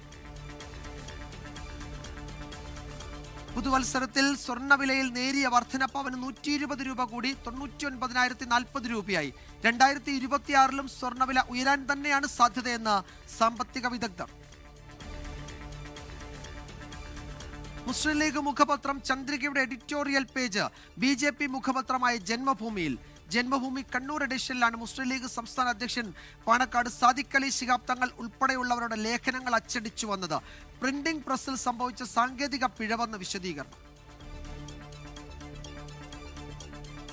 പുതുവത്സരത്തിൽ സ്വർണ്ണവിലയിൽ നേരിയ വർധന. പവന് 120 രൂപ കൂടി 99,040 രൂപയായി. 2026-ലും സ്വർണ്ണവില ഉയരാൻ തന്നെയാണ് സാധ്യതയെന്ന് സാമ്പത്തിക വിദഗ്ധർ. മുസ്ലിം ലീഗ് മുഖപത്രം ചന്ദ്രികയുടെ എഡിറ്റോറിയൽ പേജ് BJP മുഖപത്രമായ ജന്മഭൂമി കണ്ണൂർ എഡിഷനിലാണ് മുസ്ലിം ലീഗ് സംസ്ഥാന അധ്യക്ഷൻ പാണക്കാട് സാദിഖ് അലി ശിഹാബ് തങ്ങൾ ഉൾപ്പെടെയുള്ളവരുടെ ലേഖനങ്ങൾ അച്ചടിച്ചു വന്നത്. പ്രിന്റിംഗ് പ്രസ്സിൽ സംഭവിച്ച സാങ്കേതിക പിഴവെന്ന് വിശദീകരണം.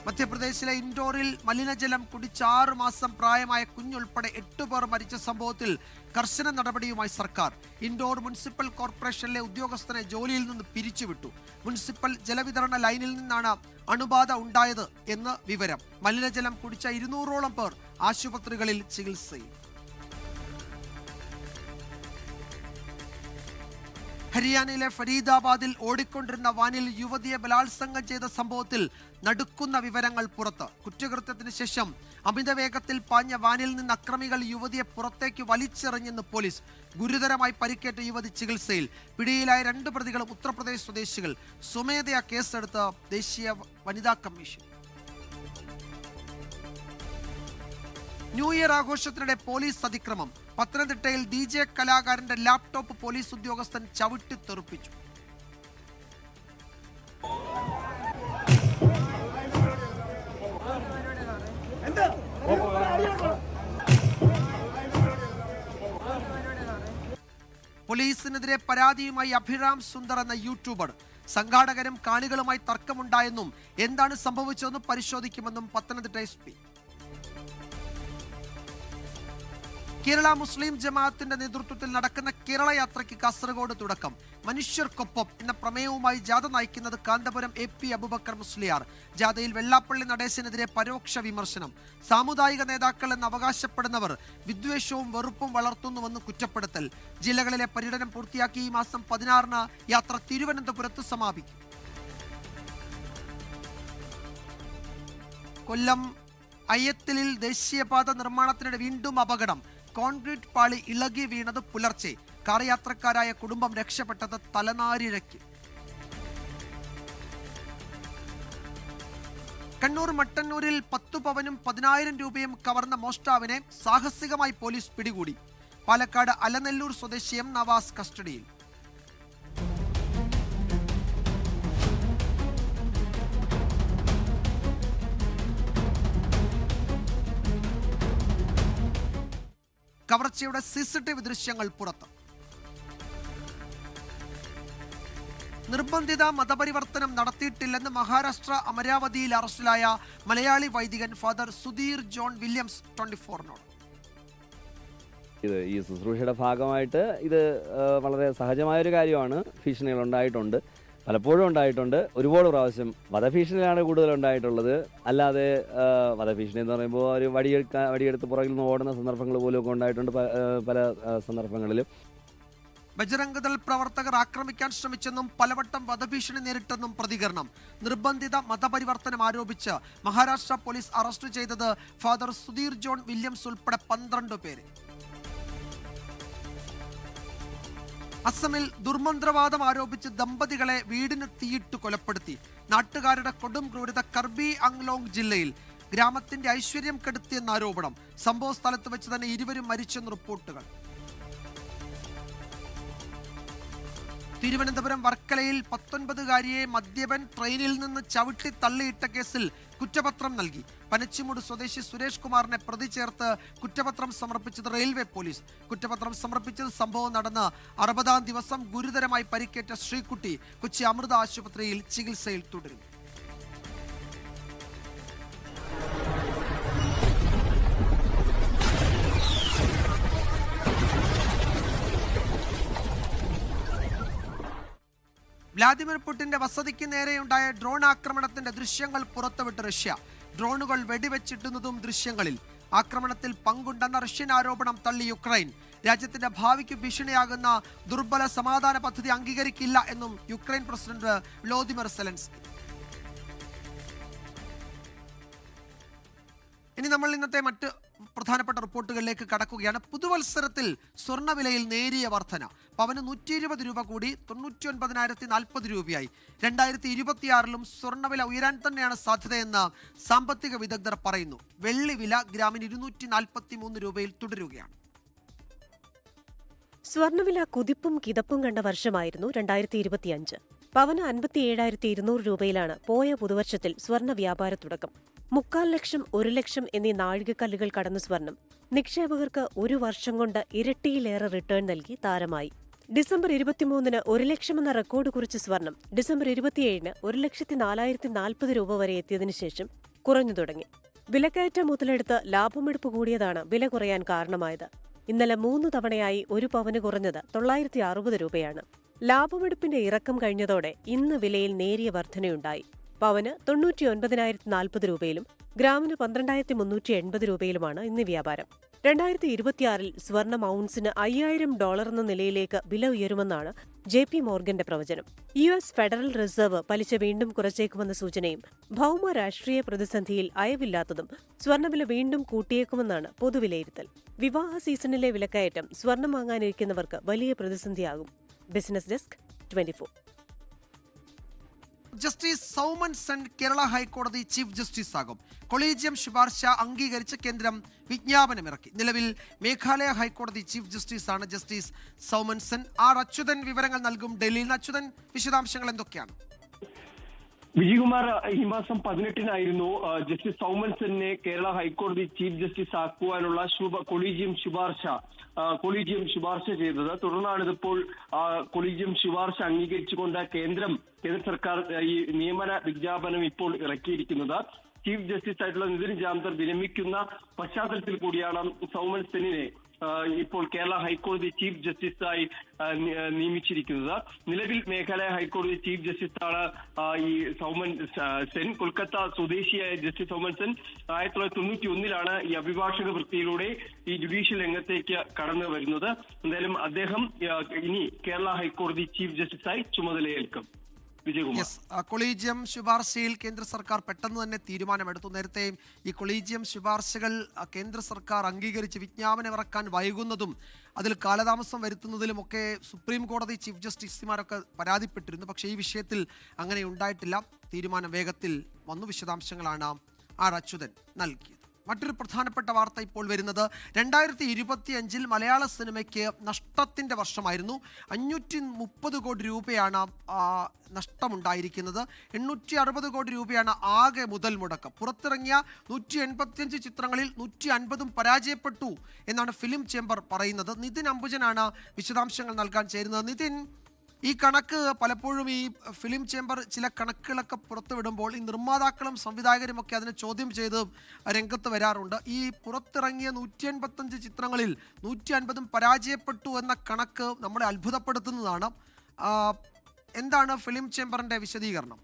മധ്യപ്രദേശിലെ ഇൻഡോറിൽ മലിനജലം കുടിച്ച് 6 മാസം പ്രായമായ കുഞ്ഞുൾപ്പെടെ 8 പേർ മരിച്ച സംഭവത്തിൽ കർശന നടപടിയുമായി സർക്കാർ. ഇൻഡോർ മുനിസിപ്പൽ കോർപ്പറേഷനിലെ ഉദ്യോഗസ്ഥനെ ജോലിയിൽ നിന്ന് പിരിച്ചുവിട്ടു. മുനിസിപ്പൽ ജലവിതരണ ലൈനിൽ നിന്നാണ് അണുബാധ ഉണ്ടായത് എന്ന് വിവരം. മലിനജലം കുടിച്ച 200ഓളം പേർ ആശുപത്രികളിൽ ചികിത്സയിൽ. ഹരിയാനയിലെ ഫരീദാബാദിൽ ഓടിക്കൊണ്ടിരുന്ന വാനിൽ യുവതിയെ ബലാത്സംഗം ചെയ്ത സംഭവത്തിൽ നടുക്കുന്ന വിവരങ്ങൾ പുറത്ത്. കുറ്റകൃത്യത്തിന് ശേഷം അമിതവേഗത്തിൽ പാഞ്ഞ വാനിൽ നിന്ന് അക്രമികൾ യുവതിയെ പുറത്തേക്ക് വലിച്ചെറിഞ്ഞെന്ന് പോലീസ്. ഗുരുതരമായി പരിക്കേറ്റ യുവതി ചികിത്സയിൽ. പിടിയിലായ 2 പ്രതികളും ഉത്തർപ്രദേശ് സ്വദേശികൾ. സ്വമേധയാ കേസെടുത്ത ദേശീയ വനിതാ കമ്മീഷൻ. ന്യൂ ഇയർ ആഘോഷത്തിനിടെ പോലീസ് അതിക്രമം. പത്തനംതിട്ടയിൽ DJ കലാകാരന്റെ ലാപ്ടോപ്പ് പോലീസ് ഉദ്യോഗസ്ഥൻ ചവിട്ടിത്തെറിപ്പിച്ചു. പോലീസിനെതിരെ പരാതിയുമായി അഭിരാം സുന്ദർ എന്ന യൂട്യൂബർ. സംഘാടകരും കാണികളുമായി തർക്കമുണ്ടായെന്നും എന്താണ് സംഭവിച്ചതെന്നും പരിശോധിക്കുമെന്നും പത്തനംതിട്ട SP. കേരള മുസ്ലിം ജമാഅത്തിന്റെ നേതൃത്വത്തിൽ നടക്കുന്ന കേരള യാത്രയ്ക്ക് കാസർഗോഡ് തുടക്കം. മനുഷ്യർക്കൊപ്പം എന്ന പ്രമേയവുമായി ജാഥ നയിക്കുന്നത് കാന്തപുരം AP അബൂബക്കർ മുസ്ലിയാർ. ജാഥയിൽ വെള്ളാപ്പള്ളി നടേശനെതിരെ പരോക്ഷ വിമർശനം. സാമുദായിക നേതാക്കൾ എന്ന് അവകാശപ്പെടുന്നവർ വിദ്വേഷവും വെറുപ്പും വളർത്തുന്നുവെന്ന് കുറ്റപ്പെടുത്തൽ. ജില്ലകളിലെ പര്യടനം പൂർത്തിയാക്കി ഈ മാസം 16-ന് യാത്ര തിരുവനന്തപുരത്ത് സമാപിക്കും. കൊല്ലം അയ്യത്തിലിൽ ദേശീയപാത നിർമ്മാണത്തിനിടെ വീണ്ടും അപകടം. കോൺക്രീറ്റ് പാളി ഇളകി വീണത് പുലർച്ചെ. കാർ യാത്രക്കാരായ കുടുംബം രക്ഷപ്പെട്ടത് തലനാരിഴയ്ക്ക്. കണ്ണൂർ മട്ടന്നൂരിൽ 10 പവനും 10,000 രൂപയും കവർന്ന മോഷ്ടാവിനെ സാഹസികമായി പോലീസ് പിടികൂടി. പാലക്കാട് അലനെല്ലൂർ സ്വദേശി M നവാസ് കസ്റ്റഡിയിൽ. കവർച്ചയുടെ CCTV ദൃശ്യങ്ങൾ പുറത്ത്. നിർബന്ധിത മതപരിവർത്തനം നടത്തിയിട്ടില്ലെന്ന് മഹാരാഷ്ട്ര അമരാവതിയിൽ അറസ്റ്റിലായ മലയാളി വൈദികൻ ഫാദർ സുധീർ ജോൺ വില്യംസ് 24-നോട്. ഈ ശുശ്രൂഷയുടെ ഭാഗമായിട്ട് ഇത് വളരെ സഹജമായൊരു കാര്യമാണ്. ഭീഷണികൾ ഉണ്ടായിട്ടുണ്ട്, പലപ്പോഴും ഉണ്ടായിട്ടുണ്ട്. ഒരുപാട് പ്രാവശ്യം വധഭീഷണിയാണ് കൂടുതലുണ്ടായിട്ടുള്ളത്. അല്ലാതെ വധഭീഷണി എന്ന് പറയുമ്പോൾ ഒരു വടിയെടുത്ത് പുറകിൽ നിന്ന് ഓടുന്ന സന്ദർഭങ്ങൾ പോലും ഉണ്ടായിട്ടുണ്ട് പല സന്ദർഭങ്ങളിലും. ബജറംഗ് ദൾ പ്രവർത്തകർ ആക്രമിക്കാൻ ശ്രമിച്ചെന്നും പലവട്ടം വധഭീഷണി നേരിട്ടെന്നും പ്രതികരണം. നിർബന്ധിത മതപരിവർത്തനം ആരോപിച്ച് മഹാരാഷ്ട്ര പോലീസ് അറസ്റ്റ് ചെയ്തത് ഫാദർ സുധീർ ജോൺ വില്യംസ് ഉൾപ്പെടെ 12 പേരെ. അസമിൽ ദുർമന്ത്രവാദം ആരോപിച്ച് ദമ്പതികളെ വീടിന് തീയിട്ട് കൊലപ്പെടുത്തി. നാട്ടുകാരുടെ കൊടും ക്രൂരത കർബി അങ്ലോങ് ജില്ലയിൽ. ഗ്രാമത്തിന്റെ ഐശ്വര്യം കെടുത്തിയെന്ന ആരോപണം. സംഭവ സ്ഥലത്ത് വെച്ച് തന്നെ 20 മരിച്ചെന്ന് റിപ്പോർട്ടുകൾ. തിരുവനന്തപുരം വർക്കലയിൽ 19-കാരിയെ മദ്യപൻ ട്രെയിനിൽ നിന്ന് ചവിട്ടി തള്ളിയിട്ട കേസിൽ കുറ്റപത്രം നൽകി. പനച്ചിമൂട് സ്വദേശി സുരേഷ് കുമാറിനെ പ്രതി ചേർത്ത് കുറ്റപത്രം സമർപ്പിച്ചത് റെയിൽവേ പോലീസ്. കുറ്റപത്രം സമർപ്പിച്ചത് സംഭവം നടന്ന് 60-ാം ദിവസം. ഗുരുതരമായി പരിക്കേറ്റ ശ്രീകുട്ടി കൊച്ചി അമൃത ആശുപത്രിയിൽ ചികിത്സയിൽ തുടരുന്നു. വ്ലാദിമിർ പുടിന്റെ വസതിക്ക് നേരെയുണ്ടായ ഡ്രോൺ ആക്രമണത്തിന്റെ ദൃശ്യങ്ങൾ പുറത്തുവിട്ട് റഷ്യ. ഡ്രോണുകൾ വെടിവെച്ചിട്ടുന്നതും ദൃശ്യങ്ങളിൽ. ആക്രമണത്തിൽ പങ്കുണ്ടെന്ന റഷ്യൻ ആരോപണം തള്ളി യുക്രൈൻ. രാജ്യത്തിന്റെ ഭാവിക്ക് ഭീഷണിയാകുന്ന ദുർബല സമാധാന പദ്ധതി അംഗീകരിക്കില്ല എന്നും യുക്രൈൻ പ്രസിഡന്റ് വ്ളോദിമിർ സെലൻസ്കി. ഇനി നമ്മൾ ഇന്നത്തെ മറ്റ് പ്രധാനപ്പെട്ട റിപ്പോർട്ടുകളിലേക്ക് കടക്കുകയാണ്. പുതുവത്സരത്തിൽ സ്വർണ്ണവിലയിൽ നേരിയ വർധന. പവന് 120 രൂപ കൂടി 99,040 രൂപയായി. 2026-ലും സ്വർണ്ണവില ഉയരാൻ തന്നെയാണ് സാധ്യതയെന്ന് സാമ്പത്തിക വിദഗ്ധർ പറയുന്നു. വെള്ളി വില ഗ്രാമിന് 243 രൂപയിൽ തുടരുകയാണ്. സ്വർണ്ണവില കുതിപ്പും കിതപ്പും കണ്ട വർഷമായിരുന്നു 2025. പവന് 57,200 രൂപയിലാണ് പോയ പുതുവർഷത്തിൽ സ്വർണ്ണ വ്യാപാര തുടക്കം. 3/4 ലക്ഷം, 1 ലക്ഷം എന്നീ നാഴികക്കല്ലുകൾ കടന്ന സ്വർണം നിക്ഷേപകർക്ക് ഒരു വർഷം കൊണ്ട് ഇരട്ടിയിലേറെ റിട്ടേൺ നൽകി താരമായി. ഡിസംബർ 23-ന് 1 ലക്ഷമെന്ന റെക്കോർഡ് കുറിച്ച സ്വർണം ഡിസംബർ 27-ന് 1,04,040 രൂപ വരെ എത്തിയതിനു ശേഷം കുറഞ്ഞു തുടങ്ങി. വിലക്കയറ്റം മുതലെടുത്ത് ലാഭമെടുപ്പ് കൂടിയതാണ് വില കുറയാൻ കാരണമായത്. ഇന്നലെ 3 തവണയായി 1 പവന് കുറഞ്ഞത് 960 രൂപയാണ്. ലാഭമെടുപ്പിന്റെ ഇറക്കം കഴിഞ്ഞതോടെ ഇന്ന് വിലയിൽ നേരിയ വർധനയുണ്ടായി. പവന് 99,040 രൂപയിലും ഗ്രാമിന് 12,380 രൂപയിലുമാണ് ഇന്ന് വ്യാപാരം. 2026-ൽ സ്വർണം ഔൺസിന് $5,000 എന്ന നിലയിലേക്ക് വില ഉയരുമെന്നാണ് JP മോർഗന്റെ പ്രവചനം. US ഫെഡറൽ റിസർവ് പലിശ വീണ്ടും കുറച്ചേക്കുമെന്ന സൂചനയും ഭൗമ രാഷ്ട്രീയ പ്രതിസന്ധിയിൽ അയവില്ലാത്തതും സ്വർണ്ണവില വീണ്ടും കൂട്ടിയേക്കുമെന്നാണ് പൊതുവിലയിരുത്തൽ. വിവാഹ സീസണിലെ വിലക്കയറ്റം സ്വർണം വാങ്ങാനിരിക്കുന്നവർക്ക് വലിയ പ്രതിസന്ധിയാകും. Business desk 24. Justice Soumen Sen Kerala ഹൈക്കോടതി ചീഫ് ജസ്റ്റിസ് ആകും. കൊളീജിയം ശുപാർശ അംഗീകരിച്ച് കേന്ദ്രം വിജ്ഞാപനമിറക്കി. നിലവിൽ മേഘാലയ ഹൈക്കോടതി chief ജസ്റ്റിസാണ് justice Soumen Sen. R Achuthan വിവരങ്ങൾ നൽകും ഡൽഹിയിൽ നിന്ന്. അച്യുതൻ, വിശദാംശങ്ങൾ എന്തൊക്കെയാണ്? വിജയകുമാർ, ഈ മാസം 18-നായിരുന്നു ജസ്റ്റിസ് സൗമൻ സെന്നിനെ കേരള ഹൈക്കോടതി ചീഫ് ജസ്റ്റിസ് ആക്കുവാനുള്ള കൊളീജിയം ശുപാർശ ചെയ്തത്. തുടർന്നാണ് ഇതിപ്പോൾ കൊളീജിയം ശുപാർശ അംഗീകരിച്ചുകൊണ്ട് കേന്ദ്ര സർക്കാർ ഈ നിയമന വിജ്ഞാപനം ഇപ്പോൾ ഇറക്കിയിരിക്കുന്നത്. ചീഫ് ജസ്റ്റിസ് ആയിട്ടുള്ള നിതിൻ ജാംദർ വിരമിക്കുന്ന പശ്ചാത്തലത്തിൽ കൂടിയാണ് സൗമൻ സെന്നിനെ ഇപ്പോൾ കേരള ഹൈക്കോടതി ചീഫ് ജസ്റ്റിസായി നിയമിച്ചിരിക്കുന്നത്. നിലവിൽ മേഘാലയ ഹൈക്കോടതി ചീഫ് ജസ്റ്റിസാണ് ഈ സൗമൻ സെൻ. കൊൽക്കത്ത സ്വദേശിയായ ജസ്റ്റിസ് സൗമൻ സെൻ 1991-ലാണ് ഈ അഭിഭാഷക വൃത്തിയിലൂടെ ഈ ജുഡീഷ്യൽ രംഗത്തേക്ക് കടന്നു വരുന്നത്. എന്തായാലും അദ്ദേഹം ഇനി കേരള ഹൈക്കോടതി ചീഫ് ജസ്റ്റിസായി ചുമതലയേൽക്കും. കൊളീജിയം ശുപാർശയിൽ കേന്ദ്ര സർക്കാർ പെട്ടെന്ന് തന്നെ തീരുമാനമെടുത്തു. നേരത്തെ ഈ കൊളീജിയം ശുപാർശകൾ കേന്ദ്ര സർക്കാർ അംഗീകരിച്ച് വിജ്ഞാപനം ഇറക്കാൻ വൈകുന്നതും അതിൽ കാലതാമസം വരുത്തുന്നതിലുമൊക്കെ സുപ്രീം കോടതി ചീഫ് ജസ്റ്റിസുമാരൊക്കെ പരാതിപ്പെട്ടിരുന്നു. പക്ഷേ ഈ വിഷയത്തിൽ അങ്ങനെ ഉണ്ടായിട്ടില്ല. തീരുമാനം വേഗത്തിൽ വന്നു. വിശദാംശങ്ങളാണ് ആർ അച്യുതൻ നൽകിയത്. മറ്റൊരു പ്രധാനപ്പെട്ട വാർത്ത ഇപ്പോൾ വരുന്നത് 2025-ൽ മലയാള സിനിമയ്ക്ക് നഷ്ടത്തിൻ്റെ വർഷമായിരുന്നു. 530 കോടി രൂപയാണ് നഷ്ടമുണ്ടായിരിക്കുന്നത്. 860 കോടി രൂപയാണ് ആകെ മുതൽ മുടക്കം. പുറത്തിറങ്ങിയ 185 ചിത്രങ്ങളിൽ 150 പരാജയപ്പെട്ടു എന്നാണ് ഫിലിം ചേംബർ പറയുന്നത്. നിതിൻ അംബുജനാണ് വിശദാംശങ്ങൾ നൽകാൻ ചേരുന്നത്. നിതിൻ, ഈ കണക്ക് പലപ്പോഴും ഈ ഫിലിം ചേംബർ ചില കണക്കുകളൊക്കെ പുറത്തുവിടുമ്പോൾ ഈ നിർമ്മാതാക്കളും സംവിധായകരും ഒക്കെ അതിനെ ചോദ്യം ചെയ്ത് രംഗത്ത് വരാറുണ്ട്. ഈ പുറത്തിറങ്ങിയ 185 ചിത്രങ്ങളിൽ 150 പരാജയപ്പെട്ടു എന്ന കണക്ക് നമ്മളെ അത്ഭുതപ്പെടുത്തുന്നതാണ്. എന്താണ് ഫിലിം ചേംബറിന്റെ വിശദീകരണം?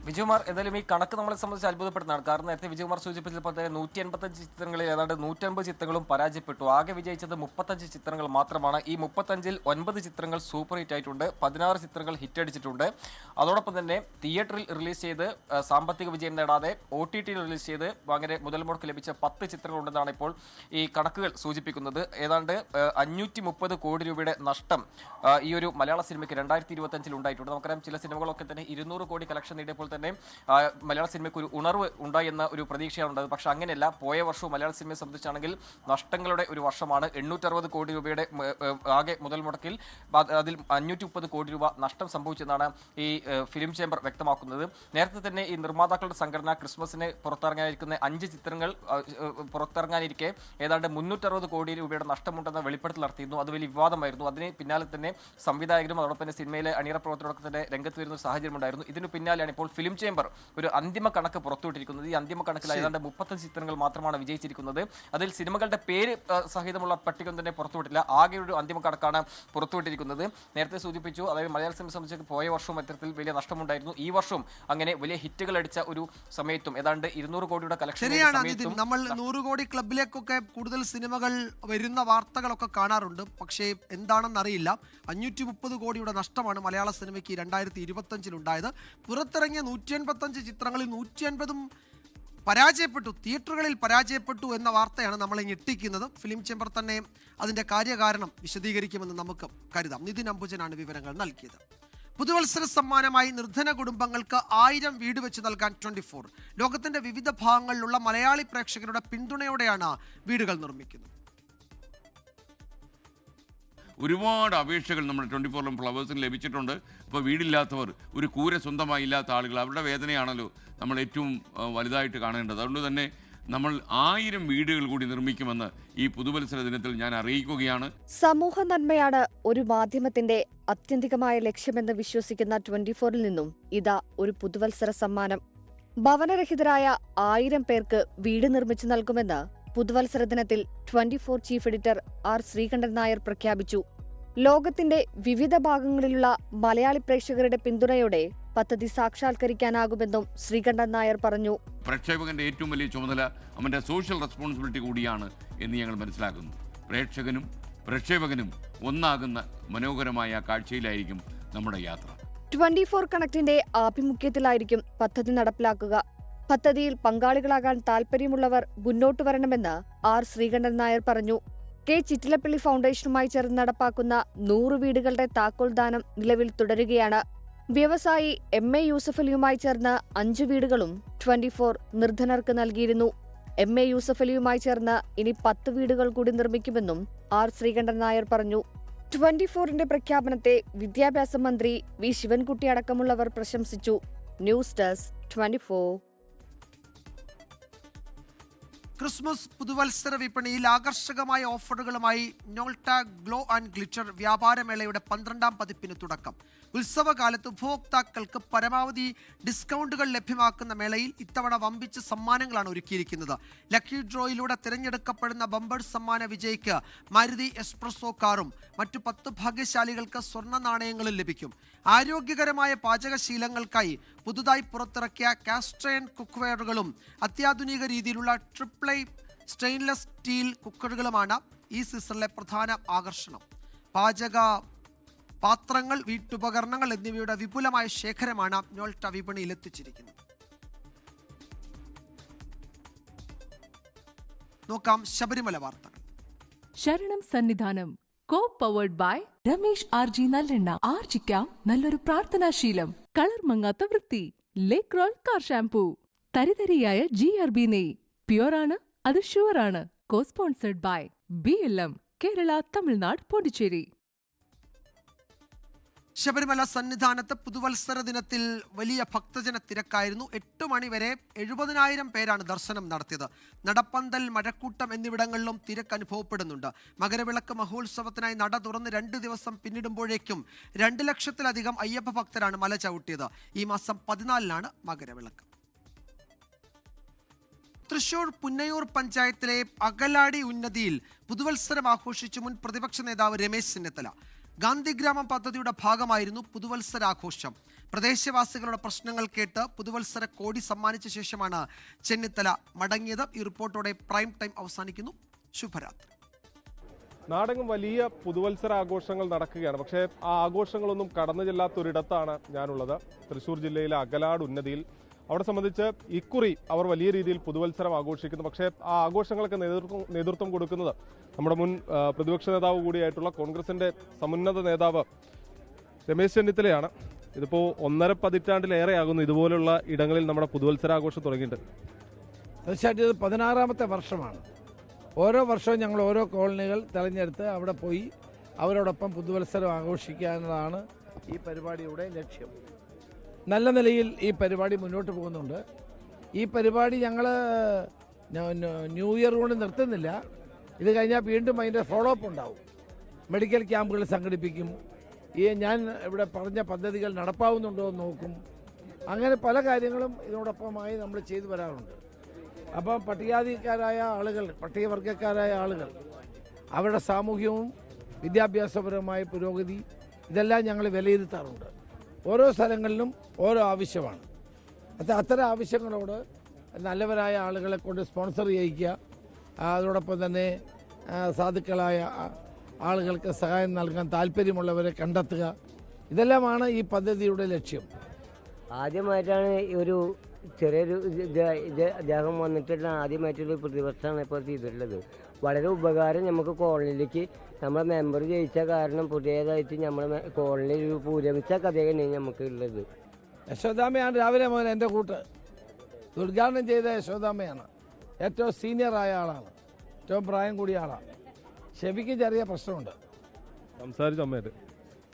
വിജയകുമാർ, എന്തായാലും ഈ കണക്ക് നമ്മളെ സംബന്ധിച്ച് അത്ഭുതപ്പെടുന്നതാണ്. കാരണം നേരത്തെ വിജയകുമാർ സൂചിപ്പിച്ചപ്പോൾ തന്നെ 185 ചിത്രങ്ങളിൽ ഏതാണ്ട് 150 ചിത്രങ്ങളും പരാജയപ്പെട്ടു. ആകെ വിജയിച്ചത് 35 ചിത്രങ്ങൾ മാത്രമാണ്. ഈ 35-ൽ 9 ചിത്രങ്ങൾ സൂപ്പർ ഹിറ്റ് ആയിട്ടുണ്ട്, 16 ചിത്രങ്ങൾ ഹിറ്റ് അടിച്ചിട്ടുണ്ട്. അതോടൊപ്പം തന്നെ തിയേറ്ററിൽ റിലീസ് ചെയ്ത് സാമ്പത്തിക വിജയം നേടാതെ OTT-യിൽ റിലീസ് ചെയ്ത് അങ്ങനെ മുതൽ മുടക്ക് ലഭിച്ച 10 ചിത്രങ്ങളുണ്ടെന്നാണ് ഇപ്പോൾ ഈ കണക്കുകൾ സൂചിപ്പിക്കുന്നത്. ഏതാണ്ട് 530 കോടി രൂപയുടെ നഷ്ടം ഈ ഒരു മലയാള സിനിമയ്ക്ക് 2025-ൽ ഉണ്ടായിട്ടുണ്ട്. നമുക്കറിയാം, ചില സിനിമകളൊക്കെ തന്നെ 200 കോടി കളക്ഷൻ നേടിയപ്പോൾ തന്നെ മലയാള സിനിമയ്ക്ക് ഒരു ഉണർവ് ഉണ്ടായി എന്ന ഒരു പ്രതീക്ഷയാണ് ഉണ്ടായത്. പക്ഷെ അങ്ങനെയല്ല. പോയ വർഷവും മലയാള സിനിമയെ സംബന്ധിച്ചാണെങ്കിൽ നഷ്ടങ്ങളുടെ ഒരു വർഷമാണ്. 860 കോടി രൂപയുടെ ആകെ മുതൽ മുടക്കിൽ അതിൽ 530 കോടി രൂപ നഷ്ടം സംഭവിച്ചെന്നാണ് ഈ ഫിലിം ചേംബർ വ്യക്തമാക്കുന്നത്. നേരത്തെ തന്നെ ഈ നിർമ്മാതാക്കളുടെ സംഘടന ക്രിസ്മസിന് പുറത്തിറങ്ങാനിരിക്കുന്ന 5 ചിത്രങ്ങൾ പുറത്തിറങ്ങാനിരിക്കെ ഏതാണ്ട് 360 കോടി രൂപയുടെ നഷ്ടമുണ്ടെന്ന വെളിപ്പെടുത്തൽ നടത്തിയിരുന്നു. അത് വലിയ വിവാദമായിരുന്നു. അതിന് പിന്നാലെ തന്നെ സംവിധായകരും അതോടൊപ്പം തന്നെ സിനിമയിലെ അണിയറ പ്രവർത്തകരൊക്കെ തന്നെ രംഗത്ത് വരുന്ന സാഹചര്യം ഉണ്ടായിരുന്നു. ഇതിനു പിന്നാലെയാണ് ഇപ്പോൾ ഫിലിം ചേംബർ ഒരു അന്തിമ കണക്ക് പുറത്തുവിട്ടിരിക്കുന്നത്. ഈ അന്തിമ കണക്കിൽ ഏതാണ്ട് 35 ചിത്രങ്ങൾ മാത്രമാണ് വിജയിച്ചിരിക്കുന്നത്. അതിൽ സിനിമകളുടെ പേര് സഹിതമുള്ള പട്ടിക തന്നെ പുറത്തുവിട്ടില്ല. ആകെ ഒരു അന്തിമ കണക്കാണ് പുറത്തുവിട്ടിരിക്കുന്നത്. നേരത്തെ സൂചിപ്പിച്ചു, അതായത് മലയാള സിനിമയെ സംബന്ധിച്ച് പോയ വർഷവും ഇത്തരത്തിൽ വലിയ നഷ്ടമുണ്ടായിരുന്നു. ഈ വർഷം അങ്ങനെ വലിയ ഹിറ്റുകൾ അടിച്ച ഒരു സമയത്തും ഏതാണ്ട് 200 കോടിയുടെ കളക്ഷൻ. ശരിയാണ് നിതിൻ, നമ്മൾ 100 കോടി ക്ലബിലേക്കൊക്കെ കൂടുതൽ സിനിമകൾ വരുന്ന വാർത്തകളൊക്കെ കാണാറുണ്ട്. പക്ഷേ എന്താണെന്നറിയില്ല, 530 കോടിയുടെ നഷ്ടമാണ് മലയാള സിനിമയ്ക്ക് 2025-ൽ ഉണ്ടായത്. പുറത്തിറങ്ങിയ 185 ചിത്രങ്ങളിൽ 150 പരാജയപ്പെട്ടു, തിയേറ്ററുകളിൽ പരാജയപ്പെട്ടു എന്ന വാർത്തയാണ് നമ്മളെ ഞെട്ടിക്കുന്നത്. ഫിലിം ചേംബർ തന്നെ അതിൻ്റെ കാര്യകാരണം വിശദീകരിക്കുമെന്ന് നമുക്ക് കരുതാം. നിതിൻ അംബുജനാണ് വിവരങ്ങൾ നൽകിയത്. പുതുവത്സര സമ്മാനമായി നിർധന കുടുംബങ്ങൾക്ക് 1000 വീട് വെച്ച് നൽകാൻ 24. ലോകത്തിന്റെ വിവിധ ഭാഗങ്ങളിലുള്ള മലയാളി പ്രേക്ഷകരുടെ പിന്തുണയോടെയാണ് വീടുകൾ നിർമ്മിക്കുന്നത്. ഒരുപാട് അപേക്ഷകൾ നമ്മുടെ 24 ഫ്ലവേഴ്സിന് ലഭിച്ചിട്ടുണ്ട്. ഇപ്പോൾ വീടില്ലാത്തവർ, ഒരു കൂര സ്വന്തമായി ഇല്ലാത്ത ആളുകൾ, അവരുടെ വേദനയാണല്ലോ നമ്മൾ ഏറ്റവും വലുതായിട്ട് കാണേണ്ടത്. അതുകൊണ്ട് തന്നെ നമ്മൾ 1000 വീടുകൾ കൂടി നിർമ്മിക്കുമെന്ന് ഈ പുതുവത്സര ദിനത്തിൽ ഞാൻ അറിയിക്കുകയാണ്. സമൂഹ നന്മയാണ് ഒരു മാധ്യമത്തിന്റെ അത്യന്തികമായ ലക്ഷ്യമെന്ന് വിശ്വസിക്കുന്ന 24-ൽ നിന്നും ഇതാ ഒരു പുതുവത്സര സമ്മാനം. ഭവനരഹിതരായ 1000 പേർക്ക് വീട് നിർമ്മിച്ചു നൽകുമെന്ന് പുതുവത്സര ദിനത്തിൽ 24 chief editor R Sreekandan Nair പ്രഖ്യാപിച്ചു. ലോകത്തിന്റെ വിവിധ ഭാഗങ്ങളിലുള്ള മലയാളി പ്രേക്ഷകരുടെ പിന്തുണയോടെ പദ്ധതി സാക്ഷാത്കരിക്കാനാകുമെന്നും ശ്രീകണ്ഠൻ നായർ പറഞ്ഞു. പ്രക്ഷേപകന്റെ ഏറ്റവും വലിയ ചുമതല അവന്റെ സോഷ്യൽ റെസ്പോൺസിബിലിറ്റി കൂടിയാണ് എന്ന് ഞങ്ങൾ മനസ്സിലാക്കുന്നു. പ്രേക്ഷകനും പ്രക്ഷേപകനും ഒന്നാകുന്ന മനോഹരമായ കാഴ്ചയിലായിരിക്കും നമ്മുടെ യാത്ര. 24 കണക്റ്റിന്റെ ആഭിമുഖ്യത്തിലായിരിക്കും പദ്ധതി നടപ്പിലാക്കുക. പദ്ധതിയിൽ പങ്കാളികളാകാൻ താൽപര്യമുള്ളവർ മുന്നോട്ട് വരണമെന്ന് ആർ ശ്രീകണ്ഠൻ നായർ പറഞ്ഞു. കെ ചിറ്റിലപ്പള്ളി ഫൗണ്ടേഷനുമായി ചേർന്ന് നടപ്പാക്കുന്ന 100 വീടുകളുടെ താക്കോൽദാനം നിലവിൽ തുടരുകയാണ്. വ്യവസായി MA യൂസഫലിയുമായി ചേർന്ന് 5 വീടുകളും 24 നിർധനർക്ക് നൽകിയിരുന്നു. MA യൂസഫലിയുമായി ചേർന്ന് ഇനി 10 വീടുകൾ കൂടി നിർമ്മിക്കുമെന്നും ആർ ശ്രീകണ്ഠൻ നായർ പറഞ്ഞു. 24-ന്റെ പ്രഖ്യാപനത്തെ വിദ്യാഭ്യാസ മന്ത്രി വി ശിവൻകുട്ടി അടക്കമുള്ളവർ പ്രശംസിച്ചു. News desk 24. ക്രിസ്മസ് പുതുവത്സര വിപണിയിൽ ആകർഷകമായ ഓഫറുകളുമായി നോൾട്ട ഗ്ലോ ആൻഡ് ഗ്ലിറ്റർ വ്യാപാരമേളയുടെ 12ാം പതിപ്പിന് തുടക്കം. ഉത്സവകാലത്ത് ഉപഭോക്താക്കൾക്ക് പരമാവധി ഡിസ്കൗണ്ടുകൾ ലഭ്യമാക്കുന്ന മേളയിൽ ഇത്തവണ വമ്പിച്ച സമ്മാനങ്ങളാണ് ഒരുക്കിയിരിക്കുന്നത്. ലക്കി ഡ്രോയിലൂടെ തിരഞ്ഞെടുക്കപ്പെടുന്ന ബമ്പർ സമ്മാന വിജയിക്ക് മാരുതി എക്സ്പ്രസോ കാറും മറ്റു 10 ഭാഗ്യശാലികൾക്ക് സ്വർണ്ണ നാണയങ്ങളും ലഭിക്കും. ആരോഗ്യകരമായ പാചകശീലങ്ങൾക്കായി പുതുതായി പുറത്തിറക്കിയ കാസ്റ്റേൺ കുക്ക്വെയറുകളും അത്യാധുനിക രീതിയിലുള്ള ട്രിപ്ലൈ സ്റ്റെയിൻലെസ് സ്റ്റീൽ കുക്കറുകളുമാണ് ഈ സീസണിലെ പ്രധാന ആകർഷണം. പാചക പാത്രങ്ങൾ, വീട്ടുപകരണങ്ങൾ എന്നിവയുടെ വിപുലമായ ശേഖരമാണ് നോൾട്ട വിപണിയിൽ എത്തിച്ചിരിക്കുന്നത്. നോക്കാം ശബരിമല വാർത്തകൾ. ശരണം Sannidhanam co powered by Ramesh RG നല്ലെണ്ണ. ആർജിക്കാം നല്ലൊരു പ്രാർത്ഥനാശീലം. കളർ മങ്ങാത്ത വൃത്തി. ലേക്ക് റോൾ കാർ ഷാംപൂ. തരിതരിയായ GRB നെയ്. പ്യുവറാണ്, അത് ഷുവറാണ്. Co sponsored by BLM Kerala, Tamil Nadu, Pondicherry. Sabarimala സന്നിധാനത്ത് പുതുവത്സര ദിനത്തിൽ വലിയ ഭക്തജന തിരക്കായിരുന്നു. 8 മണി വരെ 70,000 പേരാണ് ദർശനം നടത്തിയത്. നടപ്പന്തൽ, മഴക്കൂട്ടം എന്നിവിടങ്ങളിലും തിരക്ക് അനുഭവപ്പെടുന്നുണ്ട്. മകരവിളക്ക് മഹോത്സവത്തിനായി നട തുറന്ന് 2 ദിവസം പിന്നിടുമ്പോഴേക്കും 2 ലക്ഷത്തിലധികം അയ്യപ്പ ഭക്തരാണ് മല ചവിട്ടിയത്. ഈ മാസം 14-നാണ് മകരവിളക്ക്. തൃശൂർ പുന്നയൂർ പഞ്ചായത്തിലെ അകലാടി ഉന്നതിയിൽ പുതുവത്സരം ആഘോഷിച്ചു മുൻ പ്രതിപക്ഷ നേതാവ് രമേശ് ചെന്നിത്തല. ഗാന്ധിഗ്രാമം പദ്ധതിയുടെ ഭാഗമായിരുന്നു പുതുവത്സരാഘോഷം. പ്രദേശവാസികളുടെ പ്രശ്നങ്ങൾ കേട്ട് പുതുവത്സര കോടി സമ്മാനിച്ച ശേഷമാണ് ചെന്നിത്തല മടങ്ങിയത്. ഈ റിപ്പോർട്ടോടെ പ്രൈം ടൈം അവസാനിക്കുന്നു. ശുഭരാത്രി. നാടെങ്ങും വലിയ പുതുവത്സര ആഘോഷങ്ങൾ നടക്കുകയാണ്. പക്ഷേ ആ ആഘോഷങ്ങളൊന്നും കടന്നു ചെല്ലാത്തൊരിടത്താണ് ഞാനുള്ളത്. തൃശ്ശൂർ ജില്ലയിലെ അകലാട് ഉന്നതിയിൽ. അവിടെ സംബന്ധിച്ച് ഇക്കുറി അവർ വലിയ രീതിയിൽ പുതുവത്സരം ആഘോഷിക്കുന്നു. പക്ഷേ ആ ആഘോഷങ്ങൾക്ക് നേതൃത്വം കൊടുക്കുന്നത് നമ്മുടെ മുൻ പ്രതിപക്ഷ നേതാവ് കൂടിയായിട്ടുള്ള കോൺഗ്രസിൻ്റെ സമുന്നത നേതാവ് രമേശ് ചെന്നിത്തലയാണ്. ഇതിപ്പോൾ 1.5 പതിറ്റാണ്ടിലേറെ ആകുന്നു ഇതുപോലുള്ള ഇടങ്ങളിൽ നമ്മുടെ പുതുവത്സരാഘോഷം തുടങ്ങിയിട്ട്. തീർച്ചയായിട്ടും ഇത് 16ാമത്തെ വർഷമാണ്. ഓരോ വർഷവും ഞങ്ങൾ ഓരോ കോളനികൾ തിരഞ്ഞെടുത്ത് അവിടെ പോയി അവരോടൊപ്പം പുതുവത്സരം ആഘോഷിക്കാനാണ് ഈ പരിപാടിയുടെ ലക്ഷ്യം. നല്ല നിലയിൽ ഈ പരിപാടി മുന്നോട്ട് പോകുന്നുണ്ട്. ഈ പരിപാടി ഞങ്ങൾ ന്യൂ ഇയർ കൊണ്ട് നിർത്തുന്നില്ല. ഇത് കഴിഞ്ഞാൽ വീണ്ടും അതിൻ്റെ ഫോളോ അപ്പ് ഉണ്ടാവും. മെഡിക്കൽ ക്യാമ്പുകൾ സംഘടിപ്പിക്കും. ഞാൻ ഇവിടെ പറഞ്ഞ പദ്ധതികൾ നടപ്പാവുന്നുണ്ടോ എന്ന് നോക്കും. അങ്ങനെ പല കാര്യങ്ങളും ഇതിനോടൊപ്പമായി നമ്മൾ ചെയ്തു വരാറുണ്ട്. അപ്പം പട്ടികജാതിക്കാരായ ആളുകൾ, പട്ടികവർഗക്കാരായ ആളുകൾ, അവരുടെ സാമൂഹ്യവും വിദ്യാഭ്യാസപരമായ പുരോഗതി ഇതെല്ലാം ഞങ്ങൾ വിലയിരുത്താറുണ്ട്. ഓരോ സ്ഥലങ്ങളിലും ഓരോ ആവശ്യമാണ്. അത്തരം ആവശ്യങ്ങളോട് നല്ലവരായ ആളുകളെ കൊണ്ട് സ്പോൺസർ ചെയ്യിക്കുക, അതോടൊപ്പം തന്നെ സാധുക്കളായ ആളുകൾക്ക് സഹായം നൽകാൻ താല്പര്യമുള്ളവരെ കണ്ടെത്തുക, ഇതെല്ലാമാണ് ഈ പദ്ധതിയുടെ ലക്ഷ്യം. ആദ്യമായിട്ടാണ് ഒരു ചെറിയൊരു അദ്ദേഹം വന്നിട്ടുള്ള ആദ്യമായിട്ടൊരു പ്രതിപക്ഷമാണ് ഇപ്പോൾ ചെയ്തിട്ടുള്ളത്. വളരെ ഉപകാരം നമുക്ക് കോളനിയിലേക്ക് നമ്മളെ മെമ്പർ ജയിച്ച കാരണം പുതിയതായിട്ട് നമ്മളെ കോളനിയിൽ ഒരു പൂരമിച്ച കഥയാണ് നമുക്ക് ഉള്ളത്. യശോദാമ്മയാണ് രാവിലെ മുതൽ എൻ്റെ കൂട്ട്. ഉദ്ഘാടനം ചെയ്ത യശോദാമ്മയാണ്. ഏറ്റവും സീനിയറായ ആളാണ്, ഏറ്റവും പ്രായം കൂടിയ ആളാണ്. ഷെബിക്ക് ചെറിയ പ്രശ്നമുണ്ട്.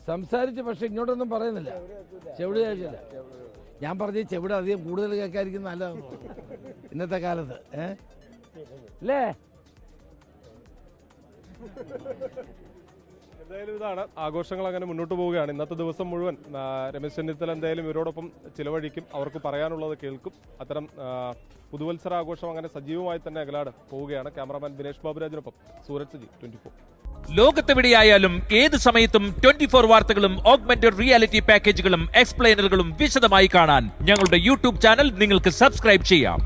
സംസാരിച്ച് പക്ഷെ ഇങ്ങോട്ടൊന്നും പറയുന്നില്ല. ചെവിട് കേൾക്കില്ല. ഞാൻ പറഞ്ഞ ചെവിട് അധികം കൂടുതൽ കേൾക്കാതിരിക്കുന്ന നല്ലതാണ് ഇന്നത്തെ കാലത്ത്. അല്ലേ? എന്തായാലും ഇതാണ്, ആഘോഷങ്ങൾ അങ്ങനെ മുന്നോട്ട് പോവുകയാണ്. ഇന്നത്തെ ദിവസം മുഴുവൻ രമേശ് ചെന്നിത്തല എന്തായാലും ഇവരോടൊപ്പം ചിലവഴിക്കും, അവർക്ക് പറയാനുള്ളത് കേൾക്കും. അത്തരം പുതുവത്സരാഘോഷം അങ്ങനെ സജീവമായി തന്നെ അകലാട് പോവുകയാണ്. ക്യാമറാമാൻ ബിനേഷ് ബാബുരാജിനൊപ്പം സൂരജ് സജി, 24. ലോകത്തെവിടെയായാലും ഏത് സമയത്തും 24 വാർത്തകളും ഓഗ്മെന്റഡ് റിയാലിറ്റി പാക്കേജുകളും എക്സ്പ്ലെയിനറുകളും വിശദമായി കാണാൻ ഞങ്ങളുടെ യൂട്യൂബ് ചാനൽ നിങ്ങൾക്ക് സബ്സ്ക്രൈബ് ചെയ്യാം.